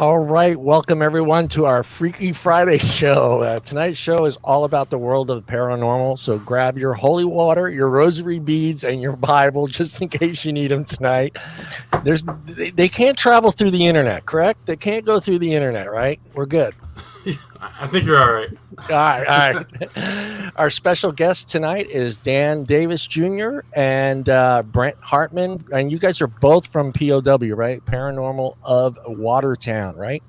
All right, welcome everyone to our Freaky Friday show. Tonight's show is all about the world of the paranormal. So grab your holy water, your rosary beads, and your Bible just in case you need them tonight. They can't travel through the internet, correct? They can't go through the internet, right? We're good. I think you're all right. All right, all right. Our special guest tonight is Dan Davis Jr. and Brent Hartman, and you guys are both from POW, right? Paranormal of Watertown, right?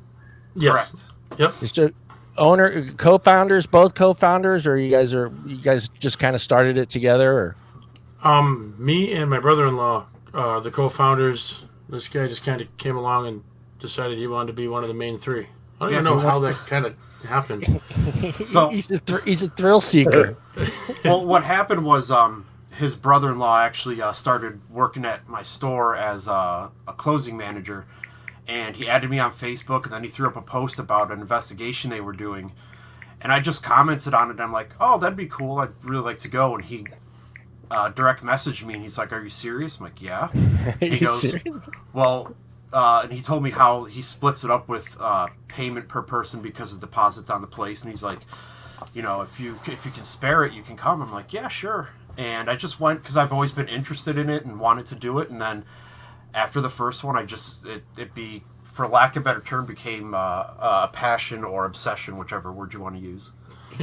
Yes. Correct. Yep. It's just co-founders, both co-founders, or you guys just kind of started it together, or? Me and my brother-in-law, the co-founders. This guy just kind of came along and decided he wanted to be one of the main three. I don't even know how that kind of happened. So he's a thrill seeker. well, what happened was his brother-in-law actually started working at my store as a closing manager, and he added me on Facebook, and then he threw up a post about an investigation they were doing, and I just commented on it, and I'm like, oh, that'd be cool, I'd really like to go, and he direct messaged me, and he's like, are you serious? I'm like, yeah. He goes, serious? well, and he told me how he splits it up with payment per person because of deposits on the place, and he's like, you know, if you can spare it, you can come. I'm like, yeah, sure. And I just went because I've always been interested in it and wanted to do it. And then after the first one, it for lack of a better term, became a passion or obsession, whichever word you want to use.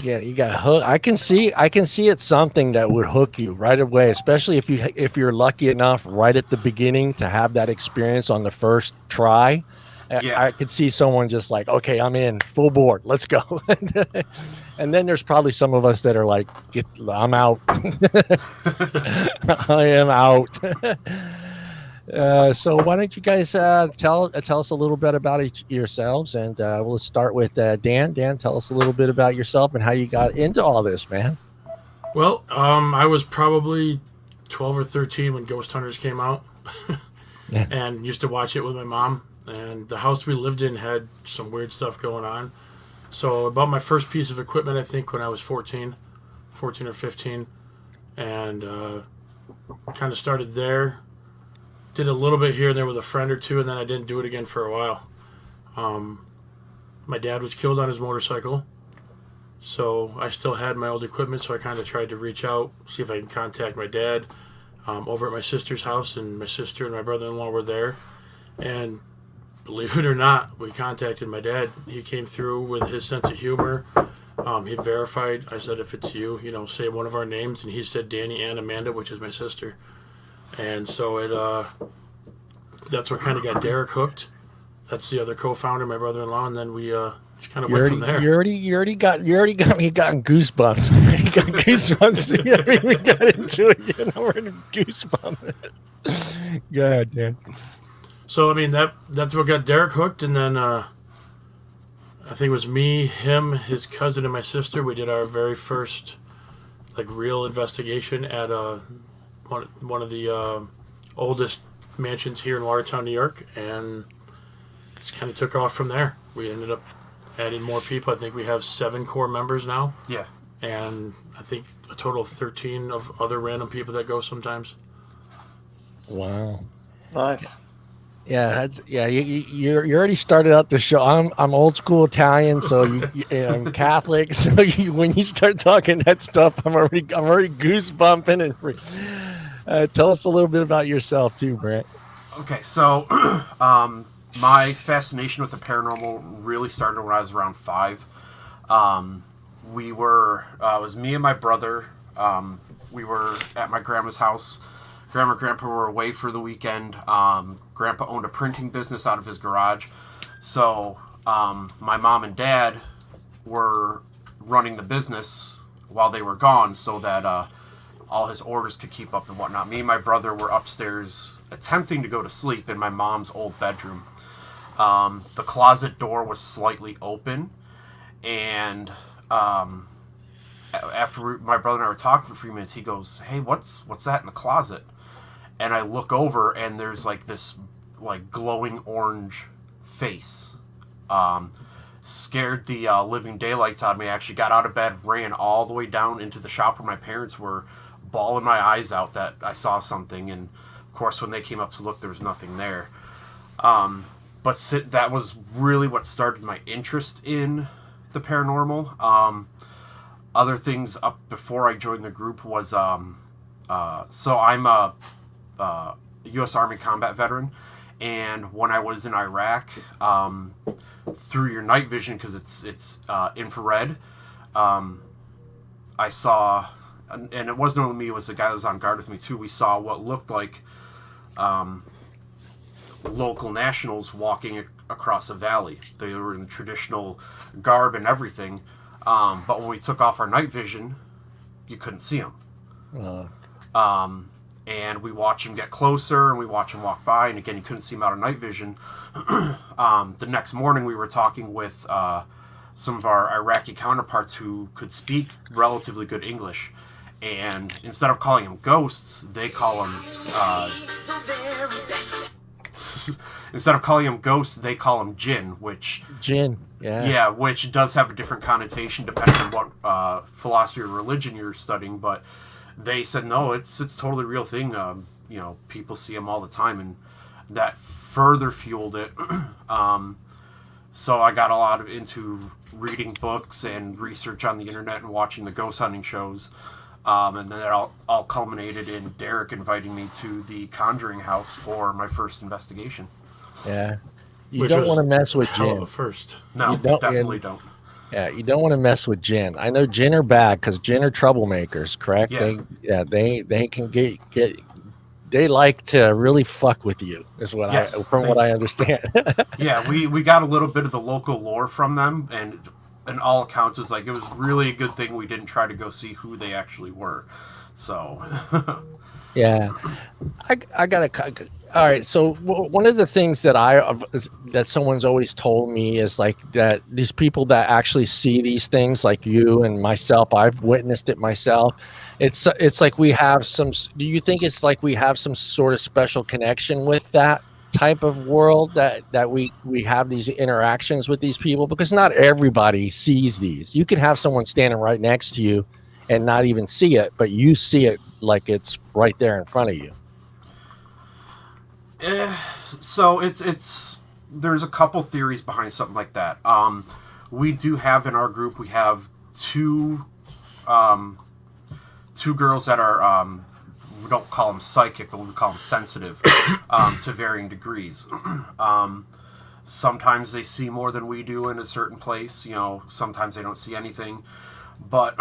Yeah, you got hooked. I can see it's something that would hook you right away, especially if you're lucky enough right at the beginning to have that experience on the first try. Yeah. I could see someone just like, okay, I'm in full board. Let's go. And then there's probably some of us that are like, I'm out. I am out. So why don't you guys tell us a little bit about yourselves, and we'll start with Dan. Dan, tell us a little bit about yourself and how you got into all this, man. Well, I was probably 12 or 13 when Ghost Hunters came out, Yeah. and used to watch it with my mom. And the house we lived in had some weird stuff going on. So I bought my first piece of equipment, I think, when I was 14 or 15, and kind of started there. Did a little bit here and there with a friend or two, and then I didn't do it again for a while. My dad was killed on his motorcycle, so I still had my old equipment, so I kind of tried to reach out, see if I can contact my dad over at my sister's house, and my sister and my brother-in-law were there. And believe it or not, we contacted my dad. He came through with his sense of humor. He verified. I said, if it's you, say one of our names, and he said Danny and Amanda, which is my sister. And so that's what kind of got Derek hooked. That's the other co-founder, my brother-in-law, and then we just kind of went from there. You already got me gotten goosebumps. You got goosebumps. We got into it. We're in goosebumps. God, Dan. So I mean that's what got Derek hooked, and then I think it was me, him, his cousin, and my sister. We did our very first real investigation at one of the oldest mansions here in Watertown, New York, and just kind of took off from there. We ended up adding more people. I think we have 7 core members now. Yeah. And I think a total of 13 of other random people that go sometimes. Wow. Nice. Yeah, you already started out the show. I'm old school Italian, so I'm Catholic. So when you start talking that stuff, I'm already goosebumping and tell us a little bit about yourself too, Brent. Okay, so my fascination with the paranormal really started when I was around 5. It was me and my brother. We were at my grandma's house. Grandma and Grandpa were away for the weekend. Grandpa owned a printing business out of his garage. So my mom and dad were running the business while they were gone so that all his orders could keep up and whatnot. Me and my brother were upstairs attempting to go to sleep in my mom's old bedroom. The closet door was slightly open, and after my brother and I were talking for a few minutes, he goes, "Hey, what's that in the closet?" And I look over, and there's this glowing orange face. Scared the living daylights out of me. I actually got out of bed, ran all the way down into the shop where my parents were, bawling my eyes out that I saw something. And of course, when they came up to look, there was nothing there. that was really what started my interest in the paranormal. Other things up before I joined the group was so I'm a U.S. Army combat veteran, and when I was in Iraq, through your night vision, because it's infrared, I saw, and it wasn't only me, it was the guy that was on guard with me too. We saw what looked like local nationals walking across a valley. They were in the traditional garb and everything, but when we took off our night vision, you couldn't see them. And we watched them get closer, and we watched them walk by, and again, you couldn't see them out of night vision. The next morning, we were talking with some of our Iraqi counterparts who could speak relatively good English, and instead of calling them ghosts, they call them jinn, which which does have a different connotation depending on what philosophy or religion you're studying. But they said no, it's totally real thing. People see them all the time, and that further fueled it. So I got a lot into reading books and research on the internet and watching the ghost hunting shows. And then it all culminated in Derek inviting me to the Conjuring House for my first investigation. Yeah. You don't want to mess with jinn. First. No, definitely don't. Yeah, you don't want to mess with jinn. I know jinn are bad because jinn are troublemakers, correct? Yeah. They can get they like to really fuck with you, is what what I understand. Yeah, we got a little bit of the local lore from them, and in all accounts, it was really a good thing we didn't try to go see who they actually were. So, yeah, I gotta. All right, so one of the things that someone's always told me is like that these people that actually see these things, like you and myself, I've witnessed it myself. It's like we have some. Do you think it's like we have some sort of special connection with that type of world that we have these interactions with these people? Because not everybody sees these. You could have someone standing right next to you and not even see it, but you see it like it's right there in front of you. So there's a couple theories behind something like that. We do have in our group, we have two girls that are we don't call them psychic, but we call them sensitive to varying degrees. Sometimes they see more than we do in a certain place. Sometimes they don't see anything. But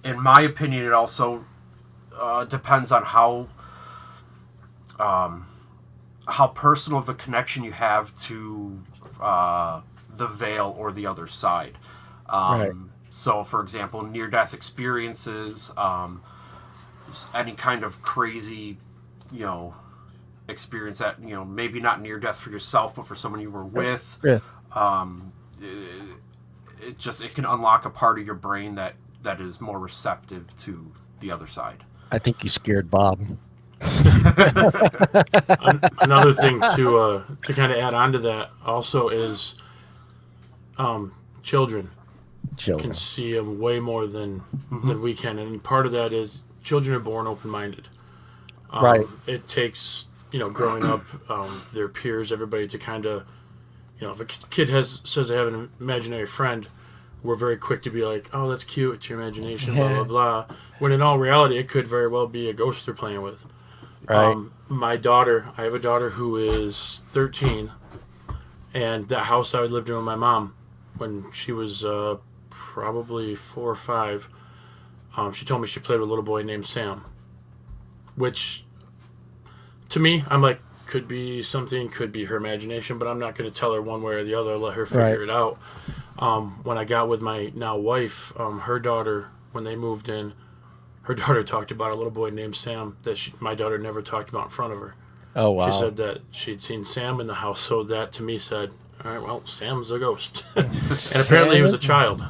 in my opinion, it also depends on how personal of a connection you have to the veil or the other side. Right. So, for example, near-death experiences, any kind of crazy, experience that, maybe not near-death for yourself, but for someone you were with. Yeah. It can unlock a part of your brain that is more receptive to the other side. I think you scared Bob. Another thing to kind of add on to that also is children can see them way more than we can, and part of that is children are born open-minded. Right. It takes growing up, their peers, everybody to kind of if a kid says they have an imaginary friend, we're very quick to be like, oh, that's cute, it's your imagination, blah blah blah. When in all reality, it could very well be a ghost they're playing with. Right. I have a daughter who is 13, and that house I lived in with my mom when she was probably 4 or 5, she told me she played with a little boy named Sam, which to me, I'm like, could be something, could be her imagination, but I'm not going to tell her one way or the other, let her figure it out. When I got with my now wife, her daughter, when they moved in, her daughter talked about a little boy named Sam that my daughter never talked about in front of her. Oh, wow. She said that she'd seen Sam in the house, so that to me said, all right, well, Sam's a ghost. And apparently he was a child.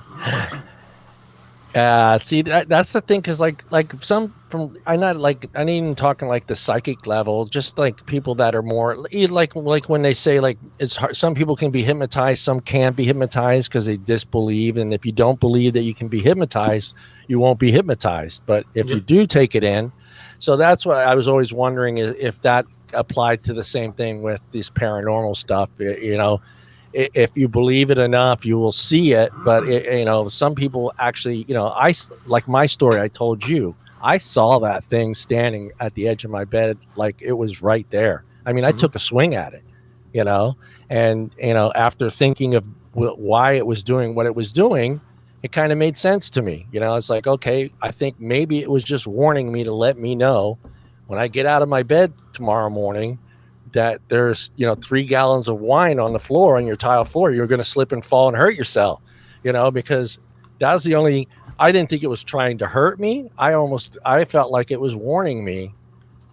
See, that's the thing, because like some from I ain't even talking like the psychic level, just like people that are more like when they say like it's hard, some people can be hypnotized, some can't be hypnotized because they disbelieve, and if you don't believe that you can be hypnotized, you won't be hypnotized. But if you do take it in, so that's what I was always wondering, is if that applied to the same thing with this paranormal stuff. If you believe it enough, you will see it. But some people actually, like my story I told you, I saw that thing standing at the edge of my bed, like it was right there. I mean, I took a swing at it, and after thinking of why it was doing what it was doing, it kind of made sense to me. It's like, okay, I think maybe it was just warning me to let me know when I get out of my bed tomorrow morning that there's 3 gallons of wine on the floor, on your tile floor. You're going to slip and fall and hurt yourself, because that was the only. I didn't think it was trying to hurt me. I felt like it was warning me,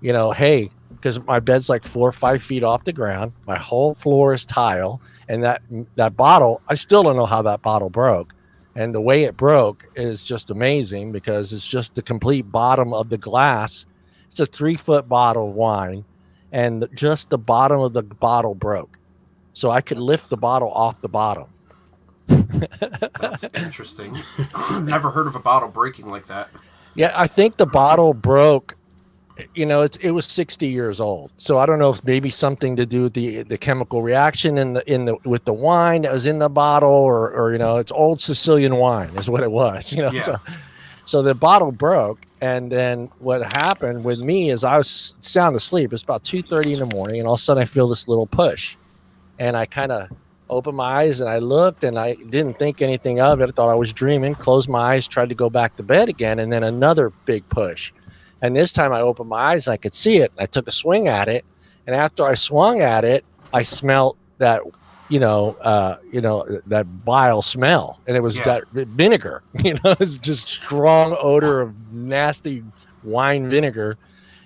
hey, because my bed's like 4 or 5 feet off the ground. My whole floor is tile, and that bottle, I still don't know how that bottle broke. And the way it broke is just amazing, because it's just the complete bottom of the glass. It's a 3-foot bottle of wine, and just the bottom of the bottle broke. So I could lift the bottle off the bottom. That's interesting. Never heard of a bottle breaking like that. Yeah, I think the bottle broke. It was 60 years old, so I don't know if maybe something to do with the chemical reaction with the wine that was in the bottle, or it's old Sicilian wine is what it was. Yeah. So the bottle broke, and then what happened with me is I was sound asleep. It's about 2:30 in the morning, and all of a sudden I feel this little push, and I kind of opened my eyes and I looked, and I didn't think anything of it. I thought I was dreaming, closed my eyes, tried to go back to bed again, and then another big push. And this time I opened my eyes and I could see it. I took a swing at it, and after I swung at it, I smelled that, that vile smell, and it was that vinegar. It's just strong odor of nasty wine vinegar,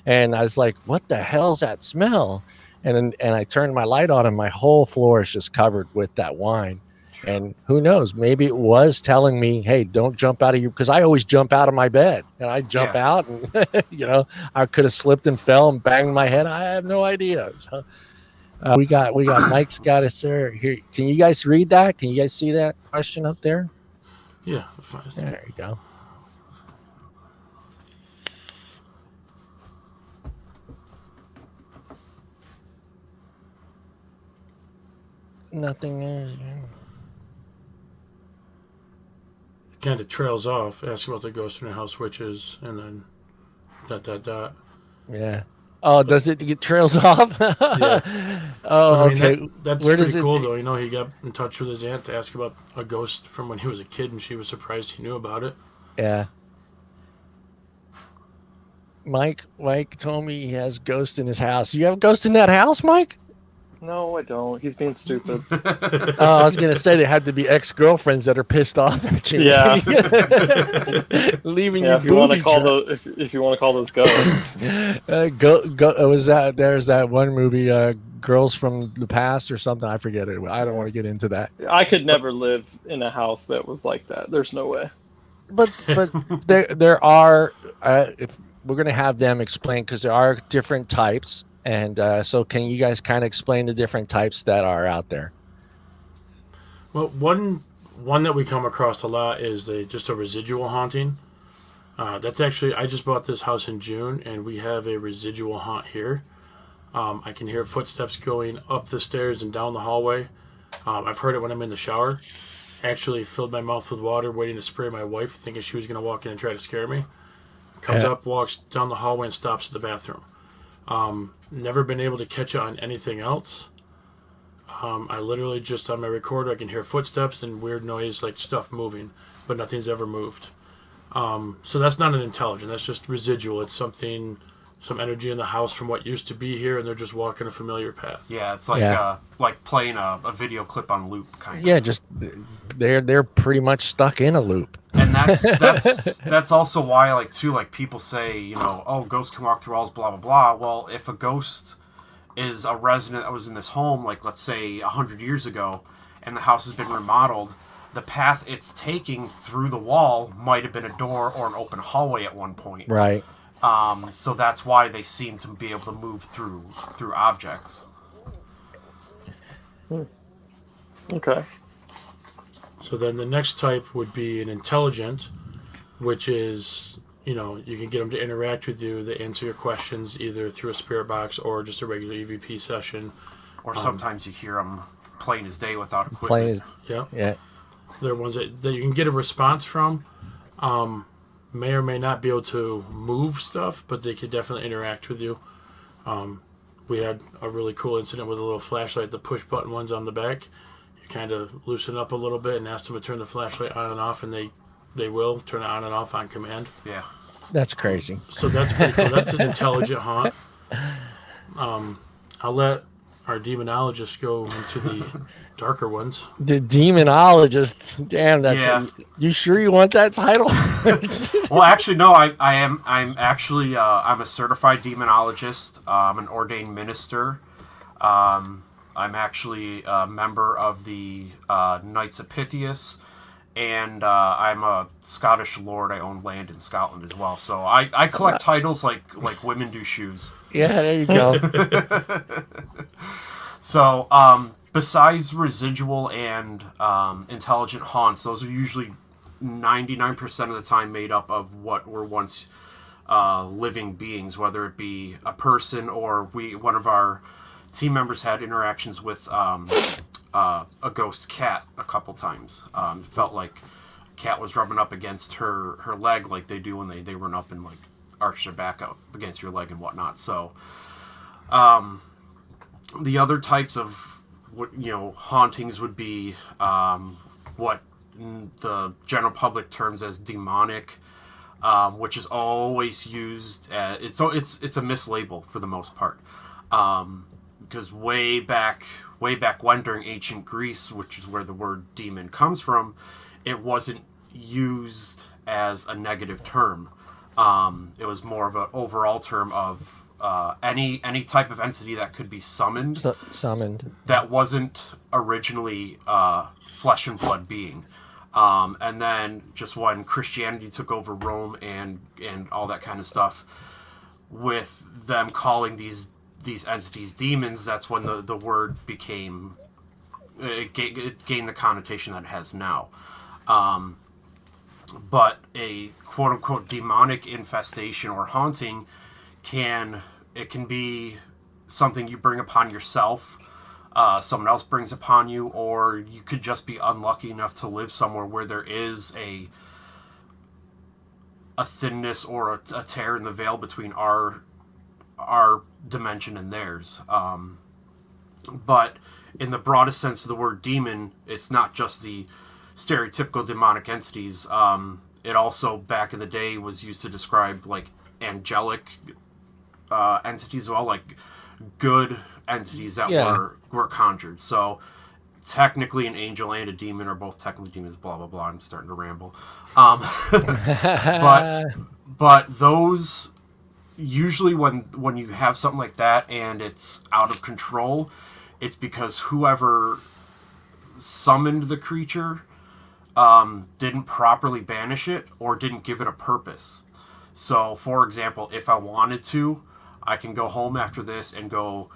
and I was like, "What the hell's that smell?" And I turned my light on, and my whole floor is just covered with that wine. And who knows, maybe it was telling me, hey, don't jump out of because I always jump out of my bed, and I jump out, and I could have slipped and fell and banged my head. I have no idea. So we got Mike's got us there. Here, can you guys read that? Can you guys see that question up there? Yeah, fine. There you go. Nothing is. Kind of trails off, asking about the ghost in the house, witches, and then ... Yeah. Oh, does it get trails off? Yeah. Oh, okay. That's pretty cool, though. He got in touch with his aunt to ask about a ghost from when he was a kid, and she was surprised he knew about it. Yeah. Mike told me he has ghosts in his house. You have a ghost in that house, Mike? No, I don't. He's being stupid. I was going to say they had to be ex-girlfriends that are pissed off at you. Yeah. Leaving yeah, you booby if you want to call those ghosts. There's that one movie, Girls from the Past or something. I forget it. I don't want to get into that. I could never live in a house that was like that. There's no way. But there are, if we're going to have them explain, because there are different types. And so can you guys kind of explain the different types that are out there? Well, one that we come across a lot is just a residual haunting. That's actually, I just bought this house in June, and we have a residual haunt here. I can hear footsteps going up the stairs and down the hallway. I've heard it when I'm in the shower. Actually filled my mouth with water, waiting to spray my wife, thinking she was going to walk in and try to scare me. Comes up, walks down the hallway, and stops at the bathroom. Never been able to catch it on anything else. I literally just on my recorder I can hear footsteps and weird noise like stuff moving, but nothing's ever moved. So that's not an intelligent, that's just residual. It's some energy in the house from what used to be here, and they're just walking a familiar path. Yeah, it's like playing a video clip on loop kind of. Yeah, just they're pretty much stuck in a loop. And that's also why people say, oh, ghosts can walk through walls, blah blah blah. Well, if a ghost is a resident that was in this home, like let's say 100 years ago, and the house has been remodeled, the path it's taking through the wall might have been a door or an open hallway at one point. Right. So that's why they seem to be able to move through objects. Okay. So then the next type would be an intelligent, which is you can get them to interact with you. They answer your questions either through a spirit box or just a regular EVP session. Or sometimes you hear them plain as day without equipment. Plain as Yeah. They're ones that you can get a response from. May or may not be able to move stuff, but they could definitely interact with you. We had a really cool incident with a little flashlight, the push button ones on the back. You kind of loosen up a little bit and ask them to turn the flashlight on and off, and they will turn it on and off on command. Yeah. That's crazy. So that's pretty cool. That's an intelligent haunt. I'll let our demonologists go into the darker ones. The demonologist. Damn, that's Yeah. You sure you want that title? Well, actually, no. I'm actually I'm a certified demonologist. I'm an ordained minister. I'm actually a member of the Knights of Pythias, and I'm a Scottish lord. I own land in Scotland as well. So I collect titles like women do shoes. Yeah, there you go. So besides residual and intelligent haunts, those are usually 99% of the time made up of what were once living beings, whether it be a person or one of our team members had interactions with a ghost cat a couple times. It felt like a cat was rubbing up against her leg like they do when they run up and like arch their back up against your leg and whatnot. So the other types of hauntings would be what the general public terms as demonic, which is always used as, it's a mislabel for the most part, because way back when, during ancient Greece, which is where the word demon comes from, it wasn't used as a negative term. It was more of an overall term of any type of entity that could be summoned. Summoned. That wasn't originally flesh and blood being. And then just when Christianity took over Rome and all that kind of stuff, with them calling these entities demons, that's when the word became, it gained the connotation that it has now. But a quote-unquote demonic infestation or haunting can be something you bring upon yourself, someone else brings upon you, or you could just be unlucky enough to live somewhere where there is a thinness or a tear in the veil between our dimension and theirs. But in the broadest sense of the word demon, it's not just the stereotypical demonic entities. It also, back in the day, was used to describe like angelic entities as well, like good entities that were conjured. So technically an angel and a demon are both technically demons, blah blah blah. I'm starting to ramble. But those, usually when you have something like that and it's out of control, it's because whoever summoned the creature didn't properly banish it or didn't give it a purpose. So, for example, if I wanted to, I can go home after this and go,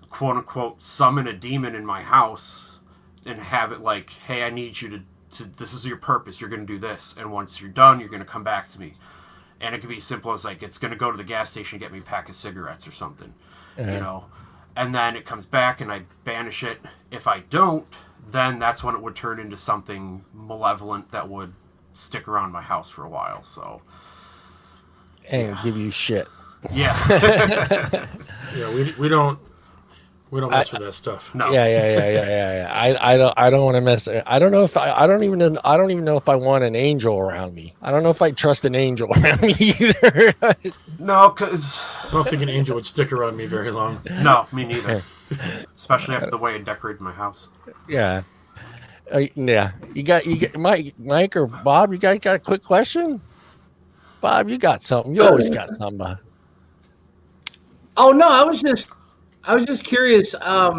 quote-unquote, summon a demon in my house and have it like, hey, I need you to this is your purpose, you're going to do this, and once you're done, you're going to come back to me. And it could be as simple as, like, it's going to go to the gas station and get me a pack of cigarettes or something, and then it comes back and I banish it. If I don't, then that's when it would turn into something malevolent that would stick around my house for a while. So, and give you shit. Yeah. Yeah, we don't mess with that stuff. No. Yeah. I don't want to mess. I don't know if I don't even know if I want an angel around me. I don't know if I trust an angel around me either. No, because I don't think an angel would stick around me very long. No, me neither. Especially after the way I decorated my house. Yeah. Yeah. You got Mike or Bob, you guys got a quick question? Bob, you got something. You always got something. Oh no, I was just curious. I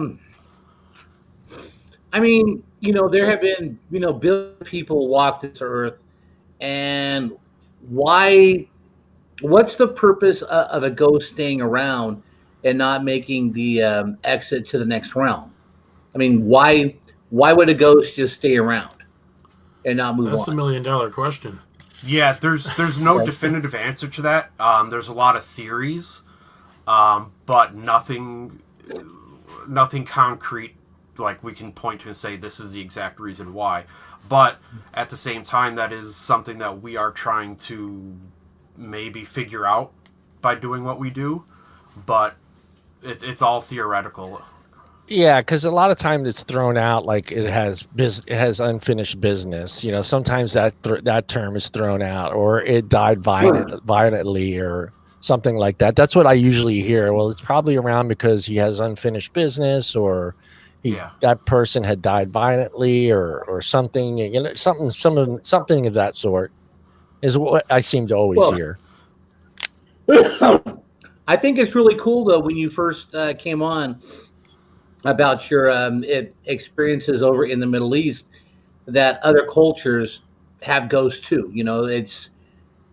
mean, there have been, billions of people walk this earth, and what's the purpose of a ghost staying around and not making the exit to the next realm? I mean, why would a ghost just stay around and not move on? That's the $1 million question. Yeah, there's no definitive answer to that. There's a lot of theories, but nothing concrete, like we can point to and say this is the exact reason why. But at the same time, that is something that we are trying to maybe figure out by doing what we do. But it's all theoretical. Yeah, because a lot of times it's thrown out like it has unfinished business. You know, sometimes that term is thrown out, or it died violently, or something like that. That's what I usually hear. Well, it's probably around because he has unfinished business, or that person had died violently, or something. You know, something of that sort is what I seem to always hear. I think it's really cool though when you first came on about your experiences over in the Middle East, that other cultures have ghosts too. You know,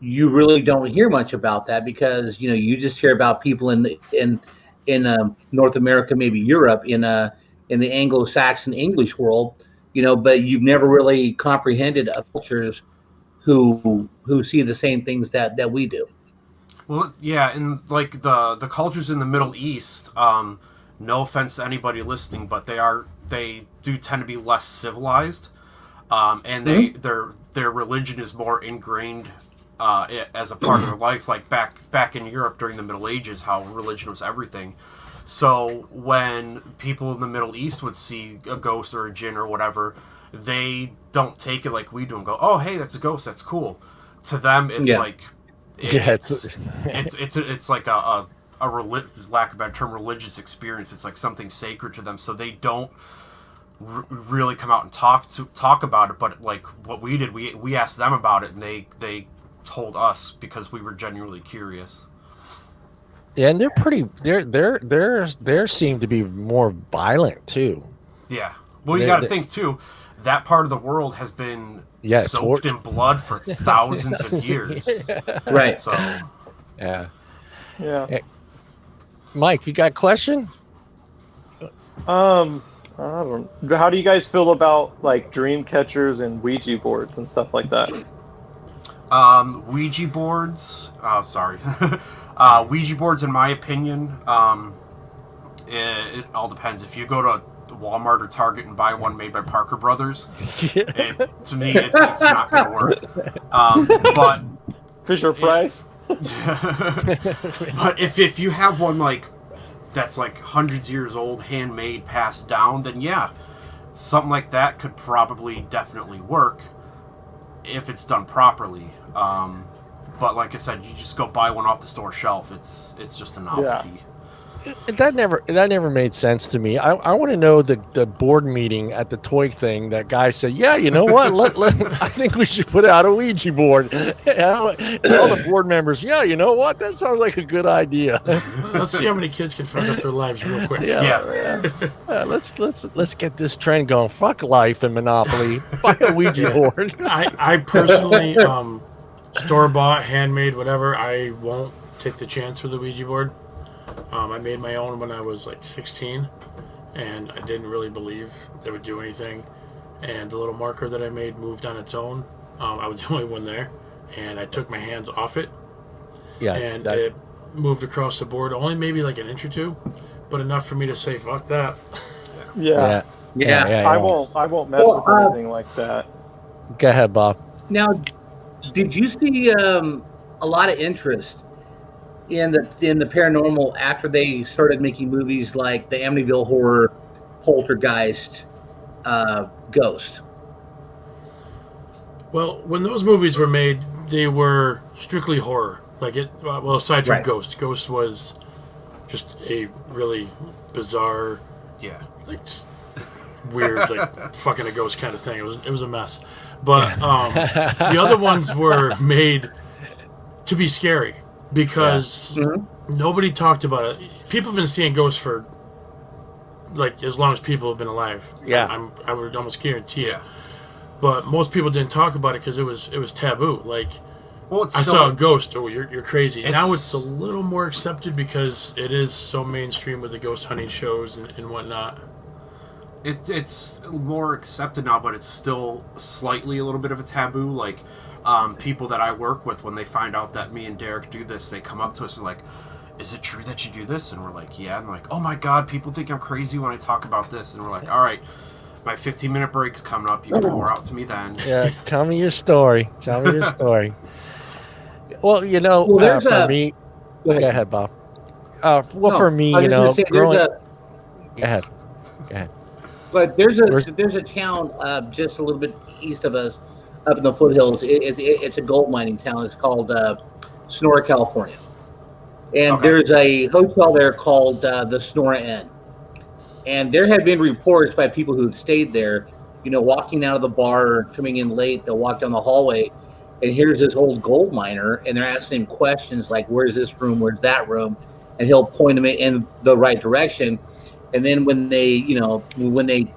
you really don't hear much about that because you just hear about people in North America, maybe Europe, in the Anglo-Saxon English world. But you've never really comprehended cultures who see the same things that we do. Well, yeah, and like the cultures in the Middle East. No offense to anybody listening, but they do tend to be less civilized, and their religion is more ingrained as a part of their life. Like back in Europe during the Middle Ages, how religion was everything. So when people in the Middle East would see a ghost or a jinn or whatever, they don't take it like we do and go, "Oh, hey, that's a ghost. That's cool." To them, it's like it's like a lack of a better term, religious experience. It's like something sacred to them, so they don't really come out and talk about it. But like what we did, we asked them about it, and they told us because we were genuinely curious. Yeah, and they're pretty. They seem to be more violent too. Yeah, well, you got to think too. That part of the world has been soaked in blood for thousands of years. Right. So. Yeah. Yeah. Mike, you got a question? I don't know. How do you guys feel about like dream catchers and Ouija boards and stuff like that? Ouija boards. Oh, sorry. Ouija boards, in my opinion, it all depends. If you go to Walmart or Target and buy one made by Parker Brothers, to me, it's not going to work. But Fisher Price. But if you have one like that's like hundreds of years old, handmade, passed down, then yeah, something like that could probably definitely work if it's done properly. But like I said, you just go buy one off the store shelf. It's just a novelty. Yeah. That never made sense to me. I want to know the board meeting at the toy thing. That guy said, "Yeah, you know what? I think we should put out a Ouija board." And all the board members, "Yeah, you know what? That sounds like a good idea." Let's see how many kids can fuck up their lives real quick. Yeah. Let's get this trend going. Fuck life and Monopoly. Buy a Ouija board. I personally, store bought, handmade, whatever. I won't take the chance with the Ouija board. I made my own when I was like 16, and I didn't really believe it would do anything. And the little marker that I made moved on its own. I was the only one there, and I took my hands off it. Yeah, and it moved across the board, only maybe like an inch or two, but enough for me to say, "Fuck that." Yeah. I won't mess with anything like that. Go ahead, Bob. Now, did you see a lot of interest in the paranormal after they started making movies like the Amityville Horror, Poltergeist, Ghost? Well, when those movies were made, they were strictly horror. Like aside from Ghost was just a really bizarre, like weird, like fucking a ghost kind of thing. It was a mess. But the other ones were made to be scary. Because nobody talked about it. People have been seeing ghosts for like as long as people have been alive. Yeah, I would almost guarantee it. But most people didn't talk about it because it was taboo. Like, I saw a ghost. Oh, you're crazy. Now it's a little more accepted because it is so mainstream with the ghost hunting shows and whatnot. It's more accepted now, but it's still slightly a little bit of a taboo. Like, people that I work with, when they find out that me and Derek do this, they come up to us and like, is it true that you do this? And we're like, yeah. And they're like, oh my God, people think I'm crazy when I talk about this. And we're like, all right, my 15-minute break's coming up. You can pour out to me then. Yeah, tell me your story. Tell me your story. Well, for me, go ahead, Bob. For me, growing. Go ahead. But there's a town just a little bit east of us, up in the foothills. It's a gold mining town. It's called Snora, California. And there's a hotel there called the Snora Inn. And there have been reports by people who've stayed there, walking out of the bar or coming in late, they'll walk down the hallway, and here's this old gold miner, and they're asking him questions like, where's this room, where's that room? And he'll point them in the right direction. And then when they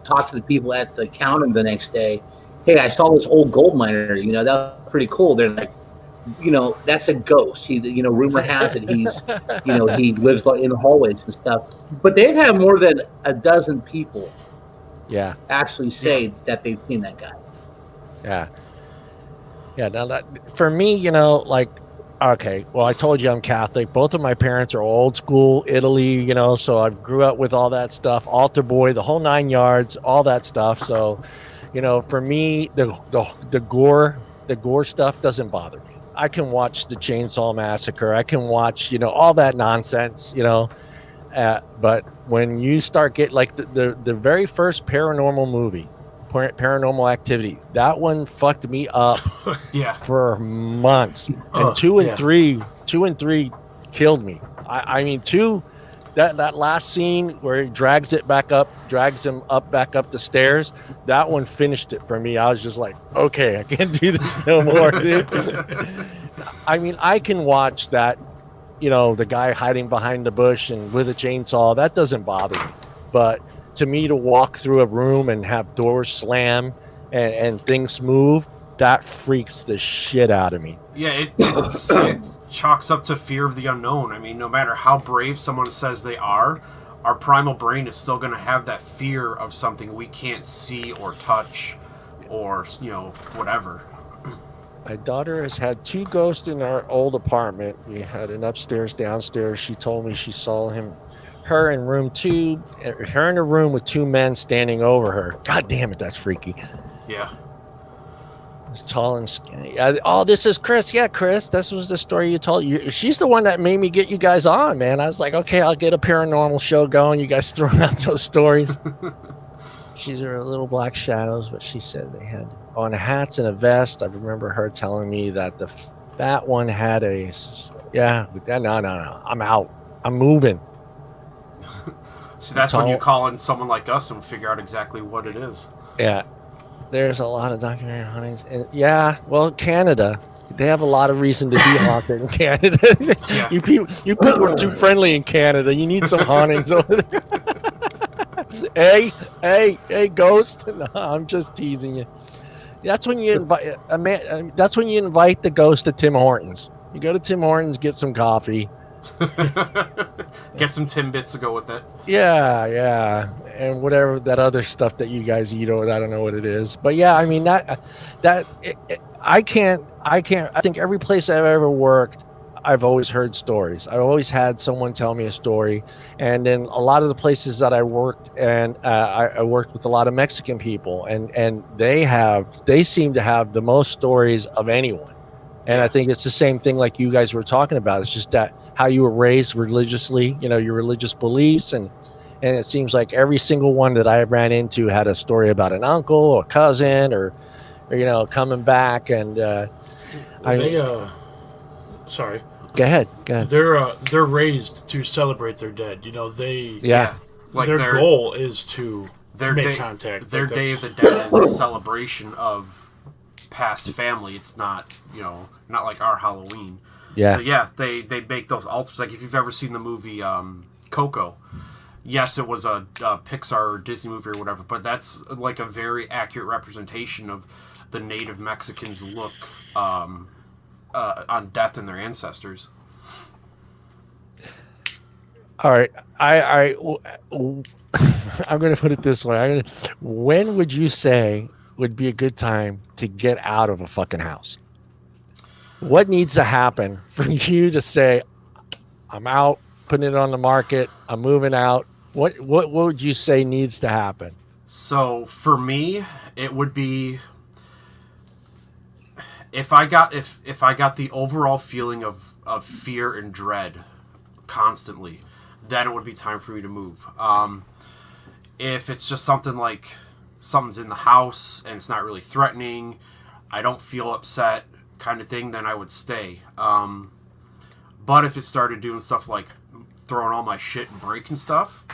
talk to the people at the counter the next day, hey, I saw this old gold miner, that was pretty cool. They're like, that's a ghost. Rumor has it he's, he lives in the hallways and stuff. But they've had more than a dozen people, actually say that they've seen that guy. Yeah. Now that for me, okay. Well, I told you I'm Catholic. Both of my parents are old school Italy, so I grew up with all that stuff, altar boy, the whole 9 yards, all that stuff. So, for me, the gore stuff doesn't bother me. I can watch the Chainsaw Massacre. I can watch, all that nonsense, but when you start getting like the very first paranormal movie, Paranormal Activity, that one fucked me up for months. And two and three killed me. I mean, two, that last scene where he drags him back up the stairs, that one finished it for me. I was just like, okay, I can't do this no more, dude. I mean, I can watch that, the guy hiding behind the bush and with a chainsaw, that doesn't bother me. But to me, to walk through a room and have doors slam and things move, that freaks the shit out of me. Yeah, it chalks up to fear of the unknown. I mean, no matter how brave someone says they are, our primal brain is still going to have that fear of something we can't see or touch or, whatever. My daughter has had 2 ghosts in our old apartment. We had an upstairs, downstairs. She told me she saw her in room 2, her in a room with 2 men standing over her. God damn it, that's freaky. Yeah. It's tall and skinny. Oh, this is Chris. Yeah, Chris, this was the story you told. She's the one that made me get you guys on, man. I was like, okay, I'll get a paranormal show going. You guys throwing out those stories. She's her little black shadows, but she said they had on hats and a vest. I remember her telling me that that one had no. I'm out. I'm moving. See, that's when you call in someone like us and figure out exactly what it is. Yeah. There's a lot of documentary hauntings. And Canada. They have a lot of reason to be haunted in Canada. Yeah. You people are too friendly in Canada. You need some hauntings over there. Hey, ghost. No, I'm just teasing you. That's when you invite that's when you invite the ghost to Tim Hortons. You go to Tim Hortons, get some coffee. Get some Timbits to go with it. Yeah, and whatever that other stuff that you guys eat, or I don't know what it is. But yeah, I mean I can't. I think every place I've ever worked, I've always heard stories. I've always had someone tell me a story, and then a lot of the places that I worked, and I worked with a lot of Mexican people, and they seem to have the most stories of anyone. And I think it's the same thing like you guys were talking about. It's just that how you were raised religiously, your religious beliefs, and it seems like every single one that I ran into had a story about an uncle or cousin or coming back. And sorry. Go ahead. They're raised to celebrate their dead. Like their goal is to make contact. Their Day of the Dead is a celebration of past family. It's not not like our Halloween. Yeah. So yeah, they make those altars. Like if you've ever seen the movie Coco, yes, it was a Pixar or Disney movie or whatever, but that's like a very accurate representation of the native Mexicans' look on death and their ancestors. All right, I'm going to put it this way. When would you say would be a good time to get out of a fucking house? What needs to happen for you to say, I'm out, putting it on the market, I'm moving out? What would you say needs to happen? So for me, it would be if I got the overall feeling of fear and dread constantly, then it would be time for me to move. If it's just something like something's in the house and it's not really threatening, I don't feel upset kind of thing, then I would stay. But if it started doing stuff like throwing all my shit and breaking stuff,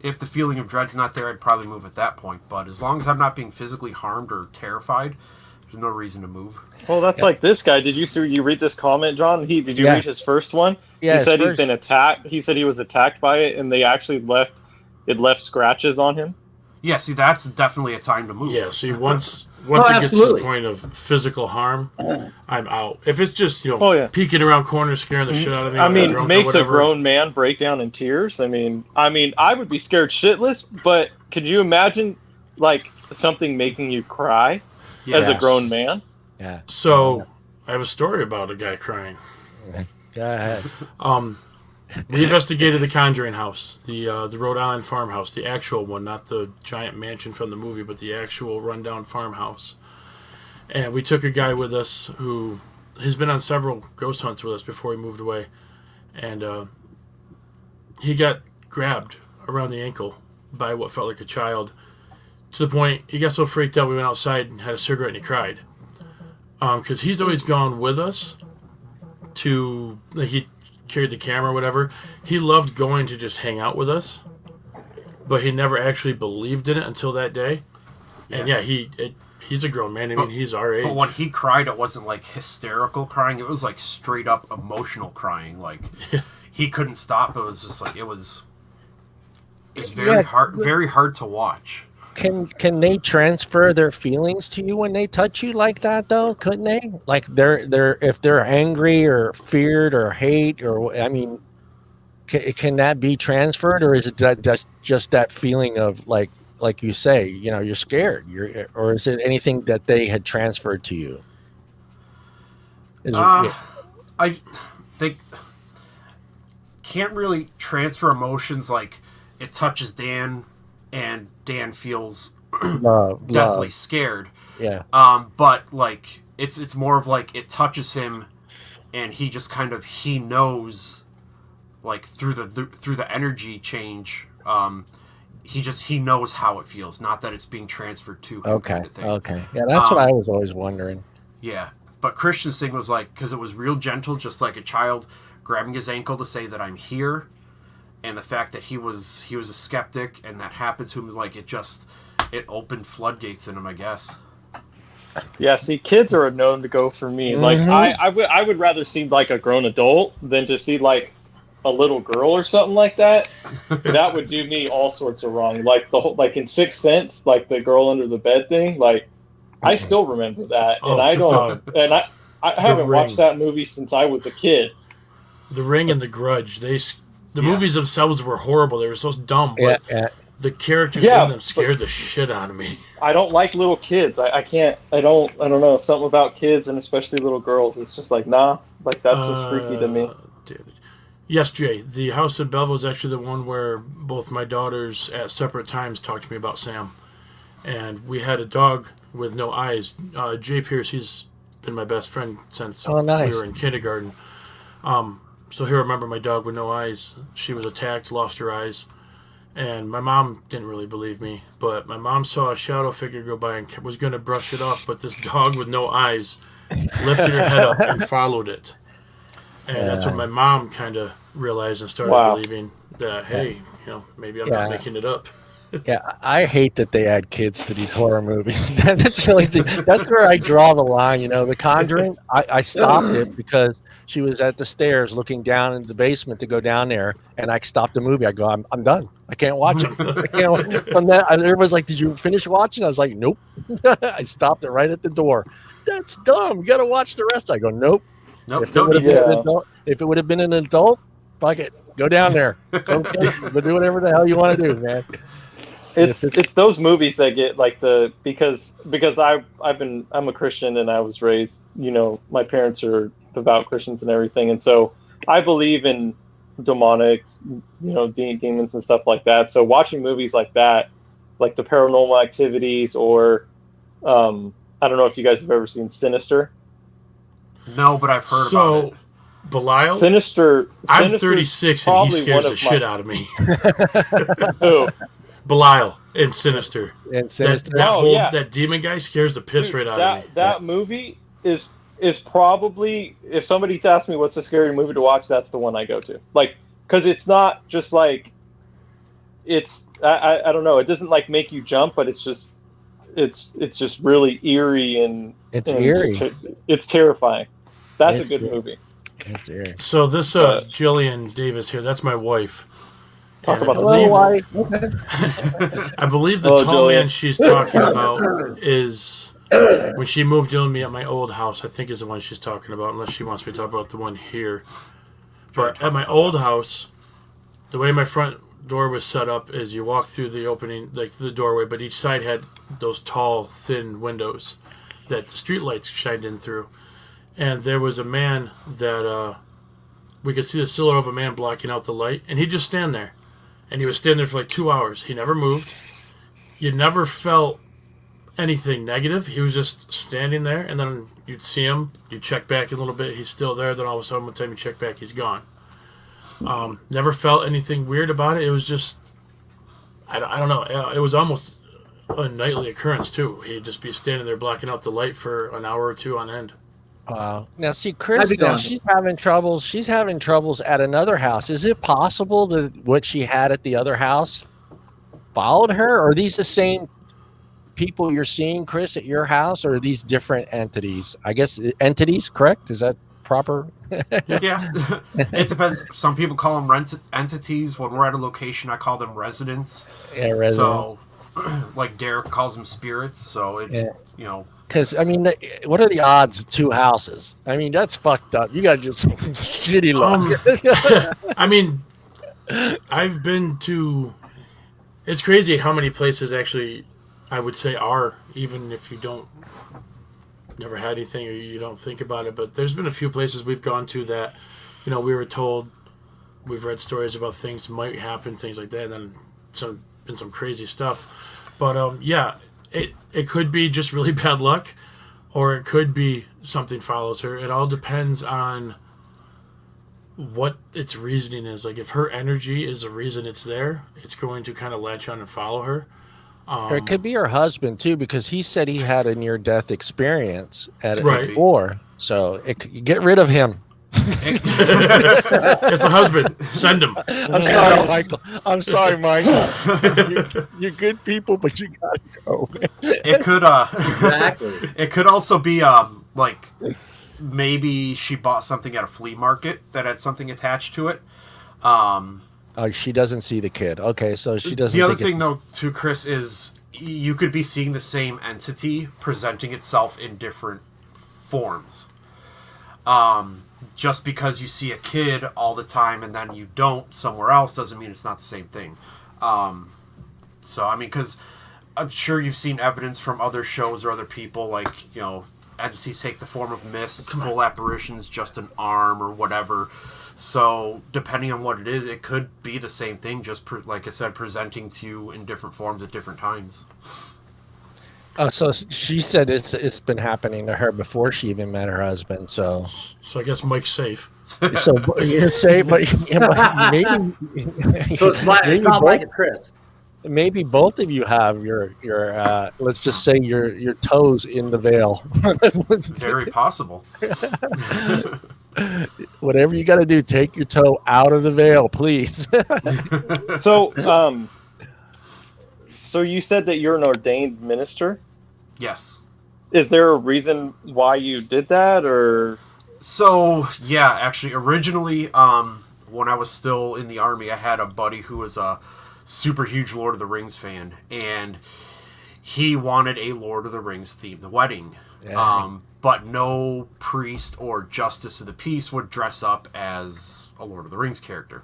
if the feeling of dread's not there, I'd probably move at that point. But as long as I'm not being physically harmed or terrified, there's no reason to move. Well, that's like this guy. Did you read this comment, John? Did you read his first one? Yeah, he said he's been attacked. He said he was attacked by it, and they actually left scratches on him. Yeah, see, that's definitely a time to move. Yeah, see, once it gets to the absolutely. point of physical harm, I'm out. If it's just, peeking around corners, scaring the shit out of me. I when I'm mean, drunk or makes a whatever. grown man break down in tears. I mean, I would be scared shitless. But could you imagine, like, something making you cry as a grown man? Yeah. So, I have a story about a guy crying. Go ahead. We investigated the Conjuring house, the Rhode Island farmhouse, the actual one, not the giant mansion from the movie, but the actual rundown farmhouse. And we took a guy with us who has been on several ghost hunts with us before he moved away. And he got grabbed around the ankle by what felt like a child, to the point he got so freaked out we went outside and had a cigarette and he cried. Because he's always gone with us to, he carried the camera or whatever. He loved going to just hang out with us, but he never actually believed in it until that day. And he's a grown man. I mean, he's our age. But when he cried, it wasn't like hysterical crying. It was like straight up emotional crying. Like he couldn't stop. It was just like it's very hard to watch. Can they transfer their feelings to you when they touch you like that though? Couldn't they? Like they're if they're angry or feared or hate or can that be transferred, or is it just that feeling of like you say, you're scared, or is it anything that they had transferred to you? They can't really transfer emotions. Like it touches Dan, and Dan feels deathly scared. Yeah. But like it's more of like it touches him, and he just kind of he knows, like through the energy change. He knows how it feels. Not that it's being transferred to him. Okay. Kind of thing. Okay. Yeah, that's what I was always wondering. Yeah, but Christian's thing was like, because it was real gentle, just like a child grabbing his ankle to say that I'm here. And the fact that he was a skeptic, and that happened to him, like it opened floodgates in him, I guess. Yeah, see, kids are known to go for me. Like I would rather see like a grown adult than to see like a little girl or something like that. That would do me all sorts of wrong. Like the whole, like in Sixth Sense, like the girl under the bed thing. Like I still remember that, and I don't, and I haven't watched that movie since I was a kid. The Ring and The Grudge, the movies themselves were horrible. They were so dumb, but the characters in them scared the shit out of me. I don't like little kids. I can't. I don't know. Something about kids, and especially little girls. It's just like, nah. Like that's just freaky to me. Dude. Yes, Jay. The house at Belleville is actually the one where both my daughters at separate times talked to me about Sam. And we had a dog with no eyes. Jay Pierce, he's been my best friend since we were in kindergarten. So he'll remember my dog with no eyes. She was attacked, lost her eyes. And my mom didn't really believe me. But my mom saw a shadow figure go by and was going to brush it off. But this dog with no eyes lifted her head up and followed it. And that's when my mom kind of realized and started believing that, hey, maybe I'm not making it up. Yeah, I hate that they add kids to these horror movies. That's the only thing. That's where I draw the line. The Conjuring, I stopped it because she was at the stairs looking down in the basement to go down there, and I stopped the movie. I go, I'm done. I can't watch it. From that, everyone's like, "Did you finish watching?" I was like, "Nope." I stopped it right at the door. That's dumb. You got to watch the rest. I go, "Nope." If it would have been an adult, fuck it. Go down there. Okay, but do whatever the hell you want to do, man. It's those movies that get like because I'm a Christian and I was raised, my parents are devout Christians and everything, and so I believe in demonics, demons and stuff like that. So watching movies like that, like the Paranormal Activities, or I don't know if you guys have ever seen Sinister. No, but I've heard about it. Belial? Sinister. I'm 36 and he scares the shit out of me. Who? Belial in Sinister. That that demon guy scares the piss right out of me. That movie is probably, if somebody's asked me what's a scary movie to watch, that's the one I go to. Like, because it's not just like, it's I don't know, it doesn't like make you jump, but it's just really eerie and eerie. It's terrifying. That's a good movie. It's eerie. So this Jillian Davis here, that's my wife. Talk about Hello, wife. I believe the tall man she's talking about is when she moved in with me at my old house. I think is the one she's talking about, unless she wants me to talk about the one here. But at my old house, the way my front door was set up is you walk through the opening, like through the doorway, but each side had those tall, thin windows that the street lights shined in through. And there was a man that we could see the silhouette of a man blocking out the light, and he'd just stand there. And he was standing there for like 2 hours. He never moved. You never felt anything negative. He was just standing there, and then you'd see him. You'd check back a little bit. He's still there. Then all of a sudden, one time you check back, he's gone. Never felt anything weird about it. It was just, I don't know. It was almost a nightly occurrence, too. He'd just be standing there blocking out the light for an hour or two on end. Wow. Now, see, Chris, she's having troubles. She's having troubles at another house. Is it possible that what she had at the other house followed her? Or are these the same people you're seeing, Chris, at your house? Or are these different entities? I guess entities, correct? Is that proper? Yeah. It depends. Some people call them entities. When we're at a location, I call them residents. Yeah, residents. So, like Derek calls them spirits. So, Because, I mean, what are the odds of 2 houses? I mean, that's fucked up. You got just shitty luck. I mean, I've been to... It's crazy how many places actually, I would say, are, even if you never had anything or you don't think about it. But there's been a few places we've gone to that, we were told, we've read stories about things might happen, things like that, and then some crazy stuff. But, yeah... It could be just really bad luck, or it could be something follows her. It all depends on what its reasoning is. Like, if her energy is the reason it's there, it's going to kind of latch on and follow her. Or it could be her husband, too, because he said he had a near-death experience at it before. So get rid of him. It's a husband. Send him. I'm sorry, Michael. You're good people, but you gotta go. It could Exactly. It could also be like maybe she bought something at a flea market that had something attached to it. She doesn't see the kid. Okay, so she doesn't. The other thing, though, too, Chris, is you could be seeing the same entity presenting itself in different forms. Just because you see a kid all the time and then you don't somewhere else doesn't mean it's not the same thing. So, I mean, because I'm sure you've seen evidence from other shows or other people, like, entities take the form of mists, full apparitions, just an arm or whatever. So, depending on what it is, it could be the same thing, just like I said, presenting to you in different forms at different times. So she said it's been happening to her before she even met her husband. So I guess Mike's safe. So you're safe, but maybe. So it's not like Chris. Maybe both of you have your let's just say your toes in the veil. Very possible. Whatever you got to do, take your toe out of the veil, please. So you said that you're an ordained minister? Yes. Is there a reason why you did that, or? So, yeah, actually, originally, when I was still in the Army, I had a buddy who was a super huge Lord of the Rings fan, and he wanted a Lord of the Rings themed wedding. Yeah. But no priest or justice of the peace would dress up as a Lord of the Rings character.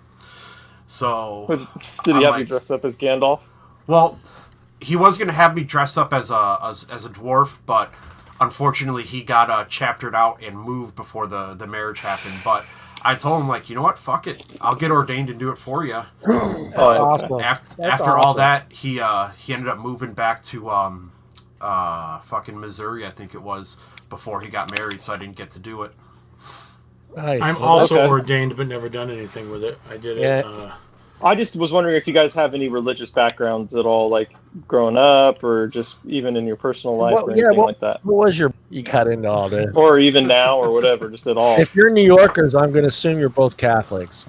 So... Did he have you dress up as Gandalf? Well, he was going to have me dress up as a dwarf, but unfortunately he got chaptered out and moved before the marriage happened. But I told him, like, you know what, fuck it, I'll get ordained and do it for you. Awesome. After all that, he ended up moving back to fucking Missouri, I think it was, before he got married, so I didn't get to do it. Nice. I'm also ordained, but never done anything with it. I did it. I just was wondering if you guys have any religious backgrounds at all, like growing up, or just even in your personal life, or anything like that. What was you got into all this? Or even now, or whatever, just at all. If you're New Yorkers, I'm going to assume you're both Catholics.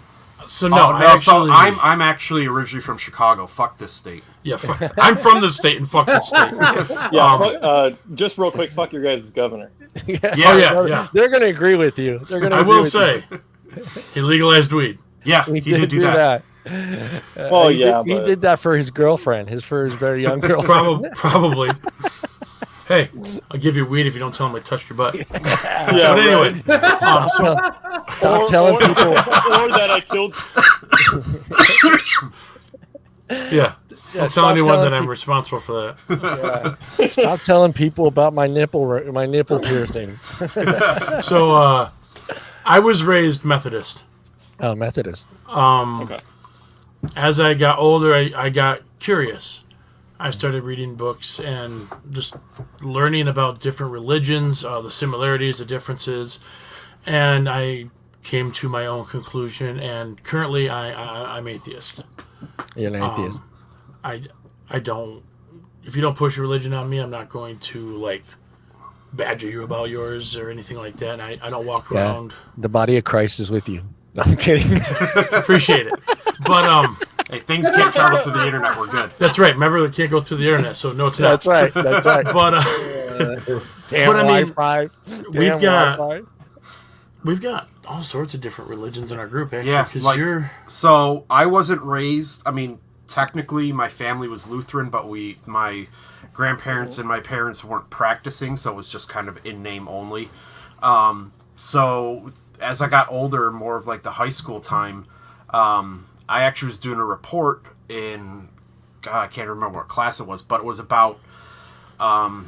So I'm actually originally from Chicago. Fuck this state. Yeah, I'm from the state and fuck this state. Yeah, just real quick, fuck your guys' governor. Yeah. They're going to agree with you. I will say, he legalized weed. Yeah, he did do that. He did that for his girlfriend, for his very young girlfriend. Probably. Hey, I'll give you weed if you don't tell him I touched your butt. Yeah, but anyway, stop telling people. Or that I killed. Don't tell anyone that I'm responsible for that. Stop telling people about my nipple piercing. So, I was raised Methodist. Oh, Methodist. Okay. As I got older, I got curious. I started reading books and just learning about different religions, the similarities, the differences, and I came to my own conclusion. And currently, I'm atheist. You're an atheist. I don't. If you don't push your religion on me, I'm not going to badger you about yours or anything like that. And I don't walk around. The body of Christ is with you. No, I'm kidding. Appreciate it, but hey, things can't travel through the internet. We're good. That's right. Remember, they can't go through the internet, so no, it's not. That's right. But damn Wi-Fi. We've got all sorts of different religions in our group. Actually, yeah, so I wasn't raised. I mean, technically, my family was Lutheran, but my grandparents and my parents weren't practicing, so it was just kind of in name only. So as I got older, more of the high school time, I actually was doing a report in, I can't remember what class it was, but it was about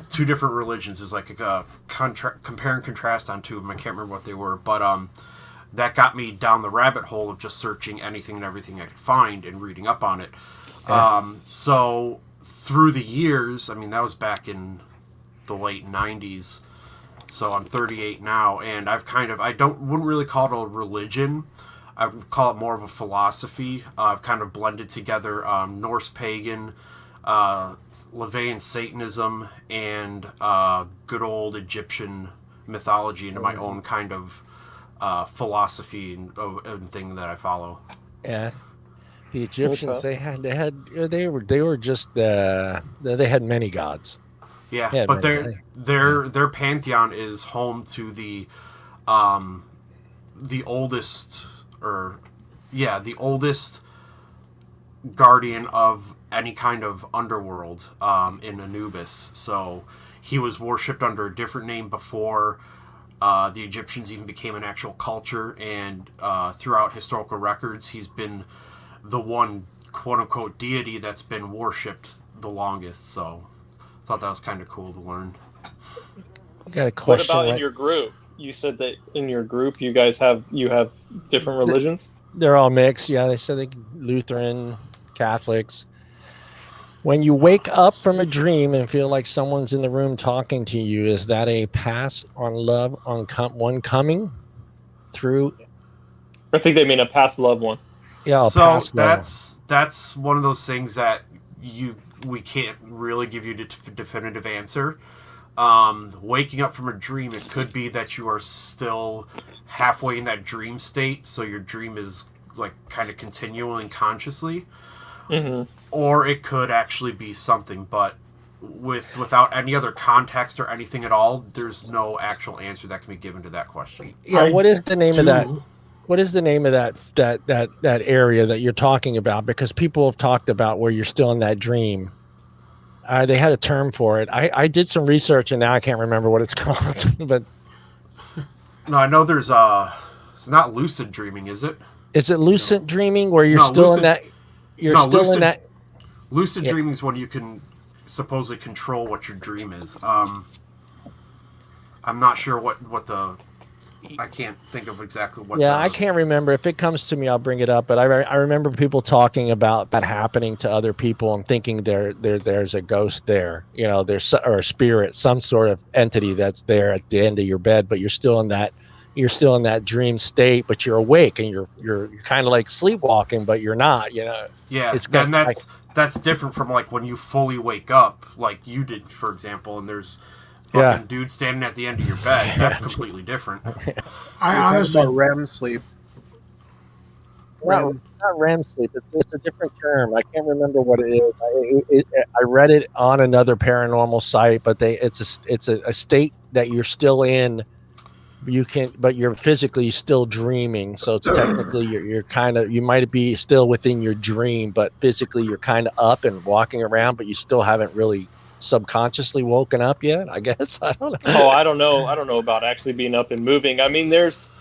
two different religions. It was like a compare and contrast on two of them. I can't remember what they were, but that got me down the rabbit hole of just searching anything and everything I could find and reading up on it. Yeah. So through the years, I mean, that was back in the late 90s. So I'm 38 now, and wouldn't really call it a religion. I would call it more of a philosophy. I've kind of blended together Norse pagan, LaVeyan Satanism, and good old Egyptian mythology into my own kind of philosophy and thing that I follow. Yeah, the Egyptians they had many gods. Yeah, but their pantheon is home to the oldest guardian of any kind of underworld in Anubis. So he was worshipped under a different name before the Egyptians even became an actual culture, and throughout historical records, he's been the one quote-unquote deity that's been worshipped the longest. So I thought that was kind of cool to learn. I got a question. What about in your group? You said that in your group you guys have different religions? They're all mixed. Yeah, they said Lutheran, Catholics. When you wake up from a dream and feel like someone's in the room talking to you, is that a pass on love on one coming through? I think they mean a past loved one. Yeah, so that's one of those things that we can't really give you a definitive answer. Waking up from a dream, it could be that you are still halfway in that dream state, so your dream is kind of continuing consciously. Mm-hmm. Or it could actually be something, but without any other context or anything at all, there's no actual answer that can be given to that question. Yeah, what is the name of that? What is the name of that area that you're talking about? Because people have talked about where you're still in that dream. They had a term for it. I did some research and now I can't remember what it's called. But no, I know there's it's not lucid dreaming, is it? Is it lucid dreaming where you're still in that? You're still in that. Lucid dreaming is when you can supposedly control what your dream is. I'm not sure what the. I can't think of exactly what. Yeah, I can't remember. If it comes to me, I'll bring it up. But I remember people talking about that happening to other people and thinking there's a ghost there. You know, or a spirit, some sort of entity that's there at the end of your bed, but you're still in that dream state, but you're awake and you're kind of like sleepwalking, but you're not. You know. Yeah, it's and that's different from like when you fully wake up, like you did, for example, and there's. Fucking dude standing at the end of your bed. That's completely different. I honestly about REM sleep. Not REM sleep. It's a different term. I can't remember what it is. I read it on another paranormal site, but it's a state that you're still in. But you're physically still dreaming. So it's technically you're kind of, you might be still within your dream, but physically you're kind of up and walking around, but you still haven't really subconsciously woken up yet, I guess. I don't know. Oh, I don't know about actually being up and moving. I mean, there's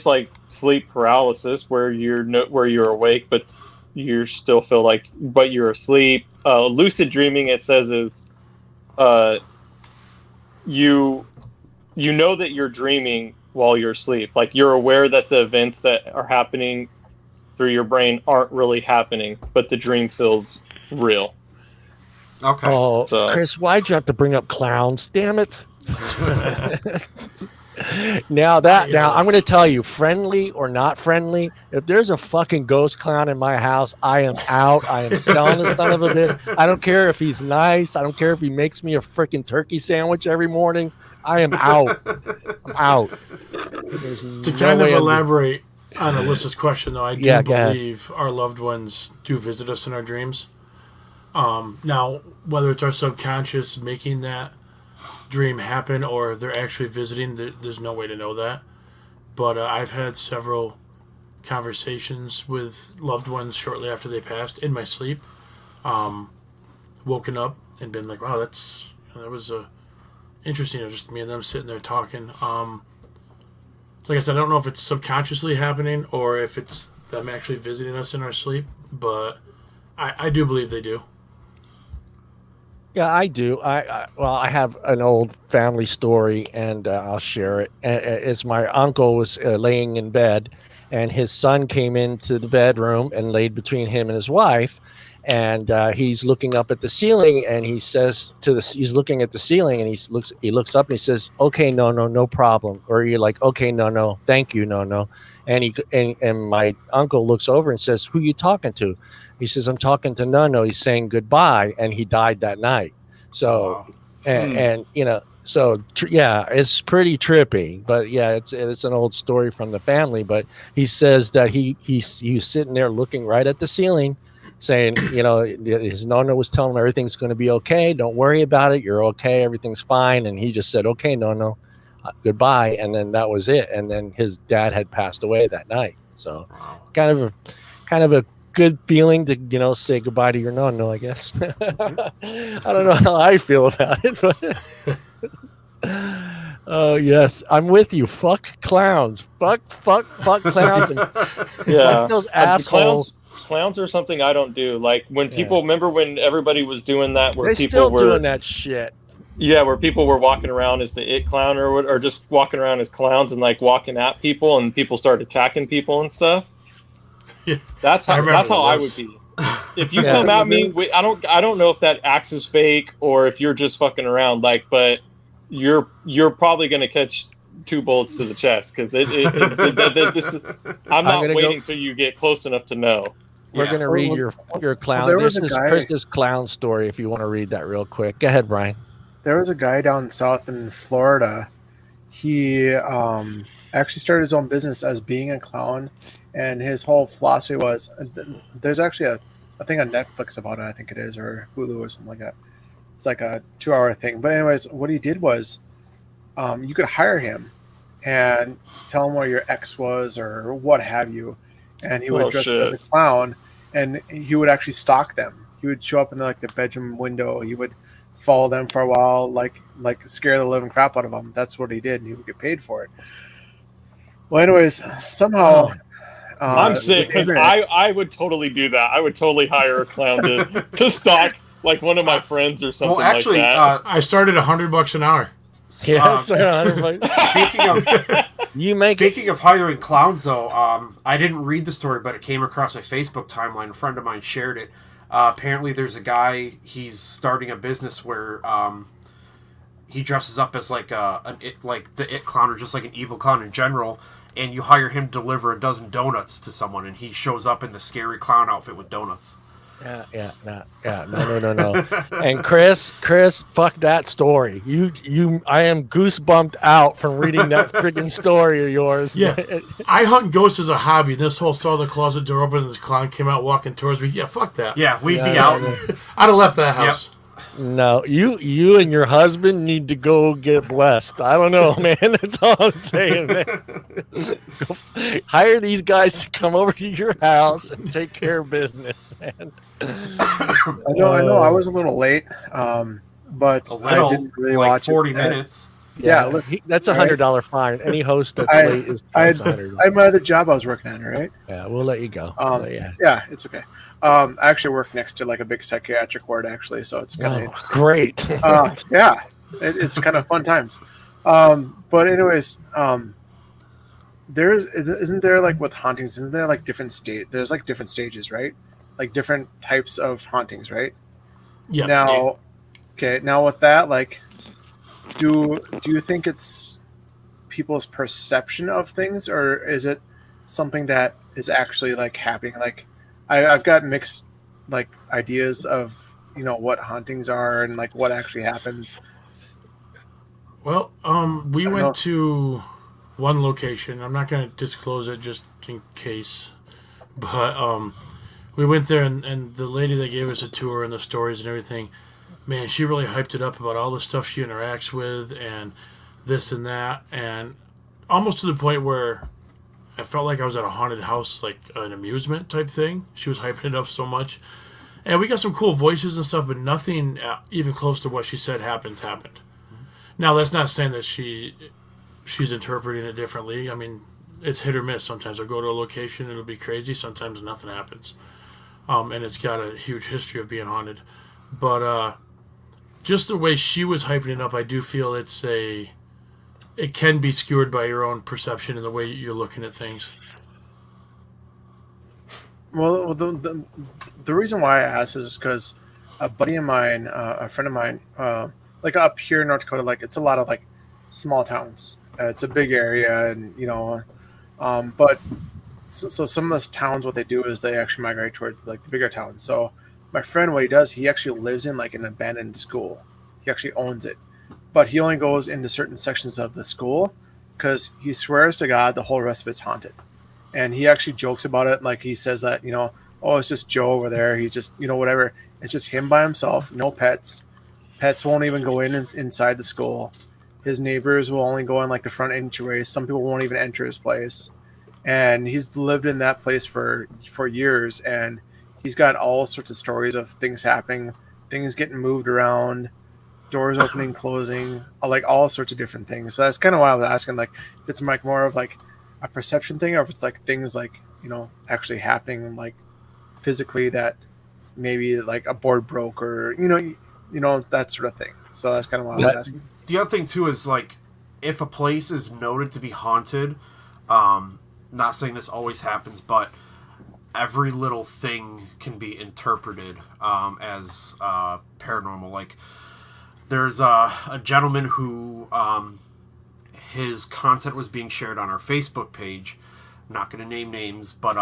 like sleep paralysis where you're awake but you still feel like but you're asleep. Lucid dreaming, it says, is you know that you're dreaming while you're asleep. Like you're aware that the events that are happening through your brain aren't really happening, but the dream feels real. Okay. Oh, so. Chris, why'd you have to bring up clowns? Damn it. Now I'm going to tell you, friendly or not friendly, if there's a fucking ghost clown in my house, I am out. I am selling the son of a bit. I don't care if he's nice. I don't care if he makes me a freaking turkey sandwich every morning. I am out. I'm out. To kind of elaborate on Alyssa's question, though, I do believe our loved ones do visit us in our dreams. Now, whether it's our subconscious making that dream happen or they're actually visiting, there's no way to know that. But I've had several conversations with loved ones shortly after they passed in my sleep, woken up and been like, wow, that was interesting. It was just me and them sitting there talking. Like I said, I don't know if it's subconsciously happening or if it's them actually visiting us in our sleep, but I do believe they do. Yeah, I do. I have an old family story, and I'll share it. It's my uncle was laying in bed, and his son came into the bedroom and laid between him and his wife, and he's looking up at the ceiling, and he says he's looking at the ceiling, and he looks up and he says, "Okay, no problem," or you're like, "Okay, no, thank you, no," and my uncle looks over and says, "Who are you talking to?" He says, "I'm talking to no. He's saying goodbye," and he died that night. So, and you know, so yeah, it's pretty trippy. But yeah, it's an old story from the family. But he says that he was sitting there looking right at the ceiling, saying, you know, his nonna was telling him everything's going to be okay. Don't worry about it. You're okay. Everything's fine. And he just said, "Okay, no, goodbye." And then that was it. And then his dad had passed away that night. So, kind of a good feeling to, you know, say goodbye to your no, I guess. I don't know how I feel about it, but oh yes, I'm with you. Fuck clowns. Fuck clowns. And fuck those assholes. Clowns are something I don't do. Like when people remember when everybody was doing that, where they people still were doing that shit. Yeah, where people were walking around as the it clown or just walking around as clowns and like walking at people, and people started attacking people and stuff. Yeah. That's how I would be. If you come at me, I don't know if that axe is fake or if you're just fucking around. Like, but you're probably gonna catch 2 bullets to the chest because I'm not waiting till you get close enough to know. We're gonna read your clown. This is Chris's clown story. If you want to read that real quick, go ahead, Brian. There was a guy down south in Florida. He actually started his own business as being a clown. And his whole philosophy was, there's actually a thing on Netflix about it, I think it is, or Hulu or something like that. It's like a 2-hour thing. But anyways, what he did was, you could hire him and tell him where your ex was or what have you. And he would dress up as a clown, and he would actually stalk them. He would show up in like the bedroom window. He would follow them for a while, like scare the living crap out of them. That's what he did, and he would get paid for it. Well, anyways, somehow... I'm sick because I would totally do that. I would totally hire a clown to stalk like one of my friends or something Well, actually, like that. I started $100 an hour. Yeah, Speaking of hiring clowns, though, I didn't read the story, but it came across my Facebook timeline. A friend of mine shared it. Apparently, there's a guy. He's starting a business where he dresses up as like the it clown, or just like an evil clown in general. And you hire him to deliver a dozen donuts to someone, and he shows up in the scary clown outfit with donuts. No. And Chris, fuck that story. I am goosebumped out from reading that freaking story of yours. Yeah, I hunt ghosts as a hobby. This whole saw the closet door open and this clown came out walking towards me. Yeah, fuck that. Yeah, we'd be out. I'd have left that house. Yep. No, you and your husband need to go get blessed. I don't know, man. That's all I'm saying, man. Hire these guys to come over to your house and take care of business, man. I know. I was a little late, but I didn't really watch 40 it. 40 minutes. Yeah, that's $100 fine. Any host that's late is I had $100. my other job I was working on, right? Yeah, we'll let you go. Yeah, it's okay. I actually work next to like a big psychiatric ward, actually, so it's kind of interesting. Great. Yeah, it's kind of fun times. But anyways, isn't there like with hauntings? Isn't there like There's like different stages, right? Like different types of hauntings, right? Yeah. Now with that, like, do you think it's people's perception of things, or is it something that is actually like happening? Like, I've got mixed like ideas of what hauntings are and like what actually happens. Well, we went to one location. I'm not going to disclose it just in case, but we went there and the lady that gave us a tour and the stories and everything, man, she really hyped it up about all the stuff she interacts with and this and that, and almost to the point where I felt like I was at a haunted house, like an amusement type thing. She was hyping it up so much. And we got some cool voices and stuff, but nothing even close to what she said happened. Now, that's not saying that she's interpreting it differently. I mean, it's hit or miss. Sometimes I'll go to a location, it'll be crazy. Sometimes nothing happens. And it's got a huge history of being haunted. But just the way she was hyping it up, I do feel it can be skewed by your own perception and the way you're looking at things. Well, the reason why I asked is because a buddy of mine, a friend of mine, like up here in North Dakota, like it's a lot of like small towns. It's a big area, and but so some of those towns, what they do is they actually migrate towards like the bigger towns. So my friend, what he does, he actually lives in like an abandoned school. He actually owns it. But he only goes into certain sections of the school because he swears to God the whole rest of it's haunted. And he actually jokes about it. Like he says that, oh, it's just Joe over there. He's just, whatever. It's just him by himself. No pets. Pets won't even go inside the school. His neighbors will only go in like the front entryway. Some people won't even enter his place. And he's lived in that place for years. And he's got all sorts of stories of things happening, things getting moved around, doors opening, closing, like all sorts of different things. So that's kind of why I was asking, like, if it's like more of like a perception thing, or if it's like things like actually happening, like physically, that maybe like a board broke, or that sort of thing. So that's kind of why I was asking. The other thing too is like, if a place is noted to be haunted, not saying this always happens, but every little thing can be interpreted as paranormal. Like, there's a gentleman who his content was being shared on our Facebook page. I'm not going to name names, but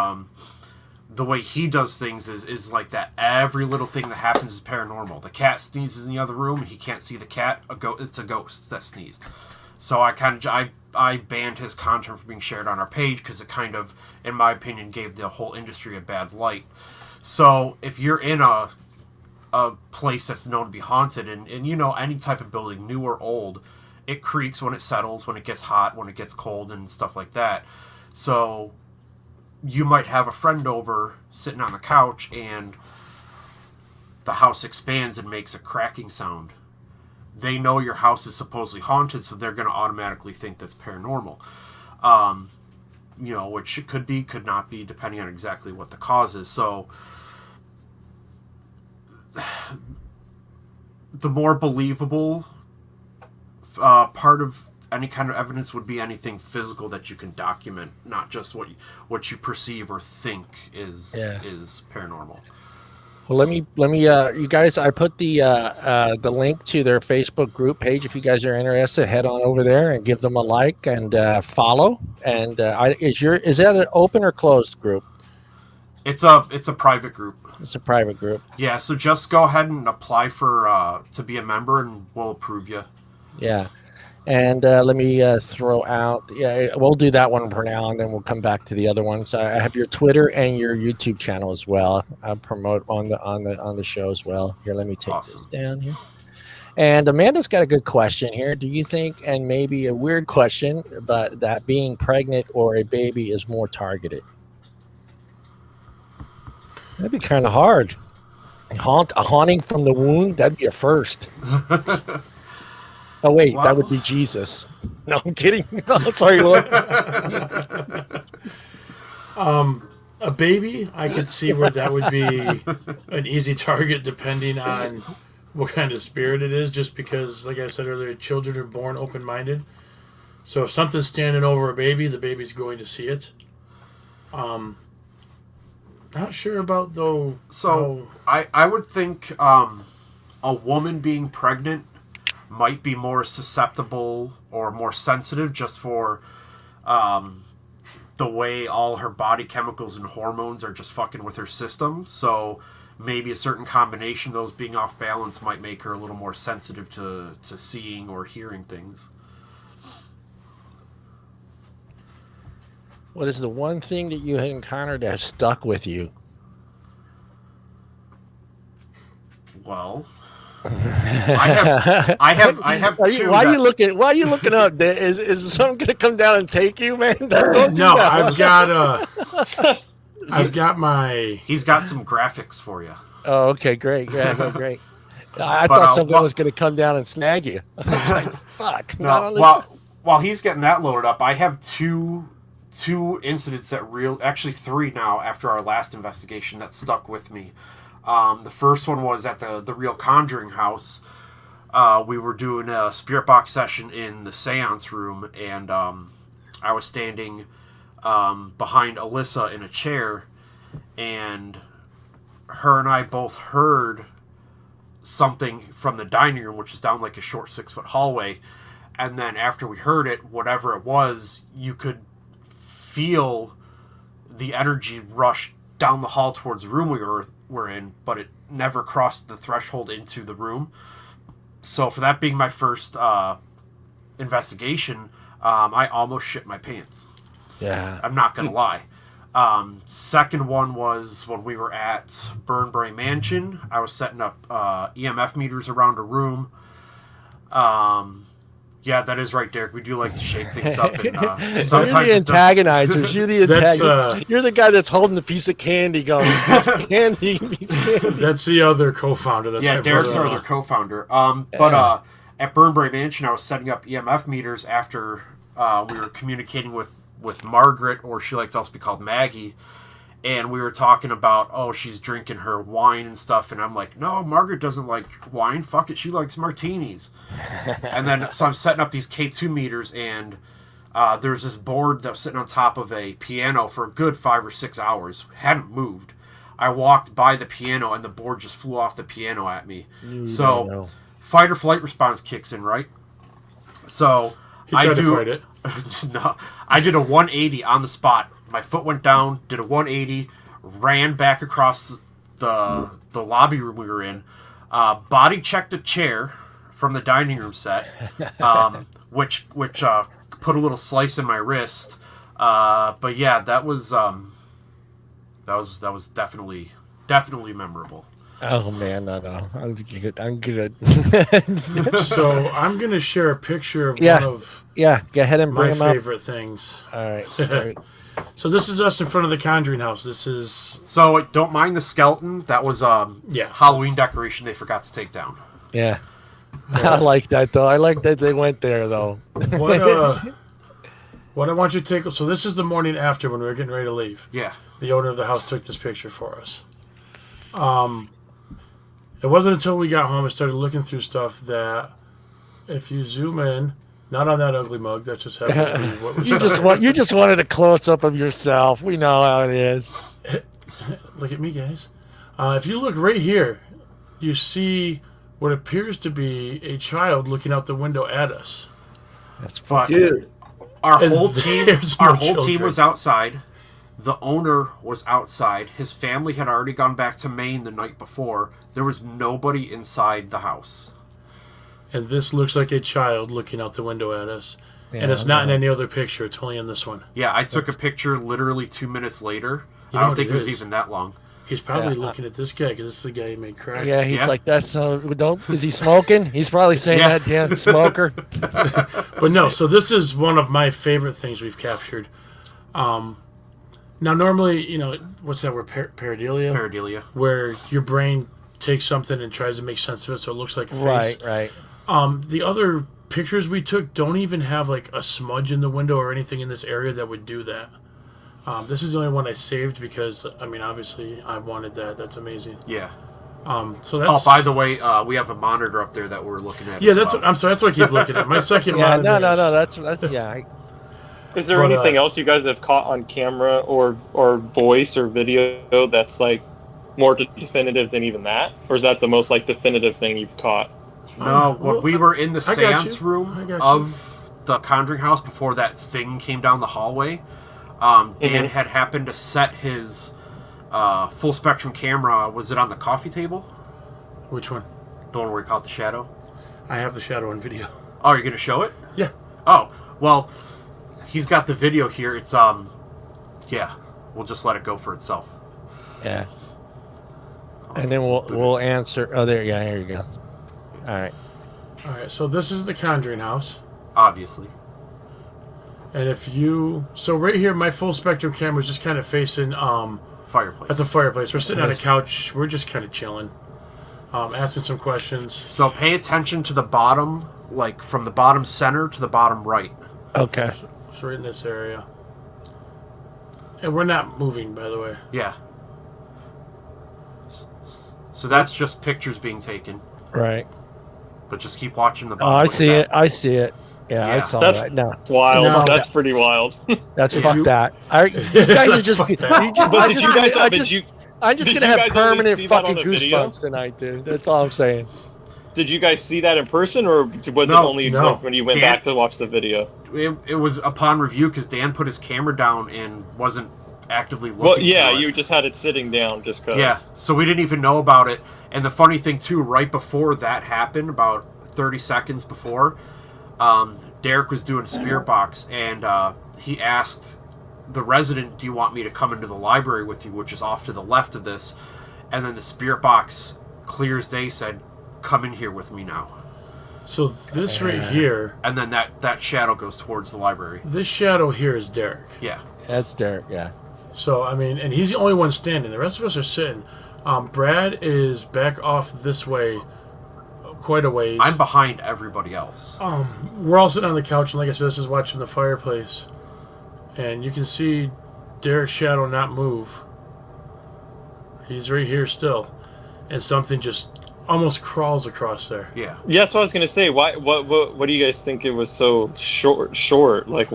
the way he does things is like that. Every little thing that happens is paranormal. The cat sneezes in the other room. He can't see the cat. It's a ghost that sneezed. So I banned his content from being shared on our page because it kind of, in my opinion, gave the whole industry a bad light. So if you're in a place that's known to be haunted, and any type of building, new or old, it creaks when it settles, when it gets hot, when it gets cold, and stuff like that. So you might have a friend over sitting on the couch, and the house expands and makes a cracking sound. They know your house is supposedly haunted, so they're going to automatically think that's paranormal. Which it could be, could not be, depending on exactly what the cause is. So the more believable part of any kind of evidence would be anything physical that you can document, not just what you perceive or think is paranormal. Well, let me, you guys, I put the link to their Facebook group page. If you guys are interested, head on over there and give them a like and follow. And is that an open or closed group? It's a private group. It's a private group. Yeah, so just go ahead and apply for to be a member, and we'll approve you. Yeah. And let me throw out. Yeah, we'll do that one for now, and then we'll come back to the other ones. I have your Twitter and your YouTube channel as well. I'll promote on the show as well. Here, let me take this down here. And Amanda's got a good question here. Do you think, and maybe a weird question, but that being pregnant or a baby is more targeted? That'd be kind of hard. A haunting from the womb. That'd be a first. Oh, wait, wow. That would be Jesus. No, I'm kidding. Oh, sorry, Lord. A baby, I could see where that would be an easy target depending on what kind of spirit it is, just because, like I said earlier, children are born open-minded. So if something's standing over a baby, the baby's going to see it. Not sure about, though. So I would think a woman being pregnant might be more susceptible or more sensitive just for the way all her body chemicals and hormones are just fucking with her system. So maybe a certain combination of those being off balance might make her a little more sensitive to seeing or hearing things. What is the one thing that you had encountered that has stuck with you? Well, I have two. Why are you looking up? Is someone gonna come down and take you, man? Don't do that. I've got my. He's got some graphics for you. Oh, okay, great, yeah, great. I thought something was gonna come down and snag you. I was like, fuck. No, while he's getting that loaded up, I have two incidents actually three now after our last investigation that stuck with me. The first one was at the Real Conjuring House. We were doing a spirit box session in the seance room, and I was standing behind Alyssa in a chair, and her and I both heard something from the dining room, which is down like a short 6-foot hallway. And then after we heard it, whatever it was, you could feel the energy rush down the hall towards the room we were in, but it never crossed the threshold into the room. So for that being my first investigation, I almost shit my pants. Yeah. I'm not going to lie. Second one was when we were at Burnbury Mansion. I was setting up EMF meters around a room. Yeah, that is right, Derek. We do like to shake things up. And, sometimes you're the antagonizers. You're the antagonist. You're the guy that's holding the piece of candy going, piece of candy. That's the other co-founder. Derek's our other co-founder. But at Burnbury Mansion, I was setting up EMF meters after we were communicating with Margaret, or she likes to also be called Maggie. And we were talking about, she's drinking her wine and stuff. And I'm like, no, Margaret doesn't like wine. Fuck it. She likes martinis. And then, so I'm setting up these K2 meters, and there's this board that was sitting on top of a piano for a good 5 or 6 hours. Hadn't moved. I walked by the piano, and the board just flew off the piano at me. So fight or flight response kicks in, right? So I tried to fight it. No, I did a 180 on the spot. My foot went down, did a 180, ran back across the lobby room we were in, body checked a chair from the dining room set, which put a little slice in my wrist. But yeah, that was definitely memorable. Oh man, no, I'm good. So I'm gonna share a picture of one of go ahead and bring my favorite things. All right. So this is us in front of the Conjuring House. This is... So don't mind the skeleton. That was Halloween decoration they forgot to take down. Yeah. I like that, though. I like that they went there, though. What I want you to take... So this is the morning after when we were getting ready to leave. Yeah. The owner of the house took this picture for us. It wasn't until we got home and started looking through stuff that if you zoom in, not on that ugly mug, that just happens to be what was you just wanted a close up of yourself. We know how it is. Look at me, guys. If you look right here, you see what appears to be a child looking out the window at us. That's But Dude, our And whole team, there's our no whole team children. was outside. The owner was outside. His family had already gone back to Maine the night before. There was nobody inside the house. And this looks like a child looking out the window at us. Yeah, and it's not in any other picture. It's only in this one. Yeah, I took a picture literally 2 minutes later. You I know don't what think it it was is? even that long. He's probably Yeah, looking at this guy because this is the guy he made cry. Yeah, he's Yeah. like, that's is he smoking? He's probably saying Yeah. that damn smoker. But no, so this is one of my favorite things we've captured. Now, normally, what's that word? Pareidolia? Pareidolia. Where your brain takes something and tries to make sense of it so it looks like a face. Right. The other pictures we took don't even have like a smudge in the window or anything in this area that would do that. This is the only one I saved because, obviously I wanted that. That's amazing. Yeah. So that's... Oh, by the way, we have a monitor up there that we're looking at. Yeah, as that's well. I'm sorry. That's what I keep looking at. My second Yeah, monitor no. is- That's yeah. Is there But, anything else you guys have caught on camera or voice or video that's like more definitive than even that, or is that the most like definitive thing you've caught? No, when well, we were in the I got seance you. I room got you. of the Conjuring house before that thing came down the hallway, Dan Mhm. had happened to set his full spectrum camera. Was it on the coffee table? Which one? The one where we caught the shadow? I have the shadow on video. Oh, you're going to show it? Yeah. Oh, well, he's got the video here. It's, yeah, we'll just let it go for itself. Yeah. And then we'll answer. Oh, there. Yeah, here you go. All right. All right, so this is the Conjuring house. Obviously. And so right here, my full spectrum camera is just kind of facing Fireplace. at the fireplace. We're sitting on a couch. We're just kind of chilling, asking some questions. So pay attention to the bottom, like from the bottom center to the bottom right. Okay. So right in this area. And we're not moving, by the way. Yeah. So that's just pictures being taken. Right. But just keep watching the Oh, bottom. I Look at see that. it. I see it. Yeah, I Yeah. saw That's- that. No, Wild. No. That's pretty wild. that's If fuck you- that. You guys are just. Fuck that. But did you guys? I'm just did gonna you have guys only permanent see that on fucking the video? goosebumps tonight, dude. That's all I'm saying. Did you guys see that in person, or was it No, only no. like, when you went Dan- back to watch the video? It was upon review because Dan put his camera down and wasn't actively looking. Well, yeah, through it. you just had it sitting down just because. Yeah, so we didn't even know about it. And the funny thing too, right before that happened, about 30 seconds before, Derek was doing a spirit box, and he asked the resident, "Do you want me to come into the library with you?" Which is off to the left of this. And then the spirit box, clear as day, said, "Come in here with me now." So this right here, And then that shadow goes towards the library. this shadow here is Derek. Yeah. That's Derek. Yeah. So, and he's the only one standing. The rest of us are sitting. Brad is back off this way quite a ways. I'm behind everybody else. We're all sitting on the couch, and like I said, this is watching the fireplace. And you can see Derek's shadow not move. He's right here still. And something just almost crawls across there. Yeah. Yeah, that's what I was gonna say. Why? What do you guys think it was so short? Like,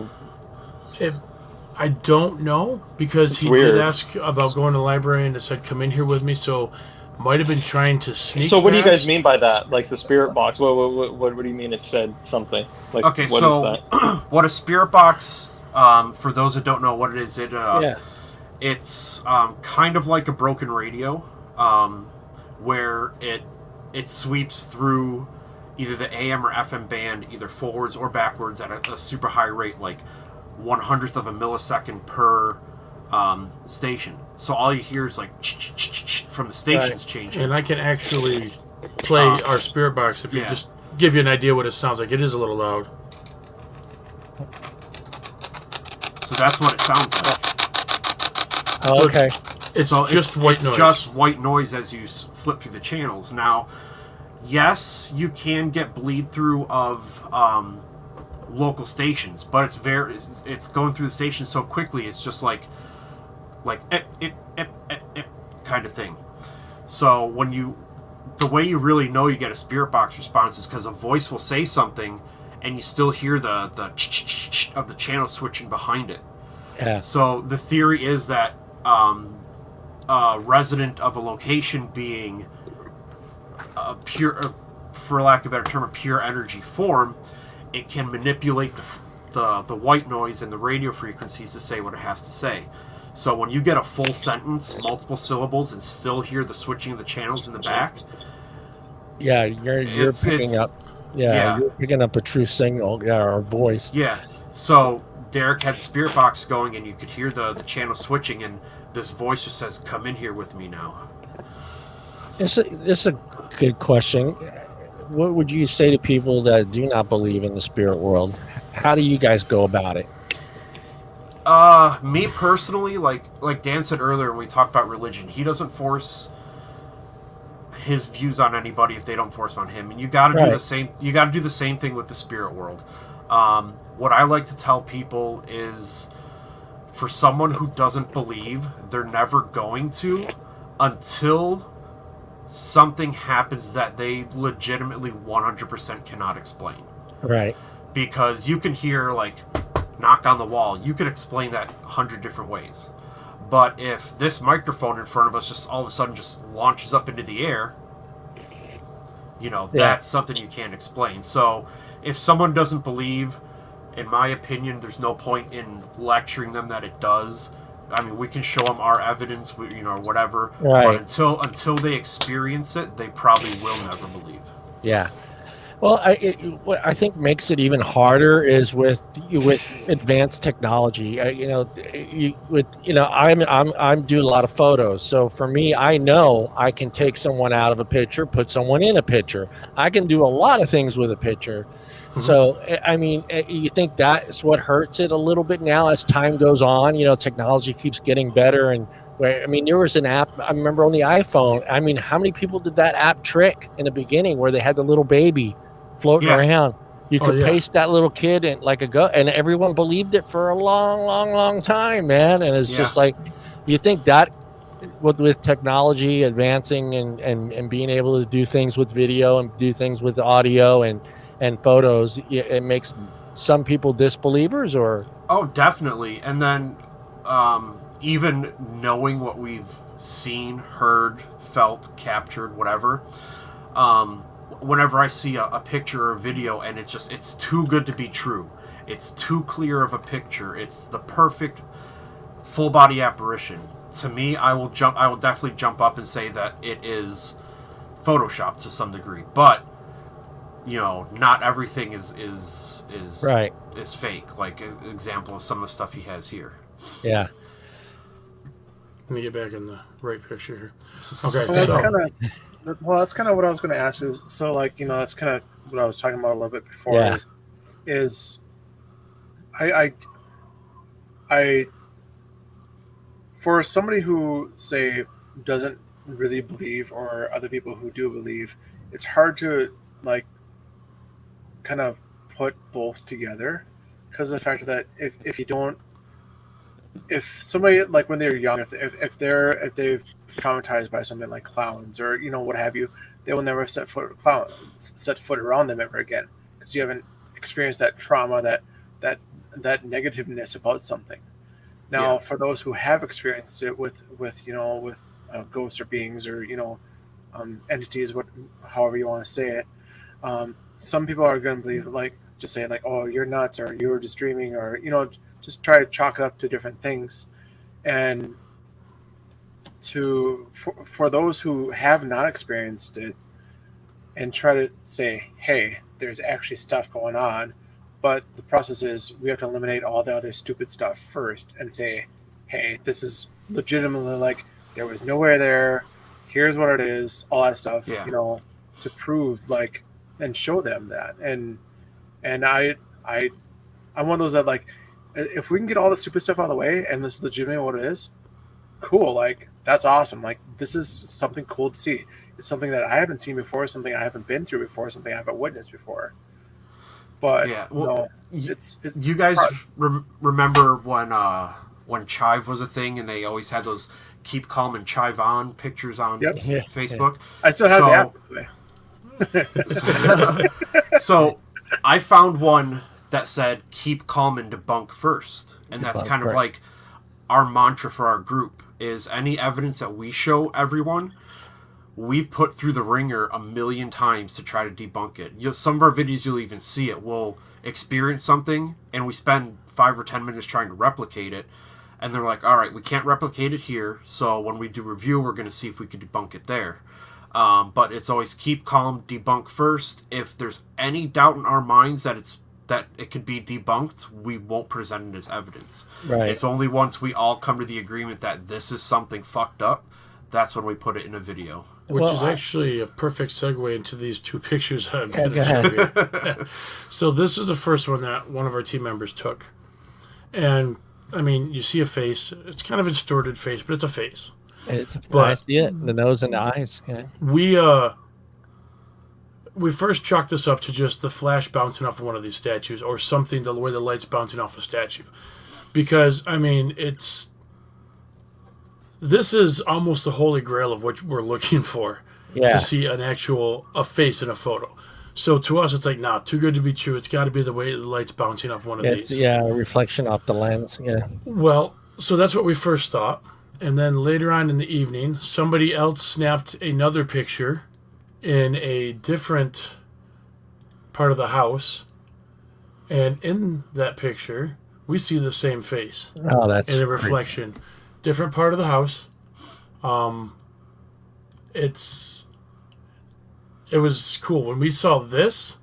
I don't know, because It's he weird. did ask about going to the library and it said, come in here with me, so might have been trying to sneak so what do you guys past. mean by that? Like the spirit box? What do you mean? It said something. Like, Okay, what so is that? what a spirit box, for those that don't know what it is, it's kind of like a broken radio, where it sweeps through either the AM or FM band, either forwards or backwards at a super high rate, like 1/100th of a millisecond per station. So all you hear is like from the stations changing. And I can actually play our spirit box if you yeah. just give you an idea what it sounds like. It is a little loud. So that's what it sounds like. Oh, So okay. It's So just white it's noise. just white noise as you flip through the channels. Now, yes, you can get bleed through of local stations, but it's going through the station so quickly. It's just like kind of thing. So when you the way you really know you get a spirit box response is because a voice will say something, and you still hear the of the channel switching behind it. Yeah. So the theory is that a resident of a location being a pure, for lack of a better term, a pure energy form, it can manipulate the white noise and the radio frequencies to say what it has to say. So when you get a full sentence, multiple syllables, and still hear the switching of the channels in the back, yeah, you're picking up. Yeah, you're picking up a true signal, or voice. Yeah. So Derek had the spirit box going, and you could hear the channel switching, and this voice just says, "Come in here with me now." It's a good question. What would you say to people that do not believe in the spirit world? How do you guys go about it? Me personally, like Dan said earlier when we talked about religion, he doesn't force his views on anybody if they don't force them on him, and you got to do the same. You got to do the same thing with the spirit world. What I like to tell people is, for someone who doesn't believe, they're never going to until something happens that they legitimately 100% cannot explain. Right. Because you can hear, like, knock on the wall. You could explain that 100 different ways. But if this microphone in front of us just all of a sudden just launches up into the air, that's something you can't explain. So if someone doesn't believe, in my opinion, there's no point in lecturing them that it does. I mean, we can show them our evidence, or whatever. Right. But until they experience it, they probably will never believe. Yeah. Well, what I think makes it even harder is with advanced technology. I'm doing a lot of photos, so for me, I know I can take someone out of a picture, put someone in a picture. I can do a lot of things with a picture. Mm-hmm. So, I mean, you think that's what hurts it a little bit now as time goes on? Technology keeps getting better, and I mean, there was an app I remember on the iPhone. I mean, how many people did that app trick in the beginning, where they had the little baby floating around? You could paste that little kid in like a go, and everyone believed it for a long time, man. And it's just like, you think that with technology advancing and being able to do things with video and do things with audio and photos, it makes some people disbelievers, or? Oh, definitely. And then even knowing what we've seen, heard, felt, captured, whatever, whenever I see a picture or a video and it's too good to be true, it's too clear of a picture, it's the perfect full body apparition, to me, I will definitely jump up and say that it is Photoshopped to some degree. But not everything is right, is fake. Like an example of some of the stuff he has here. Yeah. Let me get back in the right picture here. Okay. That's kind of what I was going to ask. Is so, like, that's kind of what I was talking about a little bit before. Yeah. Is I for somebody who, say, doesn't really believe, or other people who do believe, it's hard to, like, kind of put both together, because of the fact that if somebody, like, when they're young, if they've traumatized by something like clowns or what have you, they will never set foot around them ever again, because you haven't experienced that trauma, that negativeness about something. Now, for those who have experienced it with ghosts or beings or entities, however you want to say it, some people are going to believe, like, just say, like, oh, you're nuts, or you were just dreaming, or just try to chalk it up to different things. And for those who have not experienced it, and try to say, hey, there's actually stuff going on, but the process is we have to eliminate all the other stupid stuff first and say, hey, this is legitimately, like, there was nowhere there, here's what it is, all that stuff, to prove, like, and show them that. And I'm one of those that, like, if we can get all the stupid stuff out of the way and this is legitimately what it is, cool, like, that's awesome. Like, this is something cool to see. It's something that I haven't seen before, something I haven't been through before, something I haven't witnessed before. But you guys remember when when Chive was a thing, and they always had those "Keep Calm and Chive On" pictures on Yep. Facebook. I still have the app. So I found one that said "Keep calm and debunk first," and that's Debunk, kind of right. like our mantra for our group. Is any evidence that we show everyone, we've put through the ringer 1,000,000 times to try to debunk it. Some of our videos, you'll even see it. We'll experience something, and we spend 5 or 10 minutes trying to replicate it, and they're like, all right, we can't replicate it here, so when we do review, we're going to see if we could debunk it there. But it's always keep calm, debunk first. If there's any doubt in our minds that it could be debunked, we won't present it as evidence. Right. It's only once we all come to the agreement that this is something fucked up, that's when we put it in a video. Which Well, is actually a perfect segue into these two pictures I'm Yeah, going go ahead. to show you. So this is the first one that one of our team members took. And, I mean, you see a face. It's kind of a distorted face, but it's a face. It's, But- I see it. The nose and the eyes. Yeah. We first chalked this up to just the flash bouncing off of one of these statues or something, the way the light's bouncing off a statue. Because, I mean, this is almost the holy grail of what we're looking for. Yeah. To see a face in a photo. So to us, it's like, nah, too good to be true. It's got to be the way the light's bouncing off one of It's these. a reflection off the lens. Yeah. Well, so that's what we first thought. And then later on in the evening, somebody else snapped another picture in a different part of the house. And in that picture, we see the same face Oh, that's in a reflection. Different part of the house. It was cool. When we saw this,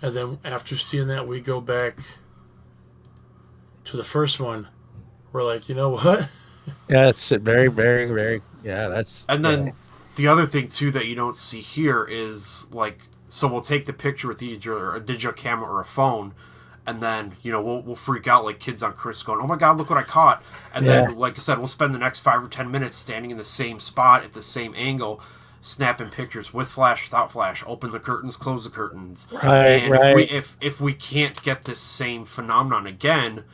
and then after seeing that, we go back to the first one. We're like, you know what? Yeah, it's very, very, very. Yeah, that's. And then the other thing, too, that you don't see here is, like, so we'll take the picture with either a digital camera or a phone, and then, we'll freak out like kids on Chris going, oh my God, look what I caught. And then, like I said, we'll spend the next 5 or 10 minutes standing in the same spot at the same angle, snapping pictures with flash, without flash, open the curtains, close the curtains. Right, and right. if we can't get this same phenomenon again,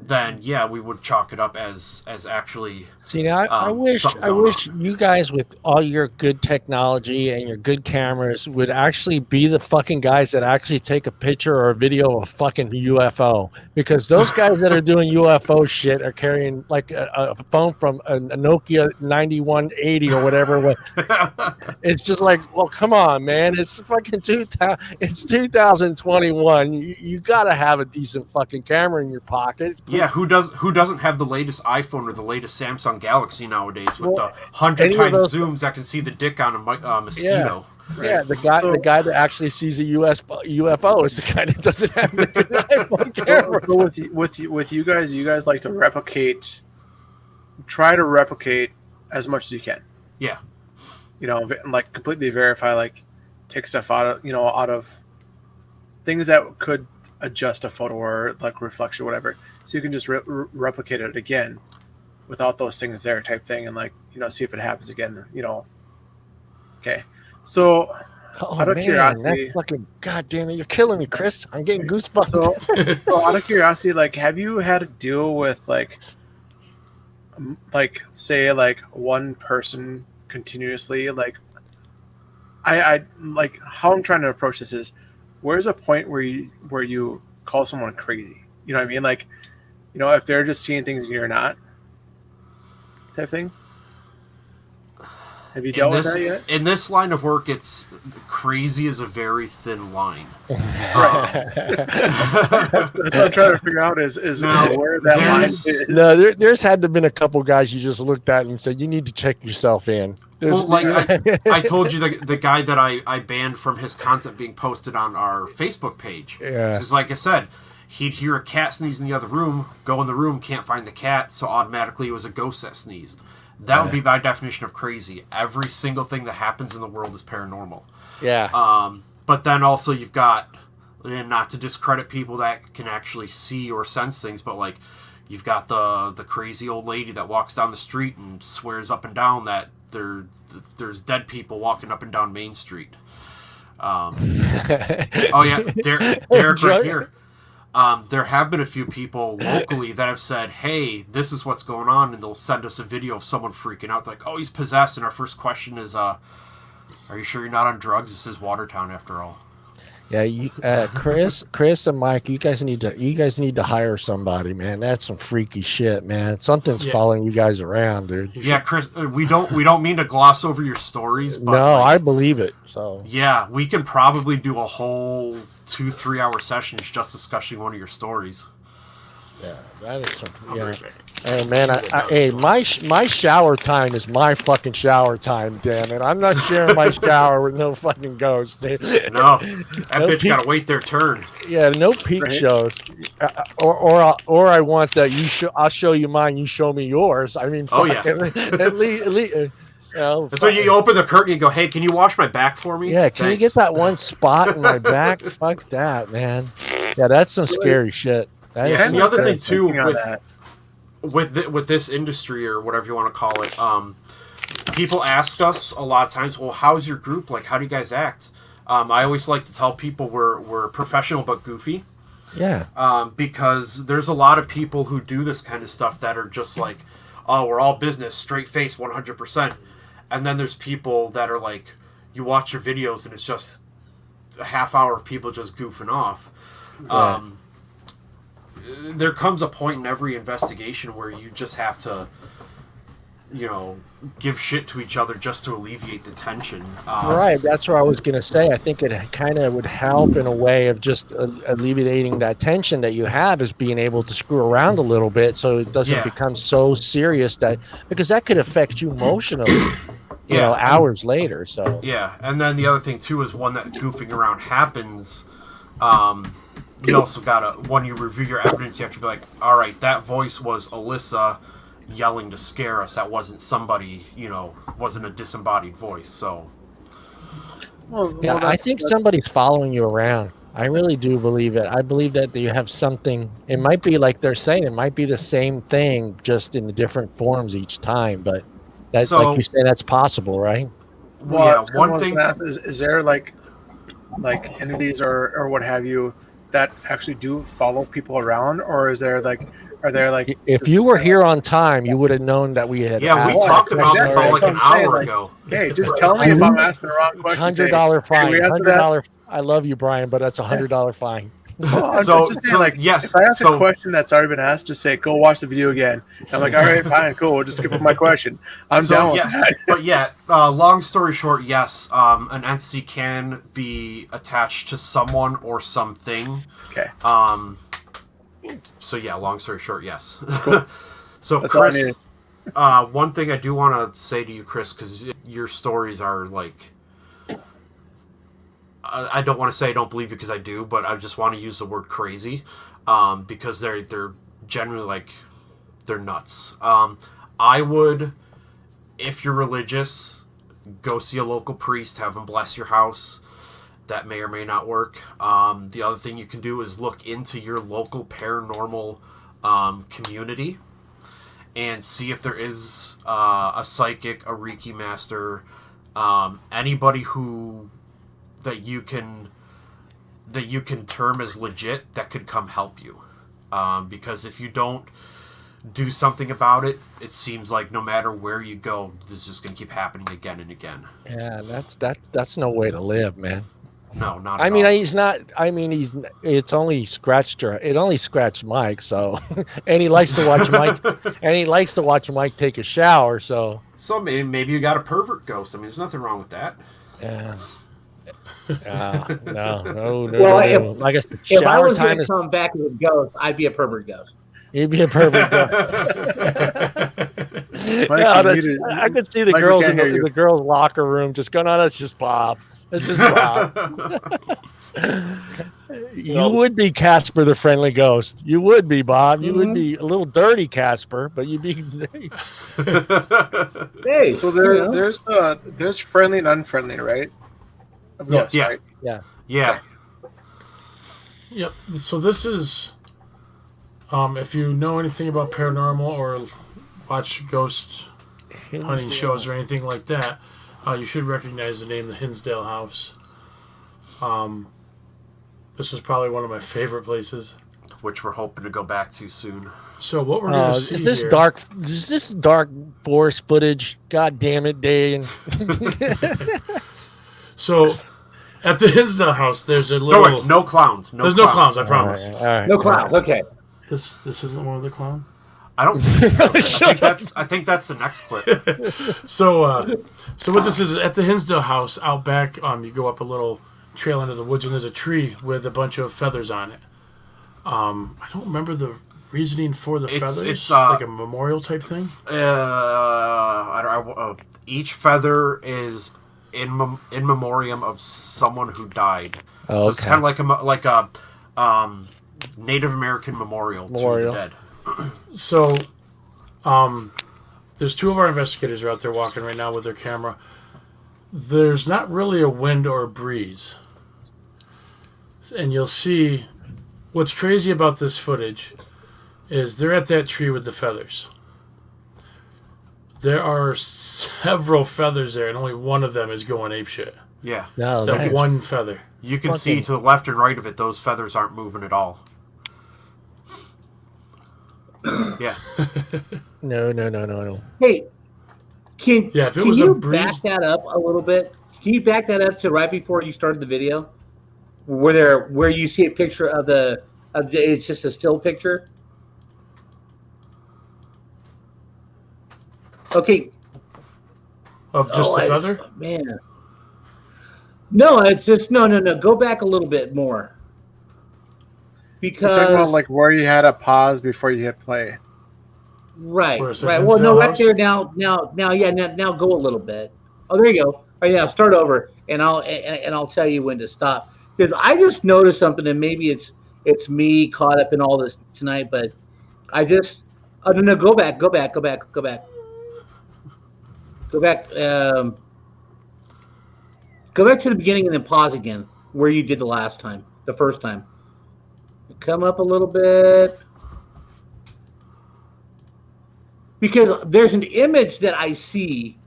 then yeah, we would chalk it up as actually. See, now I wish something going on. you guys with all your good technology and your good cameras would actually be the fucking guys that actually take a picture or a video of a fucking UFO, because those guys that are doing UFO shit are carrying like a phone from a Nokia 9180 or whatever. It's just like, well, come on, man. It's fucking 2021. You got to have a decent fucking camera in your pocket. Yeah, who doesn't have the latest iPhone or the latest Samsung Galaxy nowadays with the 100 any of times those- zooms that can see the dick on a mosquito? Yeah, the guy that actually sees a UFO is the guy that doesn't have the good iPhone camera. So with you guys like to try to replicate as much as you can. Yeah. Like completely verify, like take stuff out of things that could adjust a photo or like reflection or whatever, so you can just replicate it again without those things there type thing, and like see if it happens again. Okay, so out of curiosity, that's fucking goddamn it, you're killing me, Chris. I'm getting goosebumps. so out of curiosity, like, have you had to deal with like say like one person continuously? Like, I like how I'm trying to approach this is, where's a point where you call someone crazy? You know what I mean? Like, if they're just seeing things and you're not, type thing. Have you dealt with that yet? In this line of work, it's crazy is a very thin line. That's what I'm trying to figure out is Now, where that line is. No, there's had to have been a couple guys you just looked at and said, you need to check yourself in. Well, like I told you, the guy that I banned from his content being posted on our Facebook page. Yeah. Because like I said, he'd hear a cat sneeze in the other room, go in the room, can't find the cat, so automatically it was a ghost that sneezed. That would be my definition of crazy. Every single thing that happens in the world is paranormal. Yeah. But then also you've got, and not to discredit people that can actually see or sense things, but like you've got the crazy old lady that walks down the street and swears up and down that there's dead people walking up and down Main Street. Oh yeah, Derek right here. There have been a few people locally that have said, hey, this is what's going on, and they'll send us a video of someone freaking out. It's like, oh, he's possessed, and our first question is, are you sure you're not on drugs? This is Watertown, after all. Yeah, Chris and Mike, you guys need to hire somebody, man. That's some freaky shit, man. Something's following you guys around, dude. Yeah, Chris, we don't mean to gloss over your stories, but no, I believe it. So yeah, we can probably do a whole 2-3 hour sessions just discussing one of your stories. Yeah, that is something. Yeah. Hey man, my shower time is my fucking shower time. Damn it, I'm not sharing my shower with no fucking ghost. Dude. No, that bitch gotta wait their turn. Yeah, no peep shows. Or I want that I'll show you mine. You show me yours. I mean, at least. So you open the curtain and you go, hey, can you wash my back for me? Yeah, can you get that one spot in my back? Fuck that, man. Yeah, that's some scary shit. And the other thing too with this industry, or whatever you want to call it, people ask us a lot of times, well, how's your group? Like, how do you guys act? I always like to tell people we're professional but goofy. Yeah. Because there's a lot of people who do this kind of stuff that are just like, oh, we're all business, straight face, 100%. And then there's people that are like, you watch your videos and it's just a half hour of people just goofing off. Right. There comes a point in every investigation where you just have to, give shit to each other just to alleviate the tension. Right, that's what I was going to say. I think it kind of would help in a way of just alleviating that tension that you have, is being able to screw around a little bit so it doesn't become so serious, because that could affect you emotionally, hours later. So yeah, and then the other thing too is when that goofing around happens, you also gotta, when you review your evidence, you have to be like, all right, that voice was Alyssa yelling to scare us. That wasn't somebody, wasn't a disembodied voice. So I think somebody's following you around. I really do believe it. I believe that you have something. It might be like they're saying, it might be the same thing, just in different forms each time. But that's, like you say, that's possible, right? Well, yeah, one thing is there like entities or what have you that actually do follow people around, or is there like, are there like, if you were here on time, you would have known that we had. Yeah, we talked about this all like an hour ago. Hey, just tell me if I'm asking the wrong question. $100 fine. $100. I love you, Brian, but that's $100 fine. Well, just saying, yes. If I ask a question that's already been asked, just say, "Go watch the video again." I'm like, all right, fine, cool. We'll just skip my question. I'm down with that. But yeah, long story short, yes, an entity can be attached to someone or something. Okay. So yeah, long story short, yes. Cool. So that's Chris, one thing I do want to say to you, Chris, because your stories are like, I don't want to say I don't believe you, because I do, but I just want to use the word crazy, because they're generally like, they're nuts. I would, if you're religious, go see a local priest, have him bless your house. That may or may not work. The other thing you can do is look into your local paranormal community and see if there is a psychic, a Reiki master, anybody that you can term as legit that could come help you. Because if you don't do something about it, it seems like no matter where you go, this is just going to keep happening again and again. Yeah, that's no way to live, man. No, not at all. He's not. It's only scratched her. It only scratched Mike. So, and he likes to watch Mike. And he likes to watch Mike take a shower. So maybe you got a pervert ghost. There's nothing wrong with that. Yeah. No. Well, like I said, if I was going to come back as a ghost, I'd be a pervert ghost. You'd be a pervert ghost. I could see the girls in the girls' locker room just going, "Oh, that's just Bob. It's just Bob." You would be Casper the Friendly Ghost. You would be, Bob. You would be a little dirty Casper, but you'd be. Hey, so there's friendly and unfriendly, right? Yes. Right? Yeah. Yep. So this is, if you know anything about paranormal or watch ghost hunting shows or anything like that, you should recognize the name, the Hinsdale House. This is probably one of my favorite places. which we're hoping to go back to soon. So what we're going to see is this here, dark? Is this dark forest footage? God damn it, Dane! So at the Hinsdale house, there's a No, little. wait, no clowns. There's no clowns. I promise. All right, No clowns. Okay. This isn't one of the clown. I don't. I think that's the next clip. So what this is at the Hinsdale house out back. You go up a little trail into the woods, and there's a tree with a bunch of feathers on it. I don't remember the reasoning for the feathers. It's like a memorial type thing. Each feather is in memoriam of someone who died. Oh, so it's kind of like a Native American memorial to the dead. So, there's two of our investigators are out there walking right now with their camera. There's not really a wind or a breeze. And you'll see what's crazy about this footage is they're at that tree with the feathers. There are several feathers there, and only one of them is going apeshit. Yeah. No, that one feather. You can see to the left and right of it, those feathers aren't moving at all. Yeah. No. Hey, can if it can was you a breeze, back that up a little bit? Can you back that up to right before you started the video, where you see a picture of the it's just a still picture? Okay. Of just the feather? Man. No, it's just no. Go back a little bit more. Because it's talking about like where you had a pause before you hit play. Right. Well, no, right there now. Now go a little bit. Oh, there you go. Oh, yeah. Start over, and I'll tell you when to stop. Because I just noticed something, and maybe it's me caught up in all this tonight, but I just no. Go back. Go back to the beginning and then pause again where you did the first time. Come up a little bit. Because there's an image that I see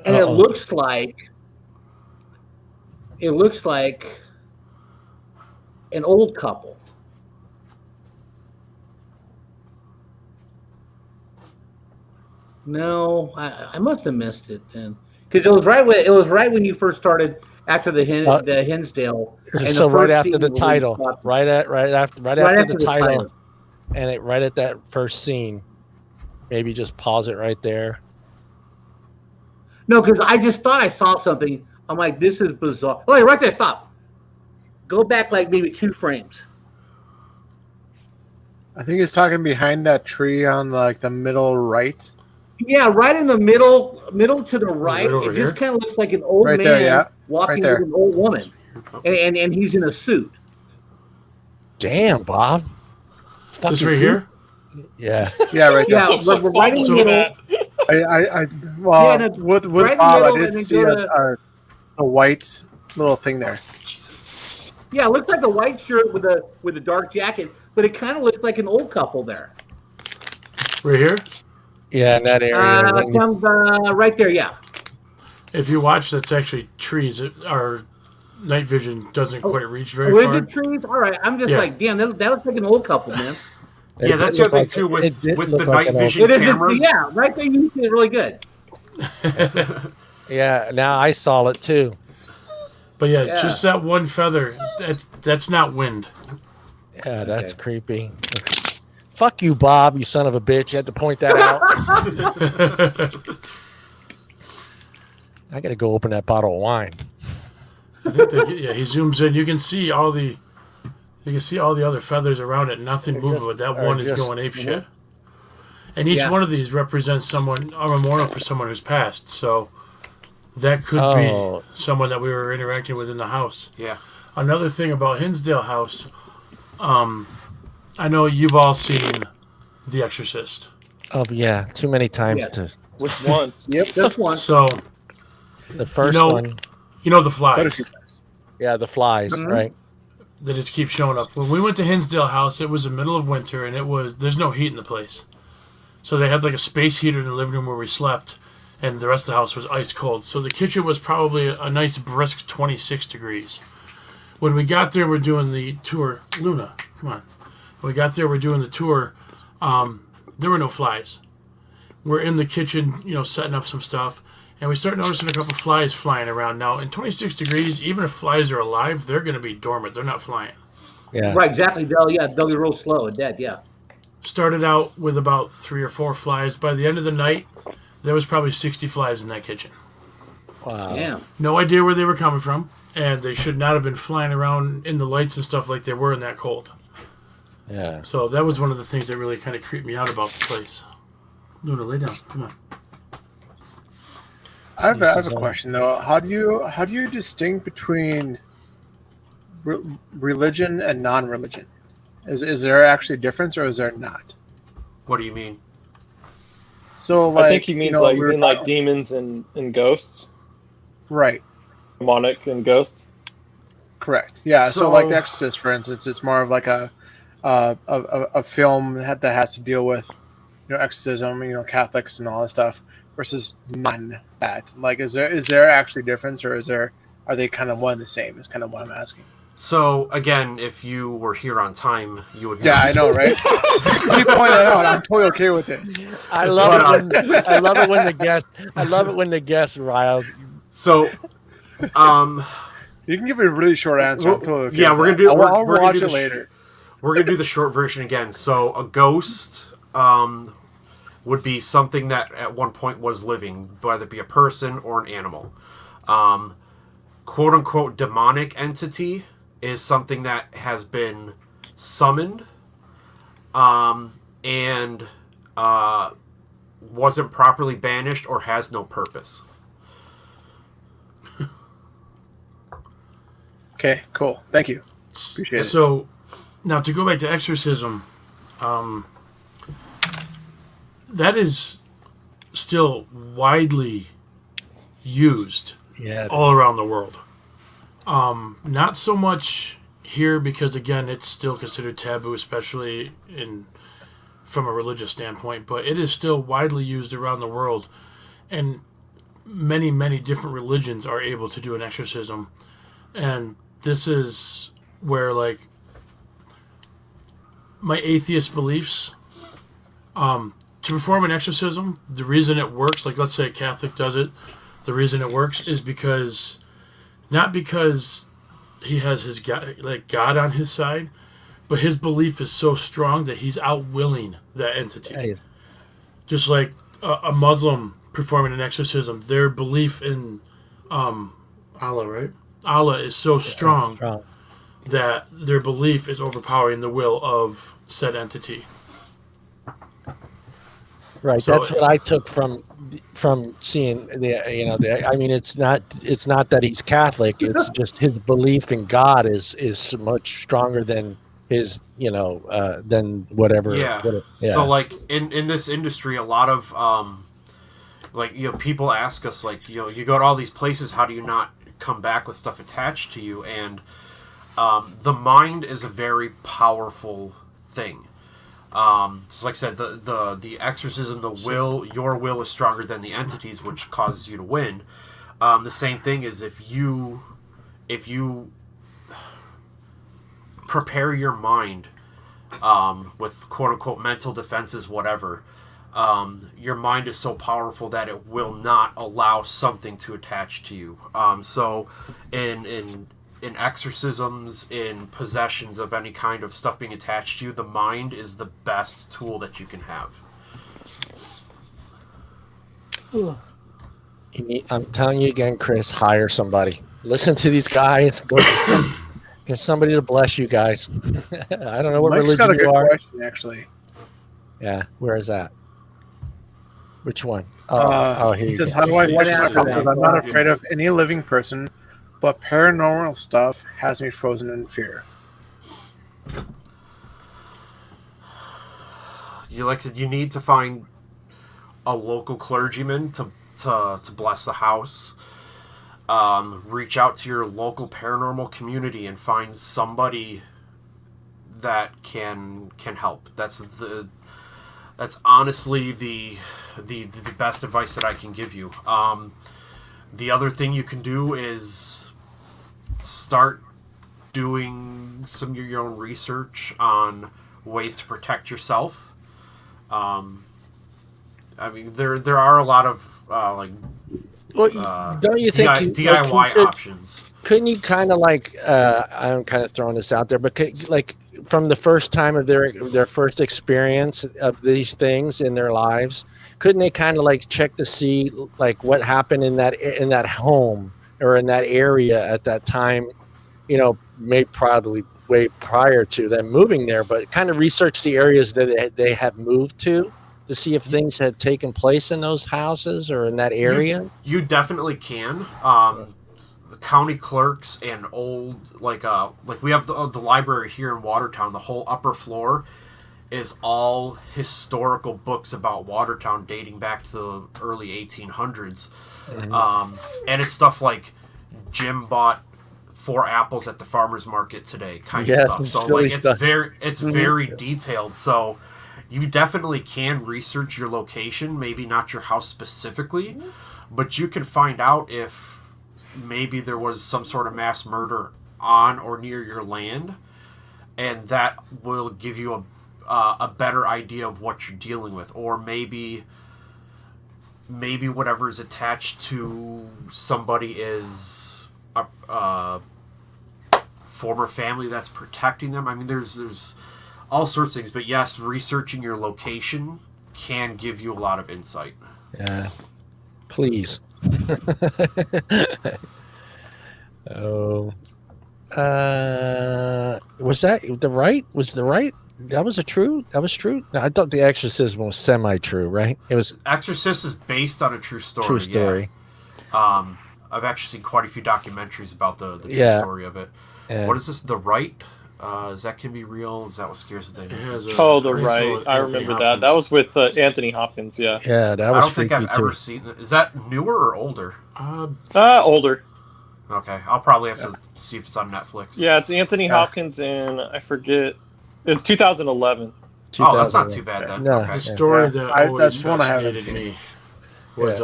and it looks like an old couple. No, I must have missed it then, because it was right when you first started after the Hinsdale. And so right after the scene title, right after the title, and it right at that first scene. Maybe just pause it right there. No, because I just thought I saw something. I'm like, this is bizarre. Oh, right there, stop. Go back like maybe 2 frames. I think he's talking behind that tree on like the middle right. Yeah, right in the middle to the right. It just kind of looks like an old man walking with an old woman, and he's in a suit. Damn, Bob. This right here. Yeah, right there. Yeah, right in the middle. With right Bob, I did see a white little thing there. Jesus. Yeah, it looks like a white shirt with a dark jacket, but it kind of looks like an old couple there. Right here? Yeah, in that area. Comes right there, yeah. If you watch, that's actually trees. Our night vision doesn't quite reach very far. Is it trees? All right, I'm just like, damn, that looks like an old couple, man. Yeah, that's the other thing too with the night vision cameras. Yeah, right there you see it really good. Yeah, now I saw it too. But just that one feather. That's not wind. Yeah, that's creepy. Fuck you, Bob, you son of a bitch. You had to point that out. I gotta go open that bottle of wine. I think he zooms in. You can see all the other feathers around it. Nothing moving, but that one is going apeshit. And each one of these represents a memorial for someone who's passed. So that could be someone that we were interacting with in the house. Yeah. Another thing about Hinsdale House, I know you've all seen The Exorcist. Oh yeah, too many times to. Which one? Yep, this one. So the first one. You know the flies. Yeah, the flies, right? That just keep showing up. When we went to Hinsdale House, it was the middle of winter, and there's no heat in the place. So they had like a space heater in the living room where we slept, and the rest of the house was ice cold. So the kitchen was probably a nice brisk 26 degrees. When we got there, we're doing the tour. Luna, come on. We got there, we're doing the tour. There were no flies. We're in the kitchen, setting up some stuff, and we start noticing a couple flies flying around. Now, in 26 degrees, even if flies are alive, they're going to be dormant. They're not flying. Yeah. Right, exactly. They'll be real slow and dead. Yeah. Started out with about 3 or 4 flies. By the end of the night, there was probably 60 flies in that kitchen. Wow. Damn. No idea where they were coming from, and they should not have been flying around in the lights and stuff like they were in that cold. Yeah. So that was one of the things that really kind of creeped me out about the place. Luna, lay down. Come on. I have a question though. How do you distinguish between religion and non-religion? Is there actually a difference, or is there not? What do you mean? So, like, I think he means like demons and ghosts, right? demonic and ghosts. Correct. Yeah. So, So- like The Exorcist, for instance, it's more of like a film that has to deal with exorcism, Catholics and all that stuff, versus non that. Like, is there actually a difference, or are they kind of one and the same? Is kind of what I'm asking. So again, if you were here on time, you would. Yeah, I know, right? Keep pointing it out. I'm totally okay with this. I love it when the guest riles. So, You can give me a really short answer. I'm totally okay yeah, with we're that. gonna do. I'll We're gonna watch do it the later. We're gonna do the short version again. So a ghost would be something that at one point was living, whether it be a person or an animal. Quote unquote demonic entity is something that has been summoned and wasn't properly banished or has no purpose. Okay, cool. Thank you. Appreciate it. So, now to go back to exorcism, that is still widely used all around the world. Not so much here because, again, it's still considered taboo, especially from a religious standpoint, but it is still widely used around the world, and many, many different religions are able to do an exorcism. And this is where, like, my atheist beliefs, to perform an exorcism, the reason it works, like let's say a Catholic does it, the reason it works is because, not because he has his God on his side, but his belief is so strong that he's outwilling that entity. Nice. Just like a Muslim performing an exorcism, their belief in Allah, right? Allah is so strong that their belief is overpowering the will of said entity. Right. So That's what I took from seeing I mean, it's not that he's Catholic. It's just his belief in God is much stronger than his, than whatever. Yeah. So like in this industry, a lot of people ask us, like, you go to all these places, how do you not come back with stuff attached to you? And the mind is a very powerful thing. So like I said, the exorcism, your will is stronger than the entities, which causes you to win. The same thing is if you prepare your mind with quote unquote mental defenses, whatever, your mind is so powerful that it will not allow something to attach to you. So in exorcisms, in possessions of any kind of stuff being attached to you, the mind is the best tool that you can have. I'm telling you again, Chris, hire somebody. Listen to these guys. Get somebody to bless you guys. I don't know what Mike's religion got a good you are. question, actually. Yeah, where is that? Which one? Here He you says, go. "How do I fix my answer problem? that. I'm not afraid of any living person, but paranormal stuff has me frozen in fear." You need to find a local clergyman to bless the house. Reach out to your local paranormal community and find somebody that can help. That's honestly the best advice that I can give you. The other thing you can do is start doing some of your own research on ways to protect yourself. I mean, there are a lot of don't you think DIY options? Couldn't you kind of like I'm kind of throwing this out there, but like from the first time of their first experience of these things in their lives, couldn't they kind of like check to see like what happened in that home or in that area at that time? You know, maybe probably way prior to them moving there, but kind of research the areas that they have moved to see if things had taken place in those houses or in that area. You definitely can. The county clerks and old like we have the library here in Watertown. The whole upper floor is all historical books about Watertown dating back to the early 1800s. And it's stuff like Jim bought 4 apples at the farmer's market today kind of stuff. So like it's very detailed. So you definitely can research your location, maybe not your house specifically, but you can find out if maybe there was some sort of mass murder on or near your land, and that will give you a better idea of what you're dealing with. Or maybe whatever is attached to somebody is a former family that's protecting them. I mean, there's all sorts of things, but yes, researching your location can give you a lot of insight. Yeah, please. Oh, was that the right? Was the right? That was true. I thought the Exorcism was semi-true, right? It was. Exorcist is based on a true story. True story. Yeah. I've actually seen quite a few documentaries about the true story of it. Yeah. What is this? The Right? Is that Can Be Real? Is that what scares the day? The Right. I remember that. That was with Anthony Hopkins. Yeah. Yeah, that was. I don't think I've ever seen it. Is that newer or older? Older. Okay, I'll probably have to see if it's on Netflix. Yeah, it's Anthony Hopkins, and I forget. It's 2011. Oh, that's not too bad then. No, okay. The story that always that's one I haven't fascinated seen. me was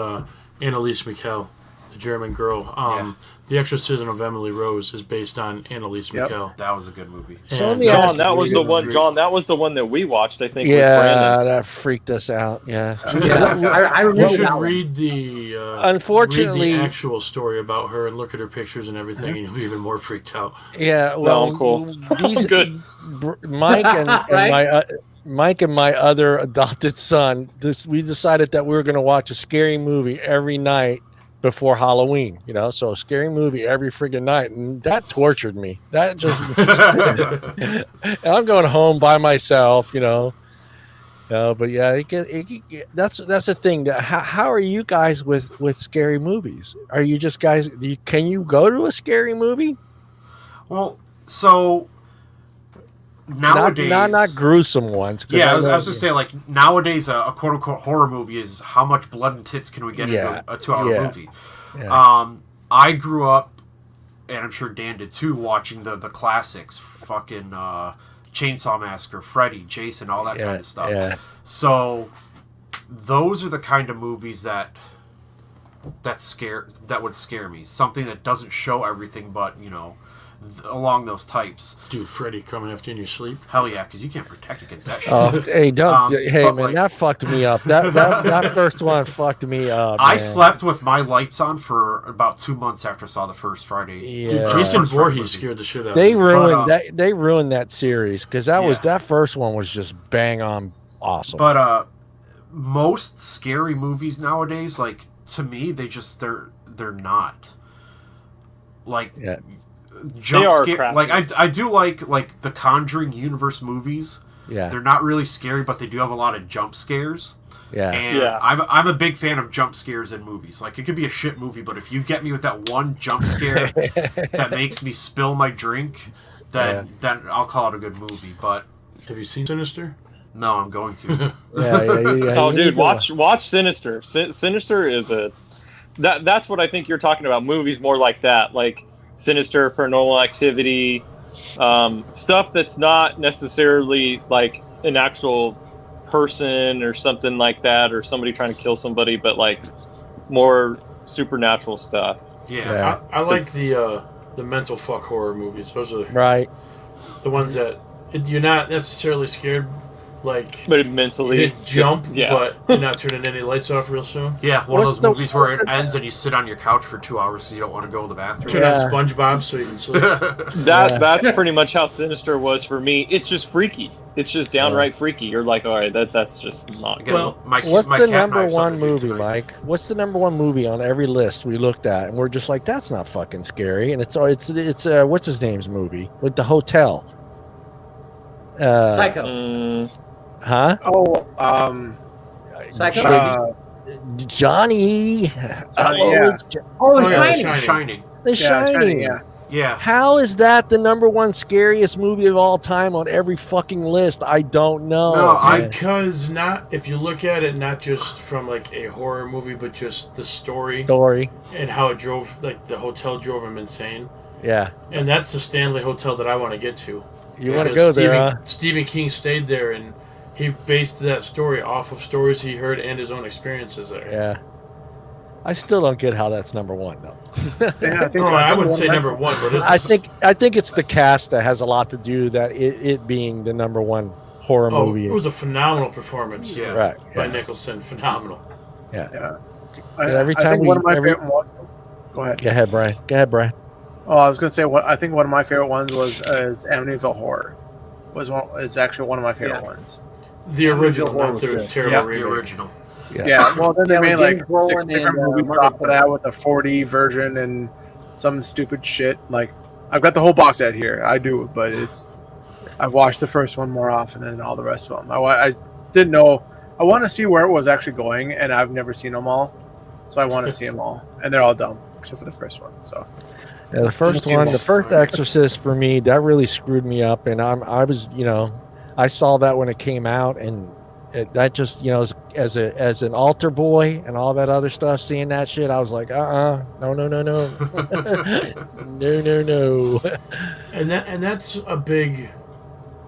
Anneliese Michel, the German girl. The Exorcism of Emily Rose is based on Anneliese Michel. That was a good movie. John, that was the one. John, that was the one that we watched. I think. Yeah, that freaked us out. Yeah. I remember. You should that read the. Unfortunately, read the actual story about her and look at her pictures and everything, and you'll be even more freaked out. Yeah. Well, cool. These good. Mike and Mike and my other adopted son. We decided that we were going to watch a scary movie every night before Halloween, so a scary movie every freaking night, and that tortured me. That just I'm going home by myself, but yeah, that's the thing. How are you guys with scary movies? Are you just guys? Can you go to a scary movie? Well, so nowadays, not gruesome ones. Yeah, I was going to say, like, nowadays, a quote-unquote horror movie is how much blood and tits can we get into a 2-hour movie. Yeah. I grew up, and I'm sure Dan did too, watching the classics, fucking Chainsaw Massacre, Freddy, Jason, all that kind of stuff. Yeah. So those are the kind of movies that would scare me. Something that doesn't show everything, but, along those types. Dude, Freddy coming after you in your sleep? Hell yeah, because you can't protect against that shit. Oh, hey, don't. Hey, man, that fucked me up. That first one fucked me up. I slept with my lights on for about 2 months after I saw the first Friday. Yeah. Dude, Jason Voorhees scared the shit out of me. They ruined that series because that first one was just bang on awesome. But most scary movies nowadays, like, to me, they're not. Like, jump scare. Like, I do like the Conjuring universe movies. Yeah, they're not really scary, but they do have a lot of jump scares. Yeah, and I'm a big fan of jump scares in movies. Like, it could be a shit movie, but if you get me with that one jump scare that makes me spill my drink, then I'll call it a good movie. But have you seen Sinister? No, I'm going to. Oh, dude, watch Sinister. Sinister is that's what I think you're talking about. Movies more like that, like Sinister, Paranormal Activity, stuff that's not necessarily like an actual person or something like that, or somebody trying to kill somebody, but like more supernatural stuff. Yeah, I like the mental fuck horror movies. Those are right. The ones that you're not necessarily scared, like But you mentally, didn't jump, yeah. but you're not turning any lights off real soon. Yeah, one What's of those the- movies where it ends and you sit on your couch for 2 hours because you don't want to go to the bathroom. Turn Yeah. on SpongeBob so you can sleep. That's pretty much how Sinister was for me. It's just freaky. It's just downright freaky. You're like, all right, that's just not I good. guess Well, What's my the cat number knife's one on the beach movie, tonight. Mike? What's the number one movie on every list we looked at, and we're just like, that's not fucking scary. And it's what's his name's movie with the hotel? Psycho. Huh? Oh, Psycho. Johnny. Oh, yeah. it's Oh, Oh, yeah, Shining. Shining. Shining. The yeah, Shining. Shining, yeah. Yeah. How is that the number one scariest movie of all time on every fucking list? I don't know. No, man. Because if you look at it not just from like a horror movie, but just the story Story. and how it drove, like the hotel drove him insane. Yeah. And that's the Stanley Hotel that I want to get to. You want to Because go there, huh? Stephen King stayed there, and he based that story off of stories he heard and his own experiences there. Yeah. I still don't get how that's number one, though. Yeah, I think I wouldn't one say of my- number one, but it's. I think it's the cast that has a lot to do that it being the number one horror Oh, movie. it was a phenomenal performance. Yeah. Right. By Yeah. Nicholson, phenomenal. Yeah. And every I time think we- one of my every- favorite one, go ahead. Go ahead, Brian. Go ahead, Brian. Oh, I was gonna say I think one of my favorite ones was is Amityville Horror. It's actually one of my favorite ones. The original, Horror not was the good. terrible Yeah, the remake. original. Yeah. Well, then they Yeah, made with like James Brolin 6 different and, movies Martin off of that with a 4D version and some stupid shit. Like I've got the whole box set here. I do, but I've watched the first one more often than all the rest of them. I didn't know. I want to see where it was actually going, and I've never seen them all, so I want to see them all, and they're all dumb except for the first one. So. Yeah, the first see one, them the all. first Exorcist for me, that really screwed me up, and I was, I saw that when it came out, and that just, as an altar boy and all that other stuff, seeing that shit, I was like, no, no, And that's a big,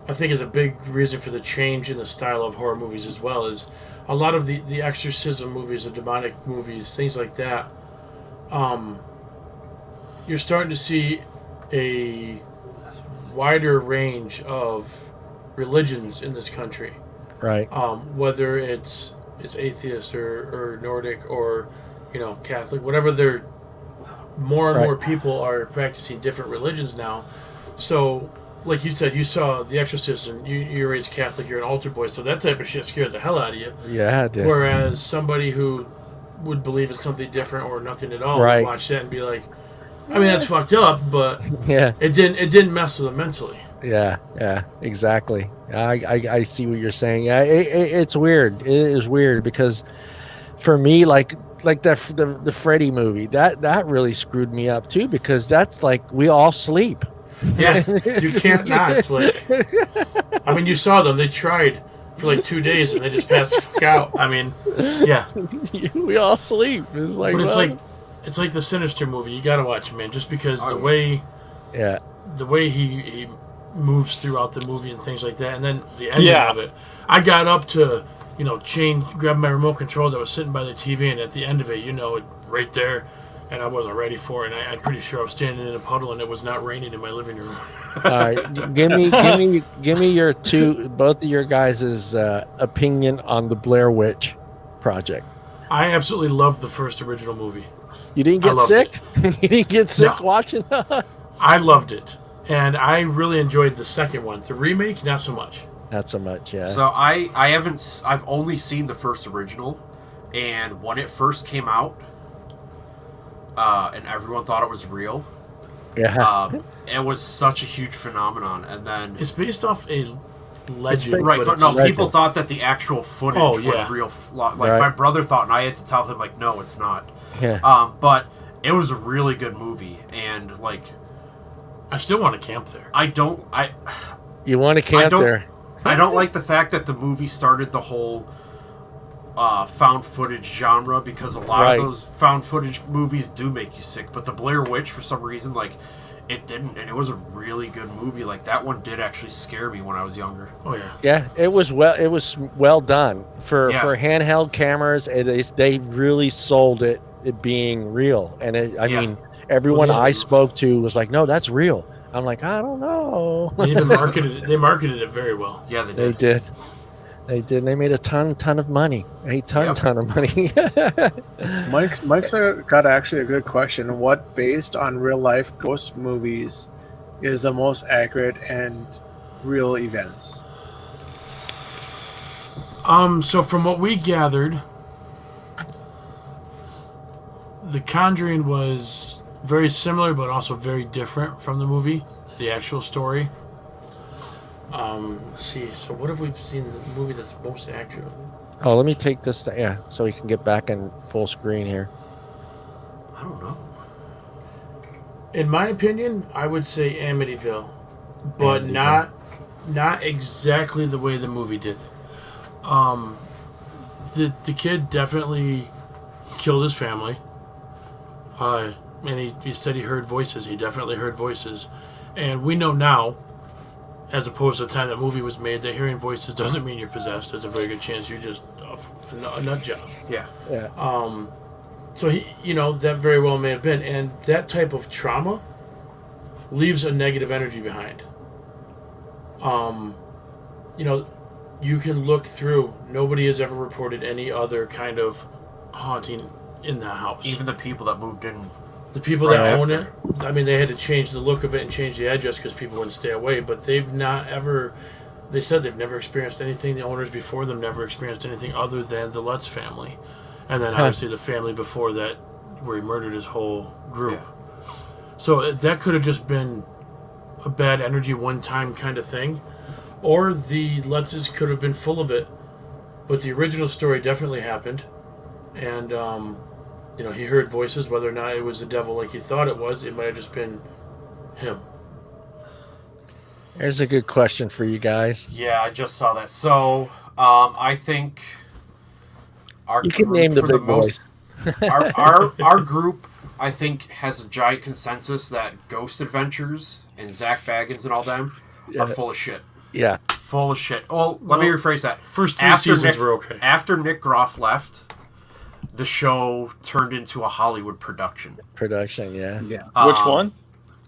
I think, is a big reason for the change in the style of horror movies as well. Is a lot of the exorcism movies, the demonic movies, things like that. You're starting to see a wider range of religions in this country. right, Whether it's atheist or Nordic or Catholic, whatever. They're more and Right. more people are practicing different religions now. So, like you said, you saw The Exorcist, and you're raised Catholic, you're an altar boy, so that type of shit scared the hell out of you. yeah, it did. Whereas somebody who would believe in something different or nothing at all Right. would watch that and be like, I mean, that's fucked up, but Yeah, it didn't mess with them mentally. yeah, exactly. I see what you're saying. Yeah, it's weird. It is weird because for me, like the Freddy movie, that really screwed me up too, because that's like we all sleep. Yeah, you can't not. Like, I mean, you saw them. They tried for like 2 days and they just passed the fuck out. I mean, yeah. We all sleep. It's like, But well, it's like the Sinister movie. You gotta watch it, man, just because Oh, yeah, the way he moves throughout the movie and things like that, and then the ending Yeah. of it. I got up to grab my remote control that was sitting by the TV, and at the end of it, it right there, and I wasn't ready for it. And I'm pretty sure I was standing in a puddle, and it was not raining in my living room. all right. Give me your both of your guys' opinion on the Blair Witch Project. I absolutely loved the first original movie. You didn't I get loved sick. You didn't get sick No. watching. I loved it, and I really enjoyed the second one. The remake, not so much. Not so much. Yeah. So I've only seen the first original, and when it first came out, and everyone thought it was real, yeah. it was such a huge phenomenon. And then It's based off a legend, right, but it's, no, legend. people thought that the actual footage Oh, yeah. was real. Like Right. my brother thought, and I had to tell him like, no, it's not. Yeah. But it was a really good movie, and like I still want to camp there. You want to camp don't- there? I don't like the fact that the movie started the whole found footage genre, because a lot Right. of those found footage movies do make you sick. But the Blair Witch, for some reason, like it didn't, and it was a really good movie. Like that one did actually scare me when I was younger. Oh yeah. Yeah. It was well done for Yeah. handheld cameras. They really sold it being real, and I Yeah. mean, everyone Well, yeah. I spoke to was like, "No, that's real." I'm like, I don't know. They even marketed it very well. Yeah, they They did. did. They did. They made a ton of money. A ton of money. Mike's got actually a good question. What, based on real life ghost movies, is the most accurate and real events? So from what we gathered, The Conjuring was very similar, but also very different from the movie, the actual story. Let's see. So what have we seen in the movie that's most accurate? Oh, let me take this. So we can get back in full screen here. I don't know. In my opinion, I would say Amityville, but not exactly the way the movie did it. The kid definitely killed his family. And he said he heard voices. He definitely heard voices. And we know now, as opposed to the time that movie was made, that hearing voices doesn't mean you're possessed. There's a very good chance you're just a nut job. Yeah. Yeah. So that very well may have been. And that type of trauma leaves a negative energy behind. You can look through. Nobody has ever reported any other kind of haunting in that house. Even the people that moved in. The people that own it, I mean, they had to change the look of it and change the address because people wouldn't stay away. But they've not ever, they said they've never experienced anything. The owners before them never experienced anything other than the Lutz family. And then obviously the family before that, where he murdered his whole group. Yeah. So that could have just been a bad energy one-time kind of thing. Or the Lutzes could have been full of it. But the original story definitely happened. And, he heard voices. Whether or not it was the devil like he thought it was, it might have just been him. There's a good question for you guys. Yeah, I just saw that. So, I think you can name the big boys. our group, I think, has a giant consensus that Ghost Adventures and Zach Baggins and all them are full of shit. Yeah. Full of shit. Well, let me rephrase that. First three seasons were okay. After Nick Groff left, the show turned into a Hollywood production. Yeah. Which one?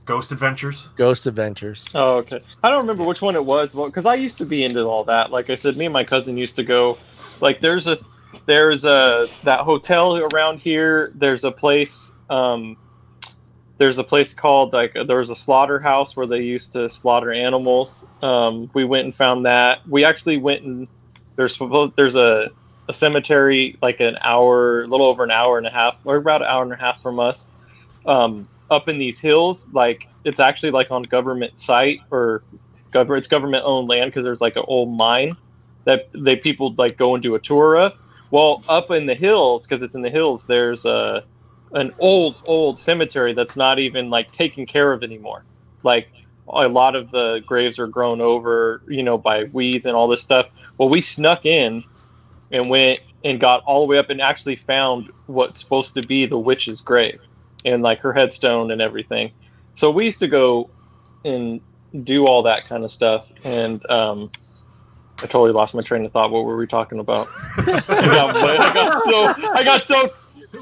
Ghost Adventures. Ghost Adventures. Oh, okay. I don't remember which one it was, because I used to be into all that. Like I said, me and my cousin used to go. Like there's a that hotel around here. There's a place. There's a place called there was a slaughterhouse where they used to slaughter animals. We went and found that. We actually went and there's a cemetery like a little over an hour and a half, or about an hour and a half from us, up in these hills. Like it's actually like on government site it's government owned land because there's like an old mine that people like go and do a tour of. Well, up in the hills, because it's in the hills, there's an old cemetery that's not even like taken care of anymore. Like a lot of the graves are grown over, by weeds and all this stuff. Well, we snuck in and went and got all the way up and actually found what's supposed to be the witch's grave and like her headstone and everything. So we used to go and do all that kind of stuff. And I totally lost my train of thought. What were we talking about? I got so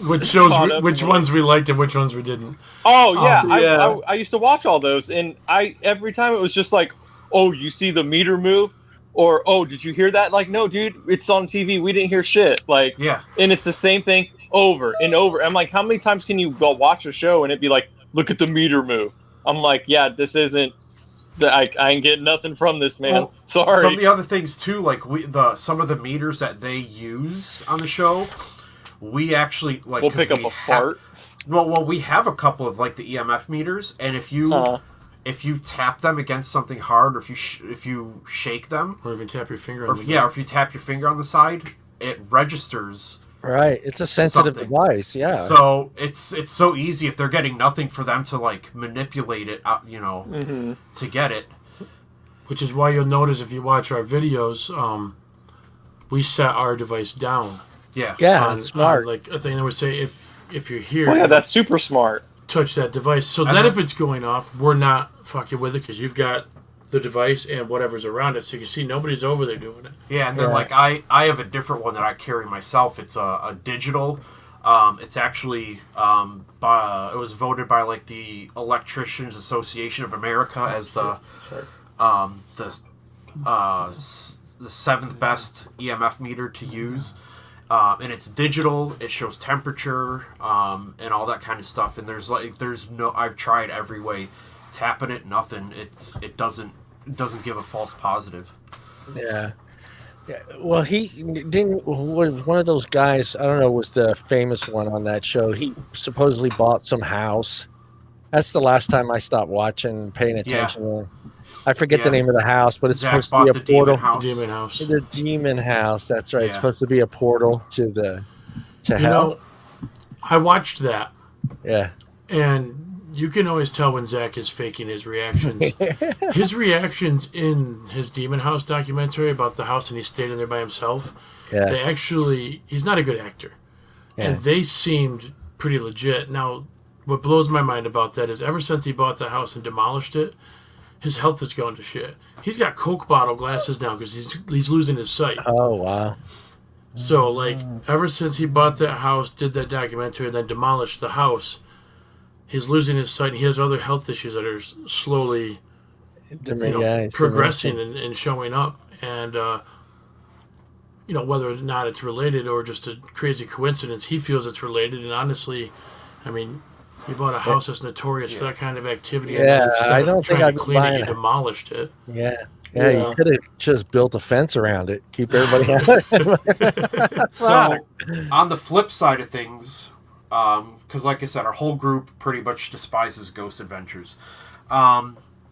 which ones we liked and which ones we didn't. Oh yeah, I used to watch all those, and every time it was just like, oh, you see the meter move, or oh, did you hear that? Like, no, dude, it's on TV. We didn't hear shit. Like, yeah, and it's the same thing over and over. I'm like, how many times can you go watch a show and it'd be like, look at the meter move? I'm like, yeah, this isn't. I ain't getting nothing from this, man. Well, sorry. Some of the other things too, like some of the meters that they use on the show. We actually we'll pick up a fart. Well, we have a couple of like the EMF meters, and if you tap them against something hard, or if you shake them, or even tap your finger, or if you tap your finger on the side, it registers. Right, it's a sensitive device. Yeah. So it's so easy if they're getting nothing for them to like manipulate it, to get it. Which is why you'll notice if you watch our videos, we set our device down. Yeah, that's smart. Like a thing that would say, if you're here, oh yeah, that's super smart. Touch that device, so that if it's going off, we're not fucking with it because you've got the device and whatever's around it, so you can see nobody's over there doing it. Yeah, and then like I have a different one that I carry myself. It's a digital It's actually it was voted by like the Electricians Association of America as the seventh best EMF meter to use. And it's digital. It shows temperature and all that kind of stuff. And there's no. I've tried every way, tapping it, nothing. It doesn't give a false positive. Yeah. Yeah. Well, he didn't. Was one of those guys? I don't know. Was the famous one on that show? He supposedly bought some house. That's the last time I stopped watching, paying attention. I forget the name of the house, but it's Zach supposed to be a portal. Demon house. The demon house. That's right. Yeah. It's supposed to be a portal to hell. Know, I watched that. Yeah. And you can always tell when Zach is faking his reactions. His reactions in his Demon House documentary about the house and he's staying there by himself. Yeah. He's not a good actor. Yeah. And they seemed pretty legit. Now, what blows my mind about that is ever since he bought the house and demolished it, his health is going to shit. He's got Coke bottle glasses now because he's losing his sight. Oh, wow. So, like, ever since he bought that house, did that documentary, and then demolished the house, he's losing his sight. And he has other health issues that are slowly progressing and showing up. And, whether or not it's related or just a crazy coincidence, he feels it's related. And honestly, I mean, you bought a house that's notorious for that kind of activity. And then I don't think I'd clean it, you demolished it. Yeah. Yeah, you could have just built a fence around it, keep everybody out. So, on the flip side of things, because like I said, our whole group pretty much despises Ghost Adventures.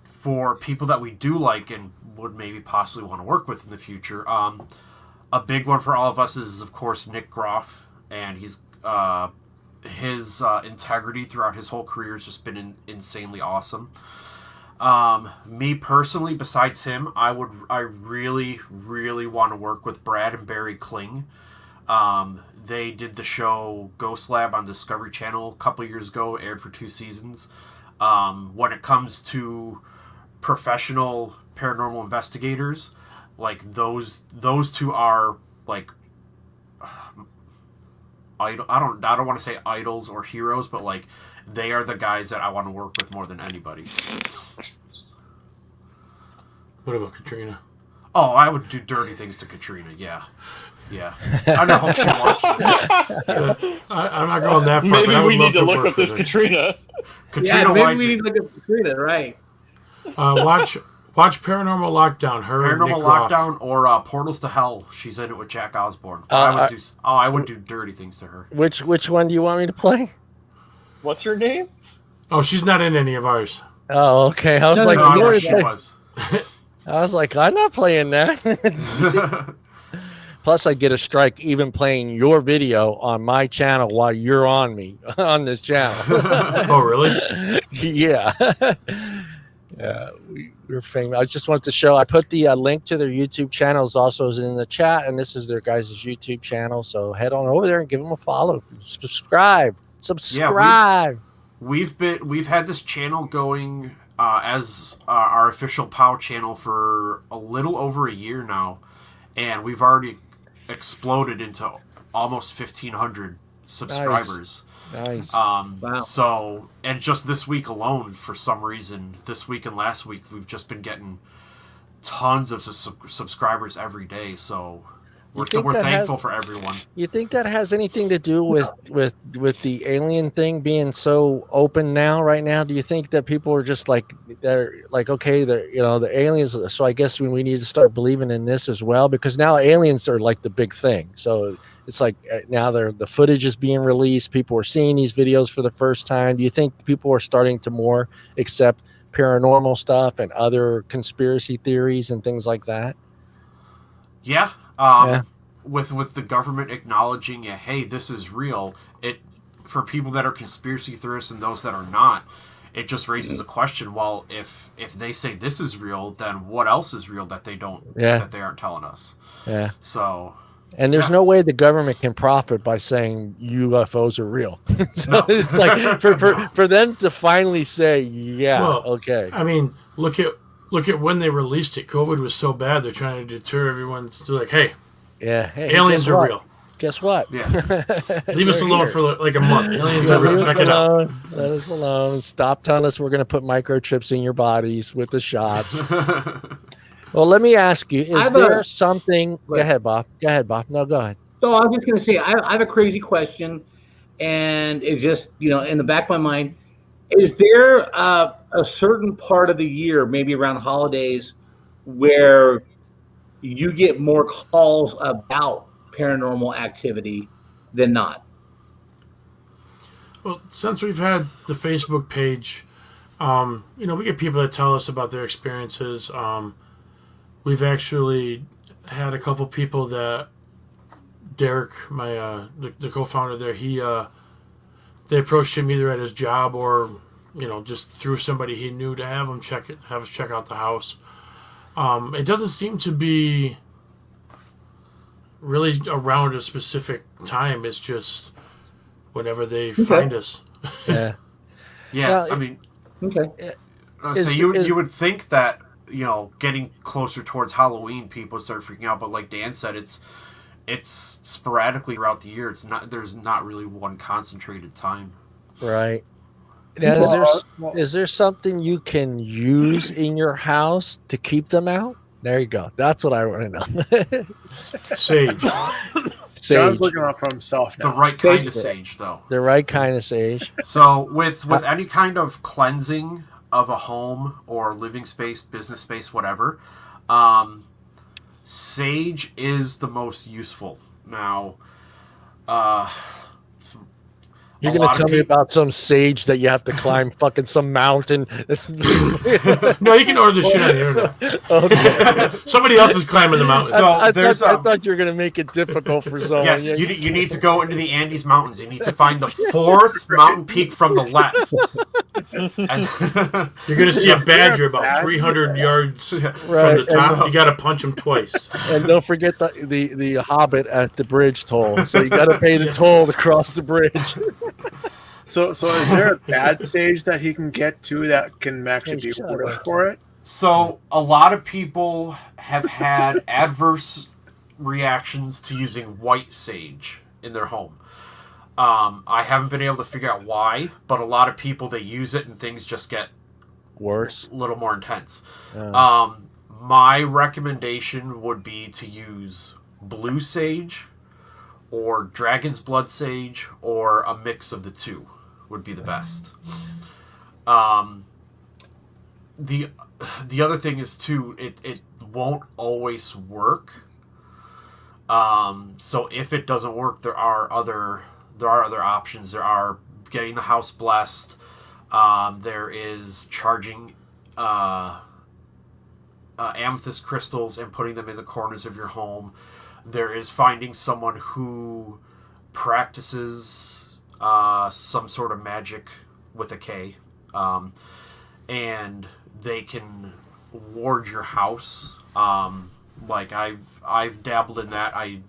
For people that we do like and would maybe possibly want to work with in the future, a big one for all of us is, of course, Nick Groff, and his integrity throughout his whole career has just been insanely awesome. Me personally, besides him, I really, really want to work with Brad and Barry Kling. They did the show Ghost Lab on Discovery Channel a couple years ago, aired for 2 seasons. When it comes to professional paranormal investigators, like those two are like I don't want to say idols or heroes, but like they are the guys that I want to work with more than anybody. What about Katrina? Oh, I would do dirty things to Katrina. Yeah. I don't hope she watches. I'm not going that far. Maybe but I would we love need to look work up this with her. Katrina. Maybe we need to look at Katrina, right? Watch Paranormal Lockdown. Paranormal Lockdown or Portals to Hell. She's in it with Jack Osborne. I would do dirty things to her. Which one do you want me to play? What's her name? Oh, she's not in any of ours. Oh, okay. I was She was. I was like, I'm not playing that. Plus, I get a strike even playing your video on my channel while you're on me on this channel. Oh, really? Yeah. Yeah, we're famous. I just wanted to show. I put the link to their YouTube channels also is in the chat, and this is their guys' YouTube channel. So head on over there and give them a follow. Subscribe. Yeah, we've had this channel going as our official POW channel for a little over a year now, and we've already exploded into almost 1,500 subscribers. Nice. Wow. So, and just this week alone, for some reason, this week and last week, we've just been getting tons of subscribers every day. So we're thankful for everyone. You think that has anything to do with the alien thing being so open right now? Do you think that people are just like okay, the aliens? So I guess we need to start believing in this as well, because now aliens are like the big thing. So it's like now the footage is being released. People are seeing these videos for the first time. Do you think people are starting to more accept paranormal stuff and other conspiracy theories and things like that? Yeah. With the government acknowledging, hey, this is real. It for people that are conspiracy theorists and those that are not, it just raises a question. Well, if they say this is real, then what else is real that they aren't telling us? Yeah. So. And there's no way the government can profit by saying UFOs are real. So it's like for them to finally say, okay. I mean, look at when they released it. COVID was so bad, they're trying to deter everyone. They're like, hey, aliens are real. guess what? Yeah. Leave us They're alone here. for like a month. Aliens Yeah, are real. leave us Check it out. alone. Let us alone. Stop telling us we're going to put microchips in your bodies with the shots. Well, let me ask you: is there something? Go ahead, Bob. Go ahead, Bob. No, go ahead. So I was just going to say, I have a crazy question, and it's just, in the back of my mind, is there a certain part of the year, maybe around holidays, where you get more calls about paranormal activity than not? Well, since we've had the Facebook page, we get people that tell us about their experiences. We've actually had a couple people that Derek, my the co-founder there, they approached him either at his job or just through somebody he knew to have us check out the house. It doesn't seem to be really around a specific time. It's just whenever they find us. Yeah. Yeah, Well, I mean, Okay. so you would think that getting closer towards Halloween, people start freaking out, but like Dan said, it's sporadically throughout the year. There's not really one concentrated time. Right. Now, is there something you can use in your house to keep them out? There you go. That's what I want to know. Sage. John's looking out for himself now. The right kind of sage, though. The right kind of sage. So with any kind of cleansing of a home or living space, business space, whatever, sage is the most useful. Now, you're going to tell me about some sage that you have to climb fucking some mountain. No, you can order this shit on the internet. Okay. Somebody else is climbing the mountain. So I there's thought you were going to make it difficult for someone. yes, you need to go into the Andes Mountains. You need to find the fourth mountain peak from the left. And You're going to see a badger about 300 yards from the top. You got to punch him twice. And don't forget the Hobbit at the bridge toll. So you got to pay the toll to cross the bridge. So is there a bad sage that he can get to that can actually be worse for it? So a lot of people have had adverse reactions to using white sage in their home. I haven't been able to figure out why, but a lot of people, they use it and things just get worse, a little more intense. My recommendation would be to use blue sage or dragon's blood sage, or a mix of the two would be the best. The other thing is too, it won't always work. So if it doesn't work, there are other options. There are getting the house blessed. There is charging amethyst crystals and putting them in the corners of your home. There is finding someone who practices some sort of magic with a K, and they can ward your house. Like I've dabbled in that. I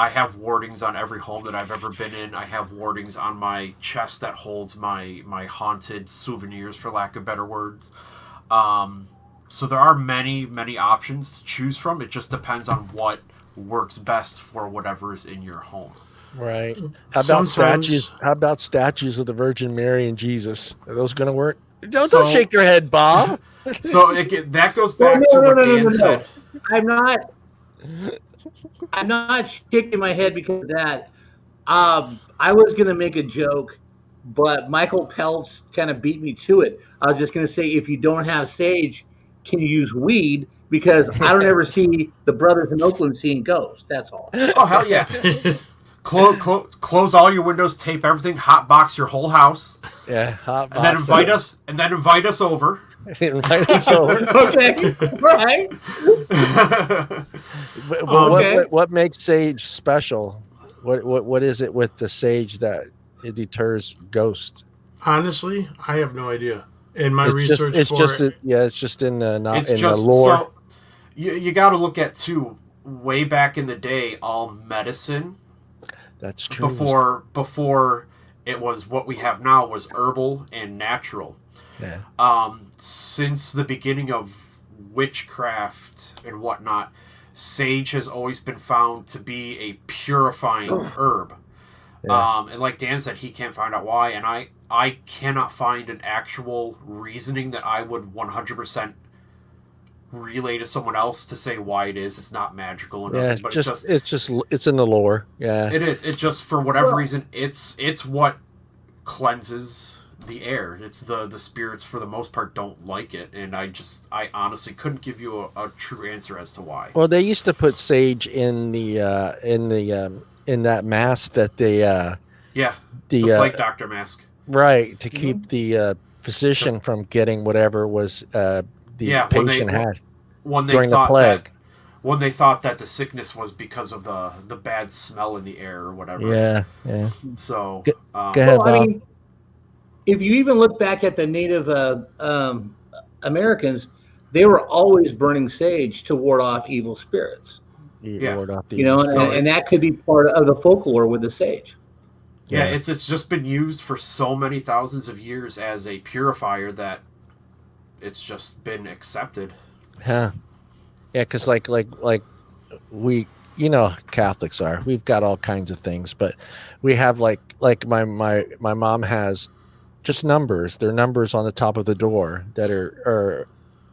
have wardings on every home that I've ever been in. I have wardings on my chest that holds my haunted souvenirs, for lack of better words. So there are many options to choose from. It just depends on what works best for whatever is in your home. Right. How about statues? How about statues of the Virgin Mary and Jesus? Are those going to work? Don't shake your head, Bob. So that goes back to what Dan said. I'm not shaking my head because of that. I was going to make a joke, but Michael Peltz kind of beat me to it. I was just going to say, if you don't have sage, can you use weed? Because I don't ever see the brothers in Oakland seeing ghosts. That's all. Oh, hell yeah. Close all your windows, tape everything, hot box your whole house. Yeah, hot box. And then invite us over. Invite us over. Okay, right. What makes sage special? What is it with the sage that it deters ghosts? Honestly, I have no idea. In my It's research, it's just in the the lore. So, you got to look at too. Way back in the day, all medicine. That's true. Before it was what we have now was herbal and natural. Yeah. Since the beginning of witchcraft and whatnot, sage has always been found to be a purifying herb. Yeah. And like Dan said, he can't find out why, and I cannot find an actual reasoning that I would 100% relay to someone else to say why it is. It's not magical or nothing, Yeah, but it's in the lore. Yeah. it is. It just, for whatever reason, it's what cleanses the air. It's the spirits for the most part don't like it, and I honestly couldn't give you a true answer as to why. Well, they used to put sage in that mask that they the plague doctor mask. Right, to keep the physician from getting whatever was the patient had during the plague. When they thought that the sickness was because of the bad smell in the air or whatever. Yeah. So go ahead, Bob. I mean, if you even look back at the Native Americans, they were always burning sage to ward off evil spirits. Ward off the You know, and that could be part of the folklore with the sage. Yeah, it's just been used for so many thousands of years as a purifier that it's just been accepted. Yeah, because like we, Catholics are. We've got all kinds of things, but we have like my mom has just numbers. They're numbers on the top of the door that are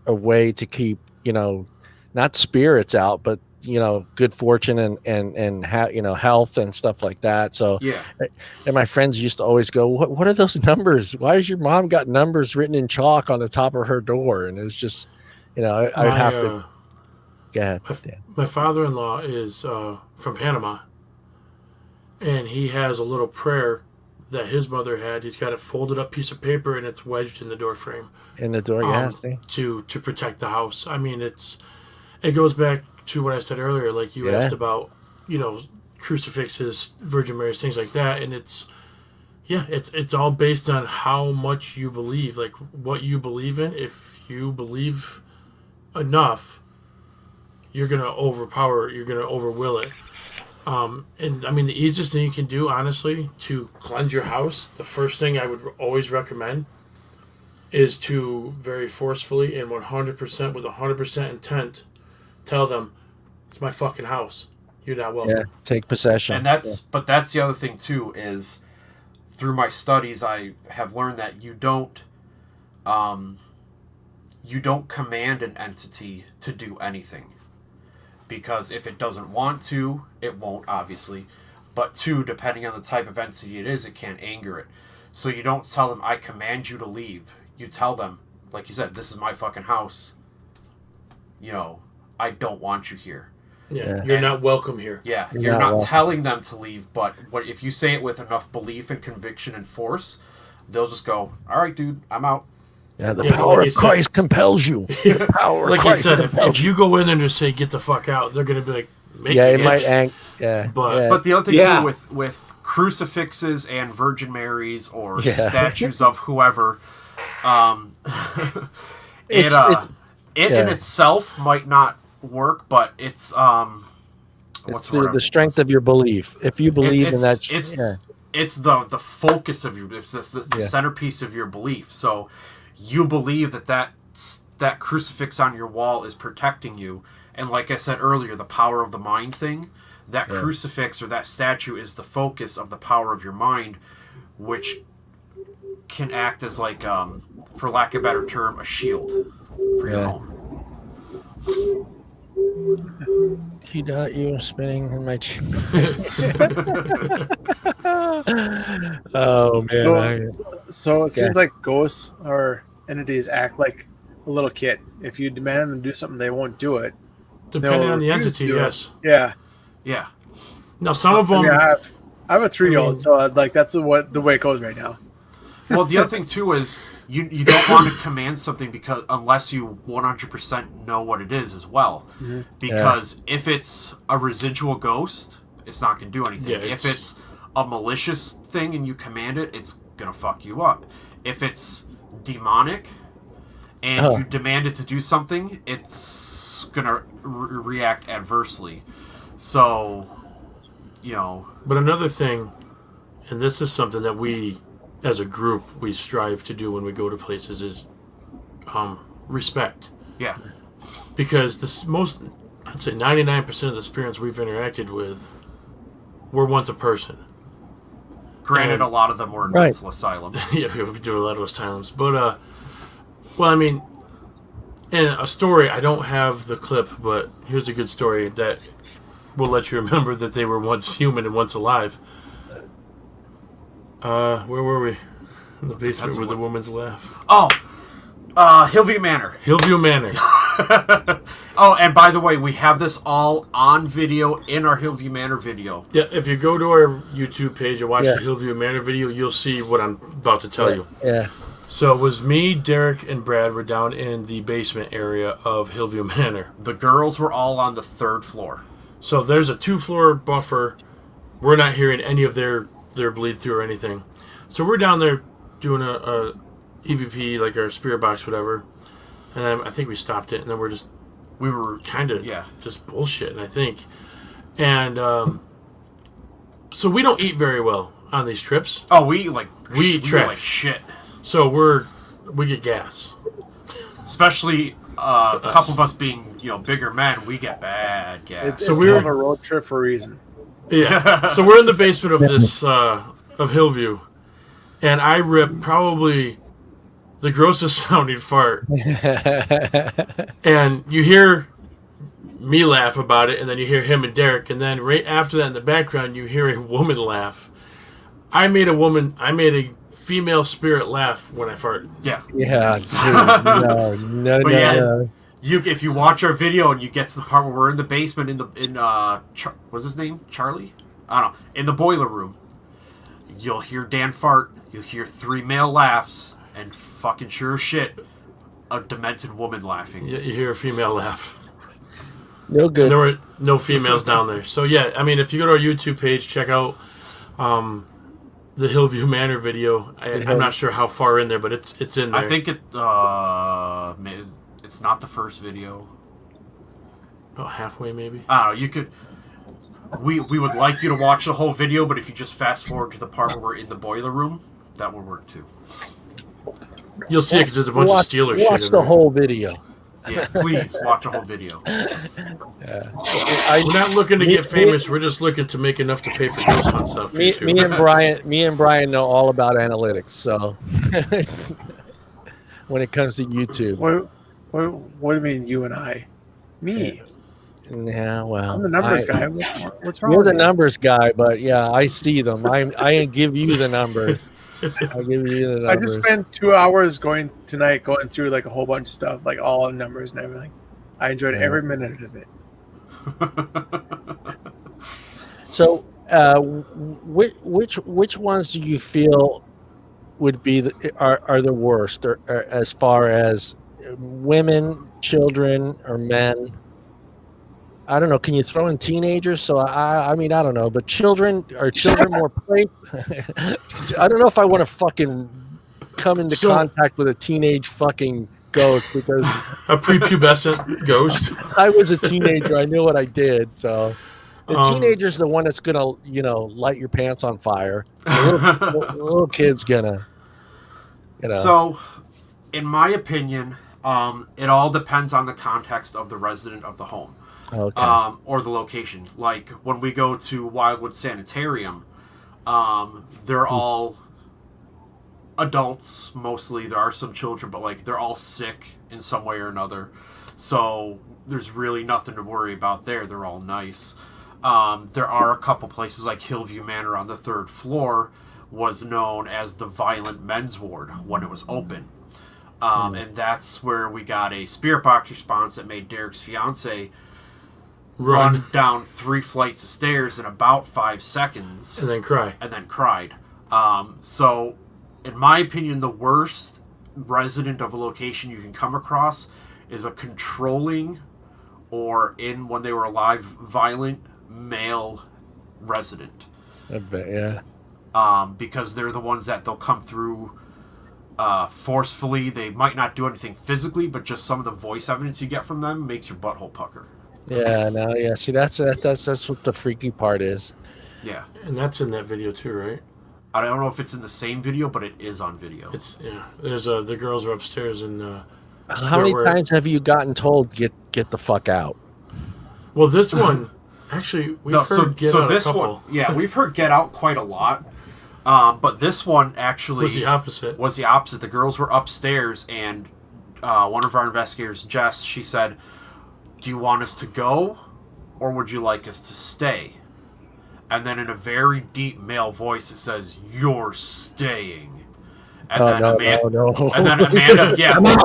a way to keep not spirits out, but good fortune and health and stuff like that. So yeah. And my friends used to always go, what are those numbers? Why has your mom got numbers written in chalk on the top of her door? And it's just, I have to. Go ahead. My father-in-law is from Panama, and he has a little prayer that his mother had. He's got a folded up piece of paper, and it's wedged in the door frame. In the door, to protect the house. I mean, it goes back to what I said earlier, like you asked about, crucifixes, Virgin Marys, things like that, and it's all based on how much you believe, like what you believe in. If you believe enough, you're gonna overwill it. And I mean, the easiest thing you can do, honestly, to cleanse your house, the first thing I would always recommend is to very forcefully and 100% with 100% intent tell them, it's my fucking house. You're not welcome. Yeah, take possession. And but that's the other thing too, is through my studies I have learned that you don't command an entity to do anything. Because if it doesn't want to, it won't, obviously. But two, depending on the type of entity it is, it can anger it. So you don't tell them, I command you to leave. You tell them, like you said, this is my fucking house. I don't want you here. Yeah. You're not welcome here. Yeah, you're not telling them to leave, but if you say it with enough belief and conviction and force, they'll just go, all right, dude, I'm out. Yeah, the power of Christ compels you. The power like you said, if you go in there and just say, get the fuck out, they're going to be like, it might But the other thing too, with crucifixes and Virgin Marys or statues of whoever, it in itself might not work, but it's the strength of your belief. If you believe in that, it's the focus of your, it's the centerpiece of your belief. So you believe that crucifix on your wall is protecting you, and like I said earlier, the power of the mind thing. That crucifix or that statue is the focus of the power of your mind, which can act as like, for lack of a better term, a shield for your home. You spinning in my chair. Oh man! So it seems like ghosts or entities act like a little kid. If you demand them to do something, they won't do it. Depending on the entity, yes. Yeah. Now some of them. I mean, I have a 3-year-old, so that's the way it goes right now. Well, the other thing too is you don't want to command something because unless you 100% know what it is as well. Mm-hmm. Because if it's a residual ghost, it's not going to do anything. Yeah, if it's a malicious thing and you command it, it's going to fuck you up. If it's demonic and you demand it to do something, it's going to react adversely. So, But another thing, and this is something that we, as a group, we strive to do when we go to places is respect. Yeah. Because I'd say 99% of the spirits we've interacted with were once a person. Granted, And- a lot of them were in Right. mental asylum. Yeah, we do a lot of those times. But, well, I mean, in a story, I don't have the clip, but here's a good story that will let you remember that they were once human and once alive. Where were we? In the basement with the woman's laugh. Oh, Hillview Manor. Hillview Manor. Oh, and by the way, we have this all on video in our Hillview Manor video. Yeah, if you go to our YouTube page and watch Yeah. the Hillview Manor video, you'll see what I'm about to tell you. Yeah. So it was me, Derek, and Brad were down in the basement area of Hillview Manor. The girls were all on the 3rd floor. So there's a 2-floor buffer. We're not hearing any of their bleed through or anything. So we're down there doing a EVP, like our spirit box, whatever. And then I think we stopped it, and then we were kind of just bullshitting, I think. And so we don't eat very well on these trips. Oh, we eat like trash. shit. So we get gas. Especially a couple of us being bigger men, we get bad gas. It's So so we're- on a road trip for a reason. Yeah. So we're in the basement of this of Hillview, and I rip probably the grossest sounding fart. And you hear me laugh about it, and then you hear him and Derek, and then right after that in the background you hear a woman laugh. I made a female spirit laugh when I farted. Yeah. Yeah, dude, no, But yeah, no. if you watch our video and you get to the part where we're in the basement what's his name? Charlie? I don't know. In the boiler room, you'll hear Dan fart. You'll hear 3 male laughs, and fucking sure as shit, a demented woman laughing. You hear a female laugh. No And good. there were no females down there. So yeah, I mean, if you go to our YouTube page, check out the Hillview Manor video. I'm not sure how far in there, but it's in there. I think it's not the first video. about halfway, maybe. I don't know. You could. We would like you to watch the whole video, but if you just fast forward to the part where we're in the boiler room, that would work too. You'll see it because there's a bunch of Steelers shit Watch in the there. whole video. Yeah, please watch the whole video. Yeah. We're not looking to get famous. We're just looking to make enough to pay for ghost hunt stuff. For Me YouTube. and Brian know all about analytics. So when it comes to YouTube, What do you mean, you and I? Me. yeah, well, I'm the numbers guy. What's wrong You're with the you? numbers guy, but yeah, I see them. I give you the numbers. I give you the numbers. I just spent 2 hours going through like a whole bunch of stuff, like all the numbers and everything. I enjoyed every minute of it. So, which ones do you feel would be are the worst, or as far as women, children, or men? I don't know. Can you throw in teenagers? So I mean, I don't know. But children more play? I don't know if I want to fucking come into contact with a teenage fucking ghost, because A prepubescent ghost. I was a teenager. I knew what I did. So the teenager's the one that's gonna, light your pants on fire. The little kid's gonna, So, in my opinion, it all depends on the context of the resident of the home. Okay. Or the location. Like when we go to Wildwood Sanitarium, they're all adults mostly. There are some children, but like they're all sick in some way or another. So there's really nothing to worry about there. They're all nice. There are a couple places like Hillview Manor on the 3rd floor was known as the Violent Men's Ward when it was open. And that's where we got a spirit box response that made Derek's fiance run down 3 flights of stairs in about 5 seconds. And then cry. And then cried. So, in my opinion, the worst resident of a location you can come across is a controlling or, when they were alive, violent male resident. I bet, yeah. Because they're the ones that they'll come through forcefully. They might not do anything physically, but just some of the voice evidence you get from them makes your butthole pucker. Yeah, no, yeah. See, that's what the freaky part is. Yeah. And that's in that video too, right? I don't know if it's in the same video, but it is on video. It's There's the girls are upstairs and How many times have you gotten told get the fuck out? Well, this one, actually, we've heard Get Out this a couple. one, yeah, we've heard Get Out quite a lot. But this one actually Was the opposite. The girls were upstairs, and one of our investigators, Jess, she said, "Do you want us to go, or would you like us to stay?" And then in a very deep male voice, it says, "You're staying." And then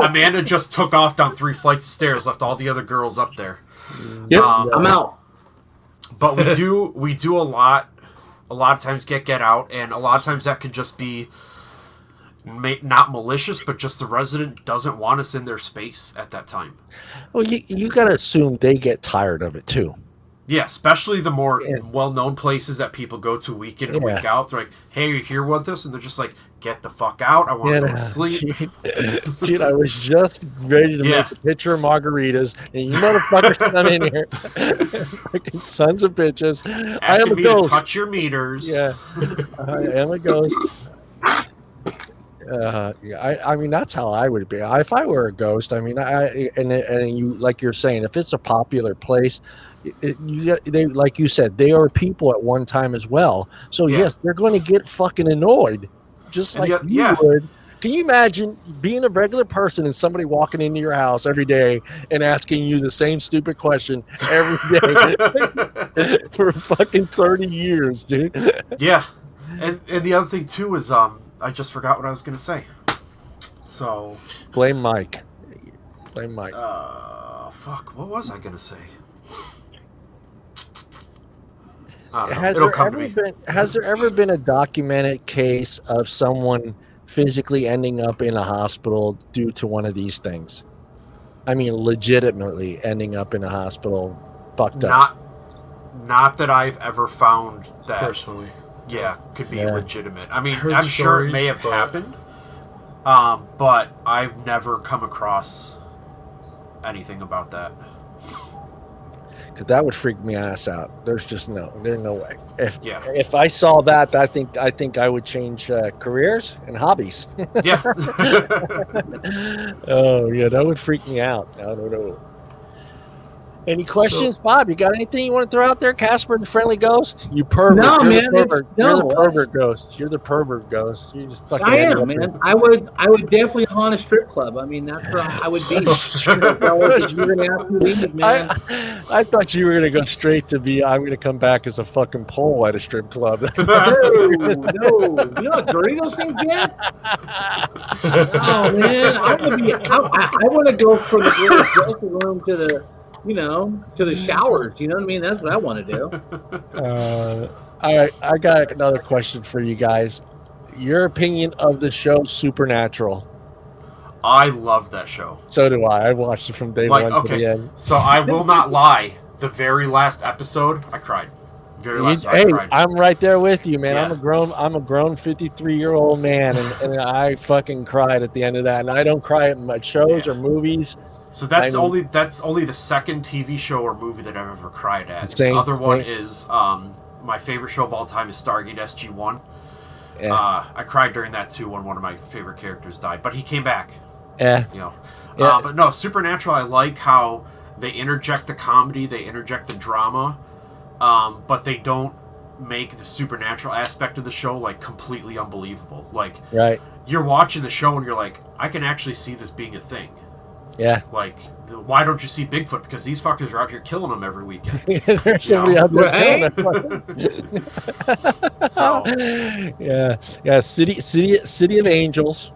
Amanda just took off down 3 flights of stairs, left all the other girls up there. Yep, I'm out. But we do a lot of times get out, and a lot of times that could just be not malicious, but just the resident doesn't want us in their space at that time. Well, you got to assume they get tired of it too. Yeah, especially the more well-known places that people go to week in and week out. They're like, "Hey, are you here with us?" And they're just like, "Get the fuck out! I want to go to sleep." Dude, I was just ready to make a pitcher of margaritas, and you motherfuckers come in here, fucking sons of bitches. I am a ghost. To touch your meters. Yeah, I am a ghost. I mean, that's how I would be if I were a ghost. I mean, and you, like you're saying, if it's a popular place. They, like you said, they are people at one time as well. So yes, they're going to get fucking annoyed, just like you would. Can you imagine being a regular person and somebody walking into your house every day and asking you the same stupid question every day for fucking 30 years, dude? Yeah, and the other thing too is I just forgot what I was going to say. So blame Mike. Fuck. What was I going to say? Has there ever been a documented case of someone physically ending up in a hospital due to one of these things? I mean, legitimately ending up in a hospital, fucked up. Not that I've ever found that personally. Yeah, could be legitimate. I mean, I'm sure it may have happened, but I've never come across anything about that. Because that would freak me ass out. There's no way. If I saw that, I think I would change careers and hobbies. Yeah. Oh yeah, that would freak me out. I don't know. Any questions, Bob? You got anything you want to throw out there? Casper, the friendly ghost? You pervert. No, man. You're the pervert ghost. You're the pervert ghost. You just fucking. I am, man. I would definitely haunt a strip club. I mean, that's where I would be. I thought you were gonna go straight to be. I'm gonna come back as a fucking pole at a strip club. No. You know how dirty those things get? Oh man, I want to go from the dressing room to the. To the showers. You know what I mean? That's what I want to do. All right, I got another question for you guys. Your opinion of the show Supernatural? I love that show. So do I. I watched it from day one to the end. So I will not lie. The very last episode, I cried. I cried. I'm right there with you, man. Yeah. I'm a grown 53-year-old man, and I fucking cried at the end of that. And I don't cry at much shows or movies. So that's only the second TV show or movie that I've ever cried at. The other one is my favorite show of all time is Stargate SG-1. Yeah. I cried during that too when one of my favorite characters died, but he came back. Yeah. But no, Supernatural. I like how they interject the comedy, they interject the drama, but they don't make the supernatural aspect of the show like completely unbelievable. Like, you're watching the show and you're like, I can actually see this being a thing. Yeah. Like, why don't you see Bigfoot? Because these fuckers are out here killing them every weekend. There's somebody out there killing them. So. Yeah. City of Angels,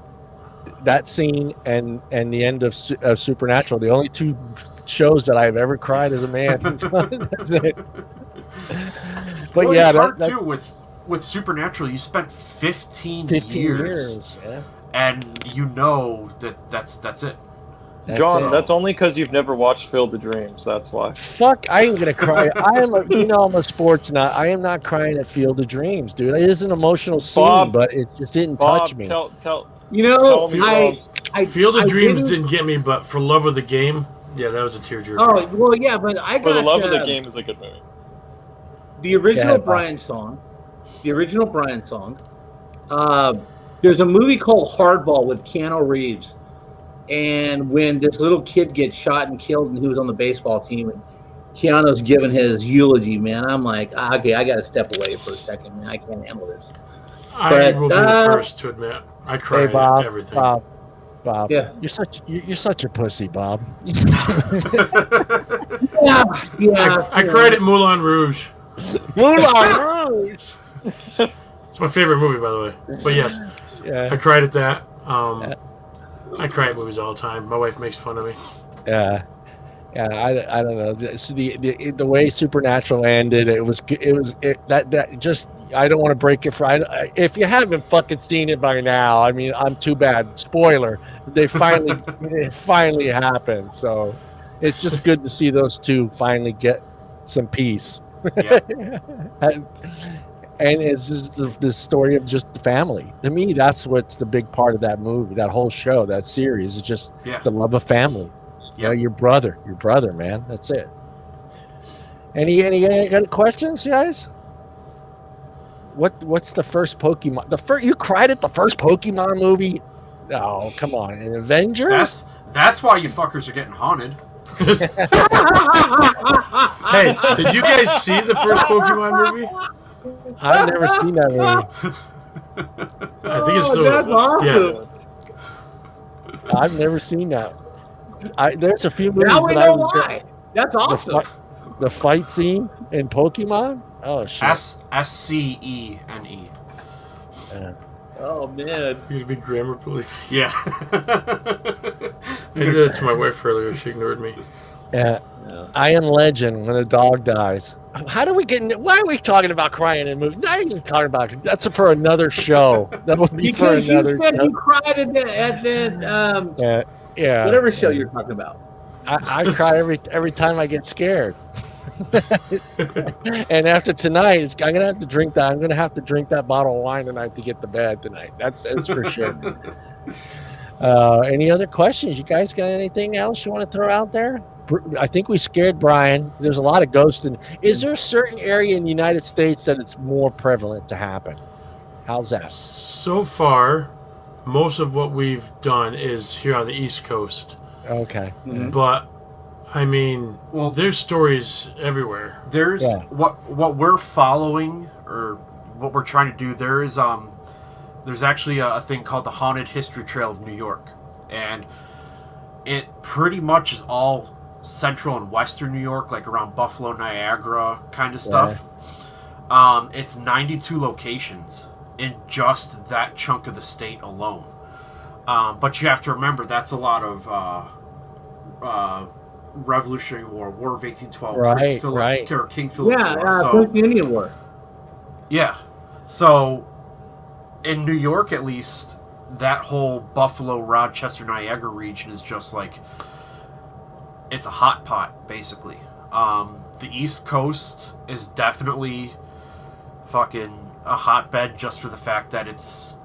that scene, and the end of Supernatural. The only two shows that I've ever cried as a man. That's it. But well, it's hard too with Supernatural. You spent 15 years. Yeah. And that's it. John, that's only because you've never watched Field of Dreams. That's why. Fuck, I ain't gonna cry. I'm a sports nut. I am not crying at Field of Dreams, dude. It is an emotional scene, but it just didn't touch me. Field of Dreams didn't get me, but For Love of the Game, yeah, that was a tearjerker. Oh well, yeah, but I got For the Love of the Game is a good movie. The original Brian song. There's a movie called Hardball with Keanu Reeves. And when this little kid gets shot and killed, and he was on the baseball team, and Keanu's giving his eulogy, man, I'm like, okay, I got to step away for a second, man. I can't handle this. I will be the first to admit I cried at everything. Bob, yeah, you're such a pussy, Bob. I cried at Moulin Rouge. Moulin Rouge. It's my favorite movie, by the way. But yes, I cried at that. I cry at movies all the time. My wife makes fun of me. Yeah, I don't know. So the way Supernatural ended, that just. I don't want to break it for. If you haven't fucking seen it by now, I mean, I'm too bad. Spoiler: it finally happened. So it's just good to see those two finally get some peace. Yeah. And it's just the story of just the family. To me, that's what's the big part of that movie, that whole show, that series. Is just the love of family. You know, your brother, man. That's it. Any questions, guys? What's the first Pokemon? You cried at the first Pokemon movie? Oh, come on. An Avengers? That's why you fuckers are getting haunted. Hey, did you guys see the first Pokemon movie? I've never seen that movie. I think it's still that's awesome. Yeah. I've never seen that. There's a few movies Now we that know why. That's awesome. The fight scene in Pokemon? Oh shit. SCENE. Yeah. Oh man. You're gonna be grammar police. Yeah. I did that to my wife earlier. She ignored me. Yeah. I Am Legend when a dog dies. How do we get in? Why are we talking about crying in movies? Not even talking about. That's for another show. That would be because for another. You said you cried at that yeah. Whatever show you're talking about. I cry every time I get scared. And after tonight, I'm gonna have to drink that. I'm gonna have to drink that bottle of wine tonight to get to bed tonight. That's for sure. Any other questions? You guys got anything else you want to throw out there? I think we scared Brian. There's a lot of ghosts. Is there a certain area in the United States that it's more prevalent to happen? How's that? So far, most of what we've done is here on the East Coast. Okay. Mm-hmm. But I mean, there's stories everywhere. There's what we're following, or what we're trying to do. There's actually a thing called the Haunted History Trail of New York, and it pretty much is all central and western New York, like around Buffalo, Niagara kind of stuff. It's 92 locations in just that chunk of the state alone. But you have to remember that's a lot of Revolutionary War of 1812, right. or King Philip's War. The Indian War. Yeah. So, in New York, at least, that whole Buffalo, Rochester, Niagara region is just like, it's a hot pot, basically. The East Coast is definitely fucking a hotbed just for the fact that it's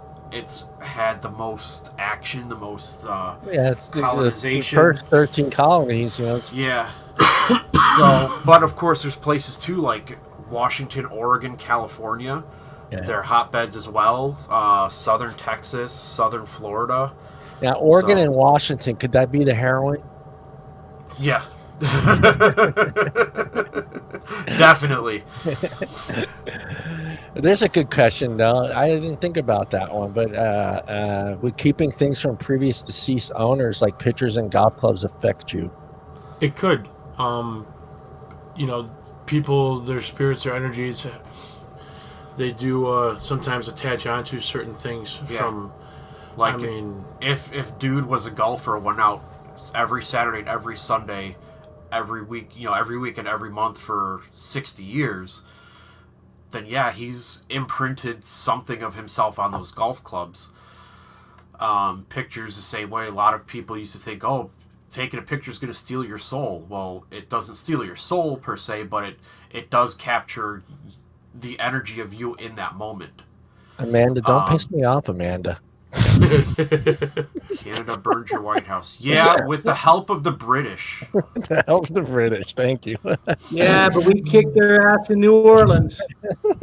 had the most action, the most it's colonization. The first 13 colonies, you know. Yeah. So, but of course, there's places too, like Washington, Oregon, California. Yeah. They're hotbeds as well. Southern Texas, southern Florida. Now, Oregon and Washington, could that be the heroin? Yeah. Definitely. There's a good question, though. I didn't think about that one, but would keeping things from previous deceased owners, like pictures and golf clubs, affect you? It could. People, their spirits, their energies, they do sometimes attach onto certain things from. Like, if dude was a golfer, went out every Saturday and every Sunday, every week, every week and every month for 60 years, then yeah, he's imprinted something of himself on those golf clubs. Pictures the same way. A lot of people used to think, oh, taking a picture is going to steal your soul. Well, it doesn't steal your soul per se, but it does capture the energy of you in that moment. Amanda, don't piss me off, Amanda. Canada burned your White House. Yeah, with the help of the British. The help of the British, thank you. Yeah, but we kicked their ass in New Orleans.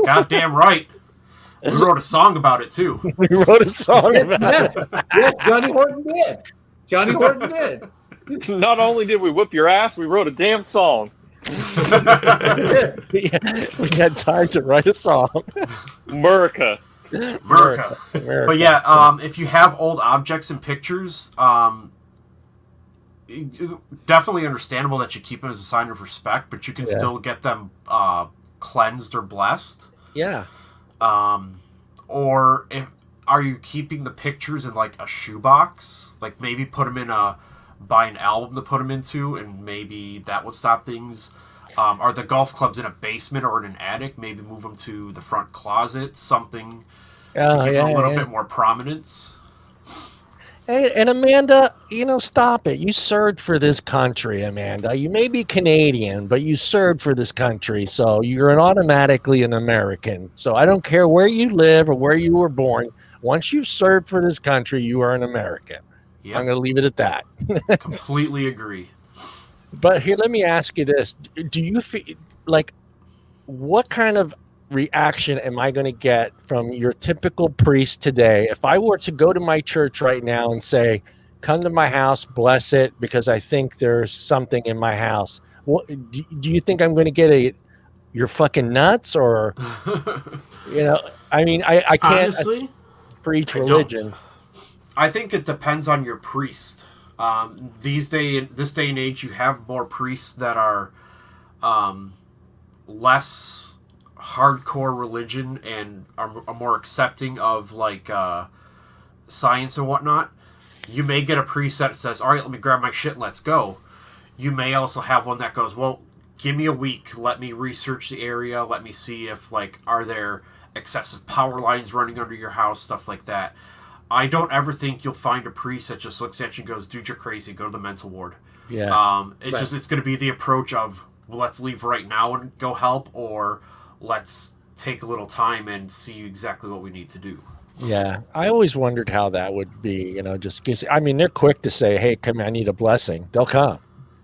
Goddamn right. We wrote a song about it, too. We wrote a song about it. Yes, Johnny Horton did. Not only did we whip your ass, we wrote a damn song. We had time to write a song. America. America. But yeah, if you have old objects and pictures, definitely understandable that you keep it as a sign of respect, but you can still get them cleansed or blessed. Yeah. Or are you keeping the pictures in like a shoebox? Like maybe put them in buy an album to put them into, and maybe that would stop things. Are the golf clubs in a basement or in an attic? Maybe move them to the front closet, something to give them a little bit more prominence. And Amanda, stop it. You served for this country, Amanda. You may be Canadian, but you served for this country, so you're automatically an American. So I don't care where you live or where you were born. Once you've served for this country, you are an American. Yep. I'm going to leave it at that. Completely agree. But here, let me ask you this. Do you feel like, what kind of reaction am I going to get from your typical priest today if I were to go to my church right now and say, come to my house, bless it, because I think there's something in my house? What, do you think I'm going to get you're fucking nuts? Or, I mean, I can't. Honestly, for each religion. I think it depends on your priest. This day and age, you have more priests that are less hardcore religion and are more accepting of like science and whatnot. You may get a priest that says, all right, let me grab my shit and let's go. You may also have one that goes, well, give me a week, let me research the area, let me see if are there excessive power lines running under your house, stuff like that. I don't ever think you'll find a priest that just looks at you and goes, dude, you're crazy, go to the mental ward. Yeah. It's going to be the approach of, well, let's leave right now and go help, or let's take a little time and see exactly what we need to do. Yeah, I always wondered how that would be, just because, I mean, they're quick to say, hey, come, I need a blessing. They'll come.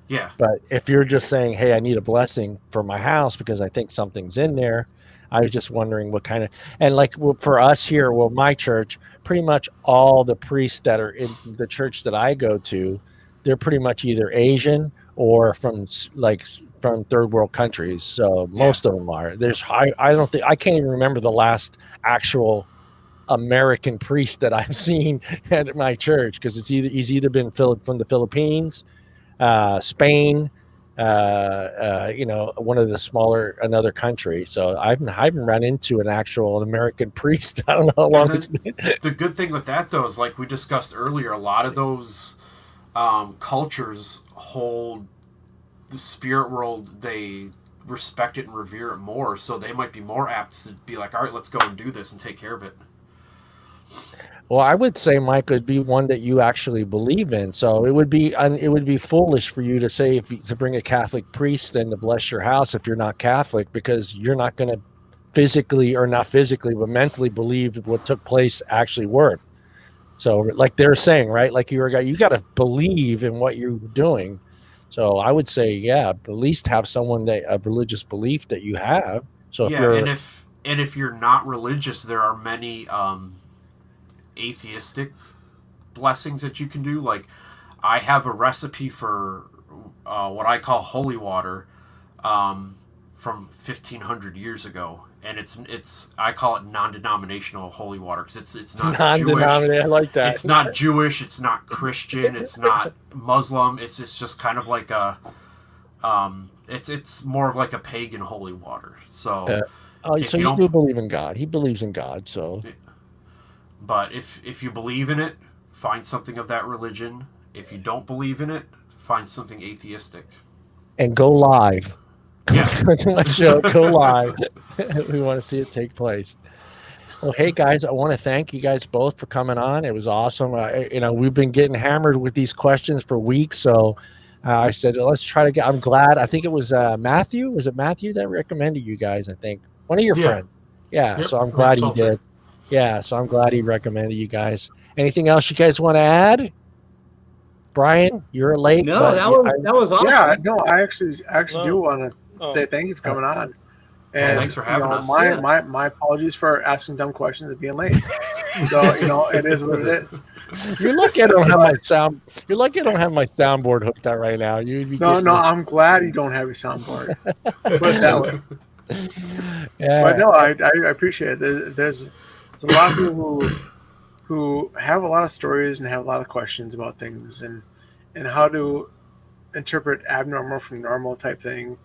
Yeah. But if you're just saying, hey, I need a blessing for my house because I think something's in there, I was just wondering what kind of, and for us here, my church, pretty much all the priests that are in the church that I go to, they're pretty much either Asian or from third world countries. So most of them are. I can't even remember the last actual American priest that I've seen at my church, because he's either been from the Philippines, Spain, one of the smaller, another country. So I haven't run into an actual American priest. I don't know how long it's been. The good thing with that, though, is like we discussed earlier, a lot of those cultures hold the spirit world, they respect it and revere it more, so they might be more apt to be like, all right, let's go and do this and take care of it. Well, I would say, Mike, would be one that you actually believe in. So it would be foolish for you to say to bring a Catholic priest in to bless your house if you're not Catholic, because you're not going to but mentally believe that what took place actually worked. So, like they're saying, right? Like you got to believe in what you're doing. So I would say, yeah, at least have someone a religious belief that you have. So if you're not religious, there are many atheistic blessings that you can do. Like I have a recipe for what I call holy water from 1500 years ago, and I call it non-denominational holy water because it's not Jewish. I like that. It's not Jewish. It's not Christian. It's not Muslim. It's just kind of like it's more of like a pagan holy water. So. So you do believe in God. He believes in God. So. But if you believe in it, find something of that religion. If you don't believe in it, find something atheistic. And go live. Yeah. To my show, go live. We want to see it take place. Well, hey guys, I want to thank you guys both for coming on. It was awesome. We've been getting hammered with these questions for weeks, so I said let's try to get. I'm glad. I think it was Matthew. Was it Matthew that recommended you guys? I think one of your friends. Yeah. Yep. So I'm glad he did. Yeah. So I'm glad he recommended you guys. Anything else you guys want to add? Brian, you're late. No, that was awesome. Yeah, no, I actually do want to say thank you for coming on. And thanks for having us. My apologies for asking dumb questions and being late. So it is what it is. You're lucky I don't have my sound. You're lucky I don't have my soundboard hooked up right now. You'd be No, I'm glad you don't have a soundboard. Put it that way. Yeah. But no, I appreciate it. There's a lot of people who have a lot of stories and have a lot of questions about things and how to interpret abnormal from normal type thing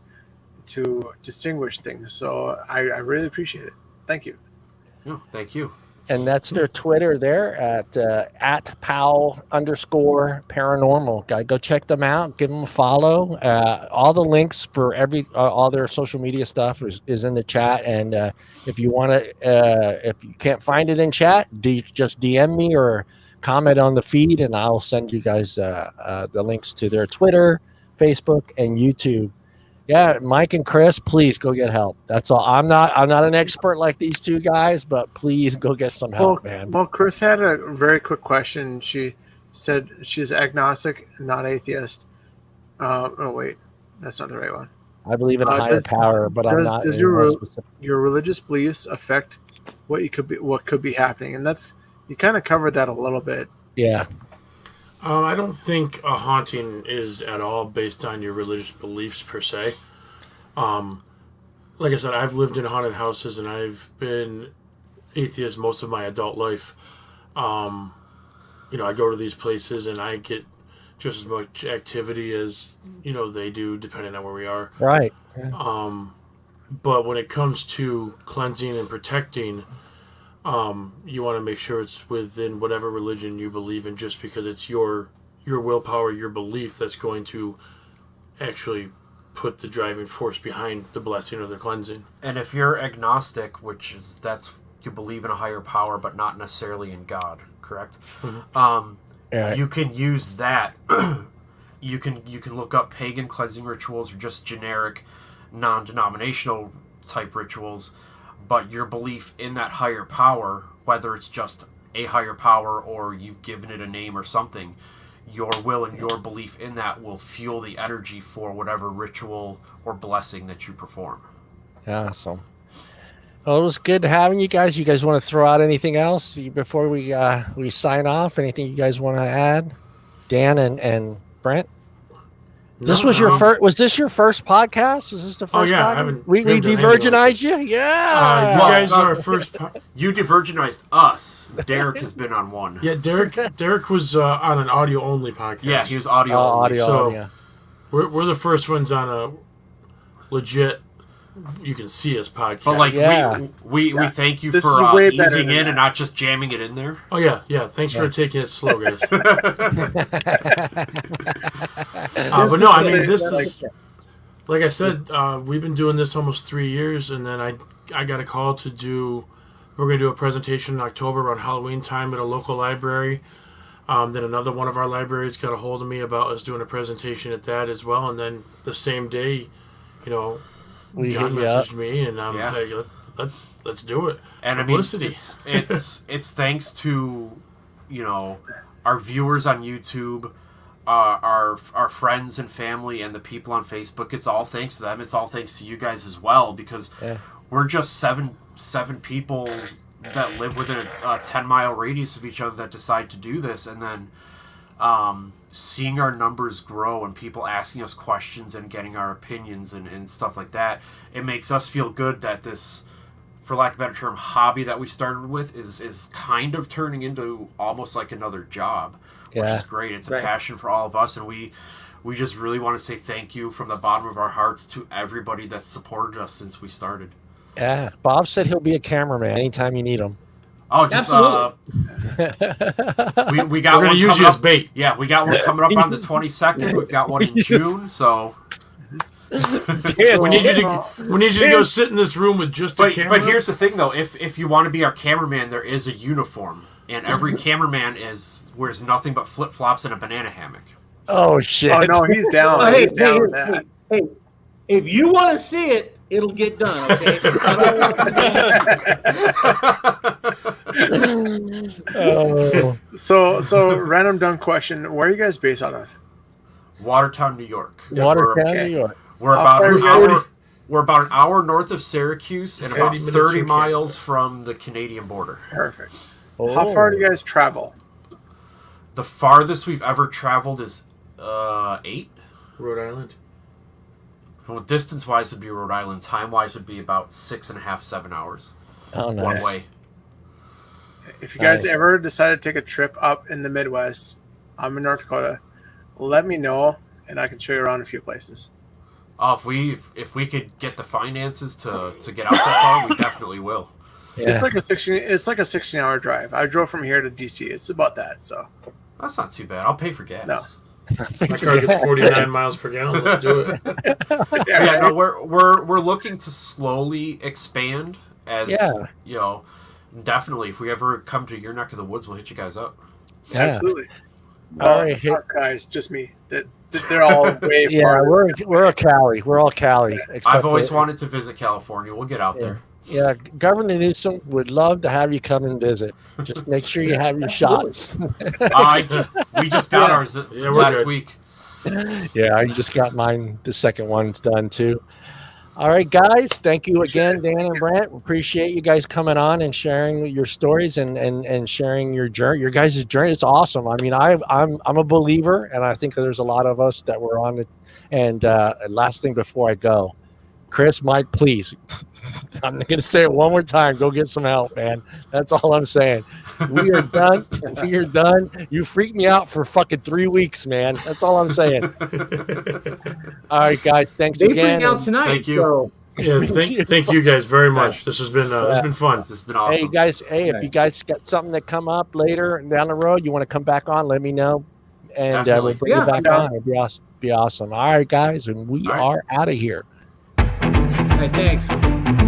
to distinguish things. So I really appreciate it. Thank you. No, thank you. And that's their Twitter there at @POW_paranormal. Go check them out. Give them a follow. All the links for all their social media stuff is in the chat. And if you want to, if you can't find it in chat, just DM me or comment on the feed, and I'll send you guys the links to their Twitter, Facebook, and YouTube. Yeah, Mike and Chris, please go get help. That's all. I'm not an expert like these two guys, but please go get some help, man. Well, Chris had a very quick question. She said she's agnostic, not atheist. Oh wait, that's not the right one. I believe in a higher power, but I'm not. Does your religious beliefs affect what could be happening? And that's, you kind of covered that a little bit. Yeah. I don't think a haunting is at all based on your religious beliefs per se. Like I said, I've lived in haunted houses and I've been atheist most of my adult life. I go to these places and I get just as much activity as they do, depending on where we are. Right. Yeah. But when it comes to cleansing and protecting, you want to make sure it's within whatever religion you believe in, just because it's your willpower, your belief that's going to actually put the driving force behind the blessing or the cleansing. And if you're agnostic, that's you believe in a higher power, but not necessarily in God, correct? Mm-hmm. You can use that. you can look up pagan cleansing rituals or just generic, non-denominational type rituals. But your belief in that higher power, whether it's just a higher power or you've given it a name or something, your will and your belief in that will fuel the energy for whatever ritual or blessing that you perform. Awesome. Well, it was good having you guys. You guys want to throw out anything else before we sign off? Anything you guys want to add? Dan and Brent? This was your first. Was this your first podcast? Was this the first? Oh yeah, podcast? We de-virginized you. Yeah, you guys are our first. You de-virginized us. Derek has been on one. Yeah, Derek was on an audio only podcast. Yeah, he was audio only. So we're the first ones on a legit. You can see us podcast. But we thank you for easing in and not just jamming it in there. Oh yeah. Thanks for taking it slow, guys. But no, I mean, this is like I said. We've been doing this almost 3 years, and then I got a call to do. We're going to do a presentation in October around Halloween time at a local library. Then another one of our libraries got a hold of me about us doing a presentation at that as well, and then the same day, John messaged me, and I'm like, let's do it. And publicity. I mean, it's thanks to, our viewers on YouTube, our friends and family, and the people on Facebook. It's all thanks to them. It's all thanks to you guys as well, because we're just seven people that live within a 10-mile radius of each other that decide to do this, and then seeing our numbers grow and people asking us questions and getting our opinions and stuff like that, it makes us feel good that this, for lack of a better term, hobby that we started with is kind of turning into almost like another job, which is great. It's a passion for all of us, and we just really want to say thank you from the bottom of our hearts to everybody that's supported us since we started. Yeah, Bob said he'll be a cameraman anytime you need him. Oh, just we got. We're going to use you as bait. Yeah, we got one coming up on the 22nd. We've got one in June. So we need you to go sit in this room with just a camera. But here's the thing, though: if you want to be our cameraman, there is a uniform, and every cameraman wears nothing but flip flops and a banana hammock. Oh shit! Oh no, he's down. He's down with that. Hey, if you want to see it, it'll get done. Okay. So random dumb question: where are you guys based out of? Watertown, New York. Watertown, New York. We're about an hour north of Syracuse and about 30 miles from the Canadian border. Perfect. How far do you guys travel? The farthest we've ever traveled is 8. Rhode Island. Well, distance-wise would be Rhode Island. Time-wise would be about 6.5, 7 hours. Oh, nice. One way. If you guys ever decide to take a trip up in the Midwest, I'm in North Dakota, let me know, and I can show you around a few places. Oh, if we could get the finances to get out that far, we definitely will. Yeah. It's like a 16-hour drive. I drove from here to DC. It's about that. So That's not too bad. I'll pay for gas. No. My car gets 49 miles per gallon. Let's do it. Yeah, no, we're looking to slowly expand as you know. Definitely, if we ever come to your neck of the woods, we'll hit you guys up. Yeah. Absolutely. All right, Us guys, just me. They're all way Yeah, far. we're a Cali. We're all Cali. I've always wanted to visit California. We'll get out there. Yeah, Governor Newsom would love to have you come and visit. Just make sure you have your shots. We just got ours last week. Yeah, I just got mine. The second one's done too. All right, guys. Thank you again, Dan and Brent. Appreciate you guys coming on and sharing your stories and sharing your journey, your guys' journey. It's awesome. I mean, I'm a believer, and I think there's a lot of us that were on it. And last thing before I go, Chris, Mike, please. I'm going to say it one more time. Go get some help, man. That's all I'm saying. We are done. We are done. You freaked me out for fucking 3 weeks, man. That's all I'm saying. All right, guys. Thanks They again. freaked out tonight. Thank you. So. Yeah, thank you guys very much. This has been fun. This has been awesome. Hey, guys. Hey, if you guys got something that come up later down the road, you want to come back on, let me know, and we'll bring you back on. It'd be awesome. All right, guys, and we are out of here. All right, thanks.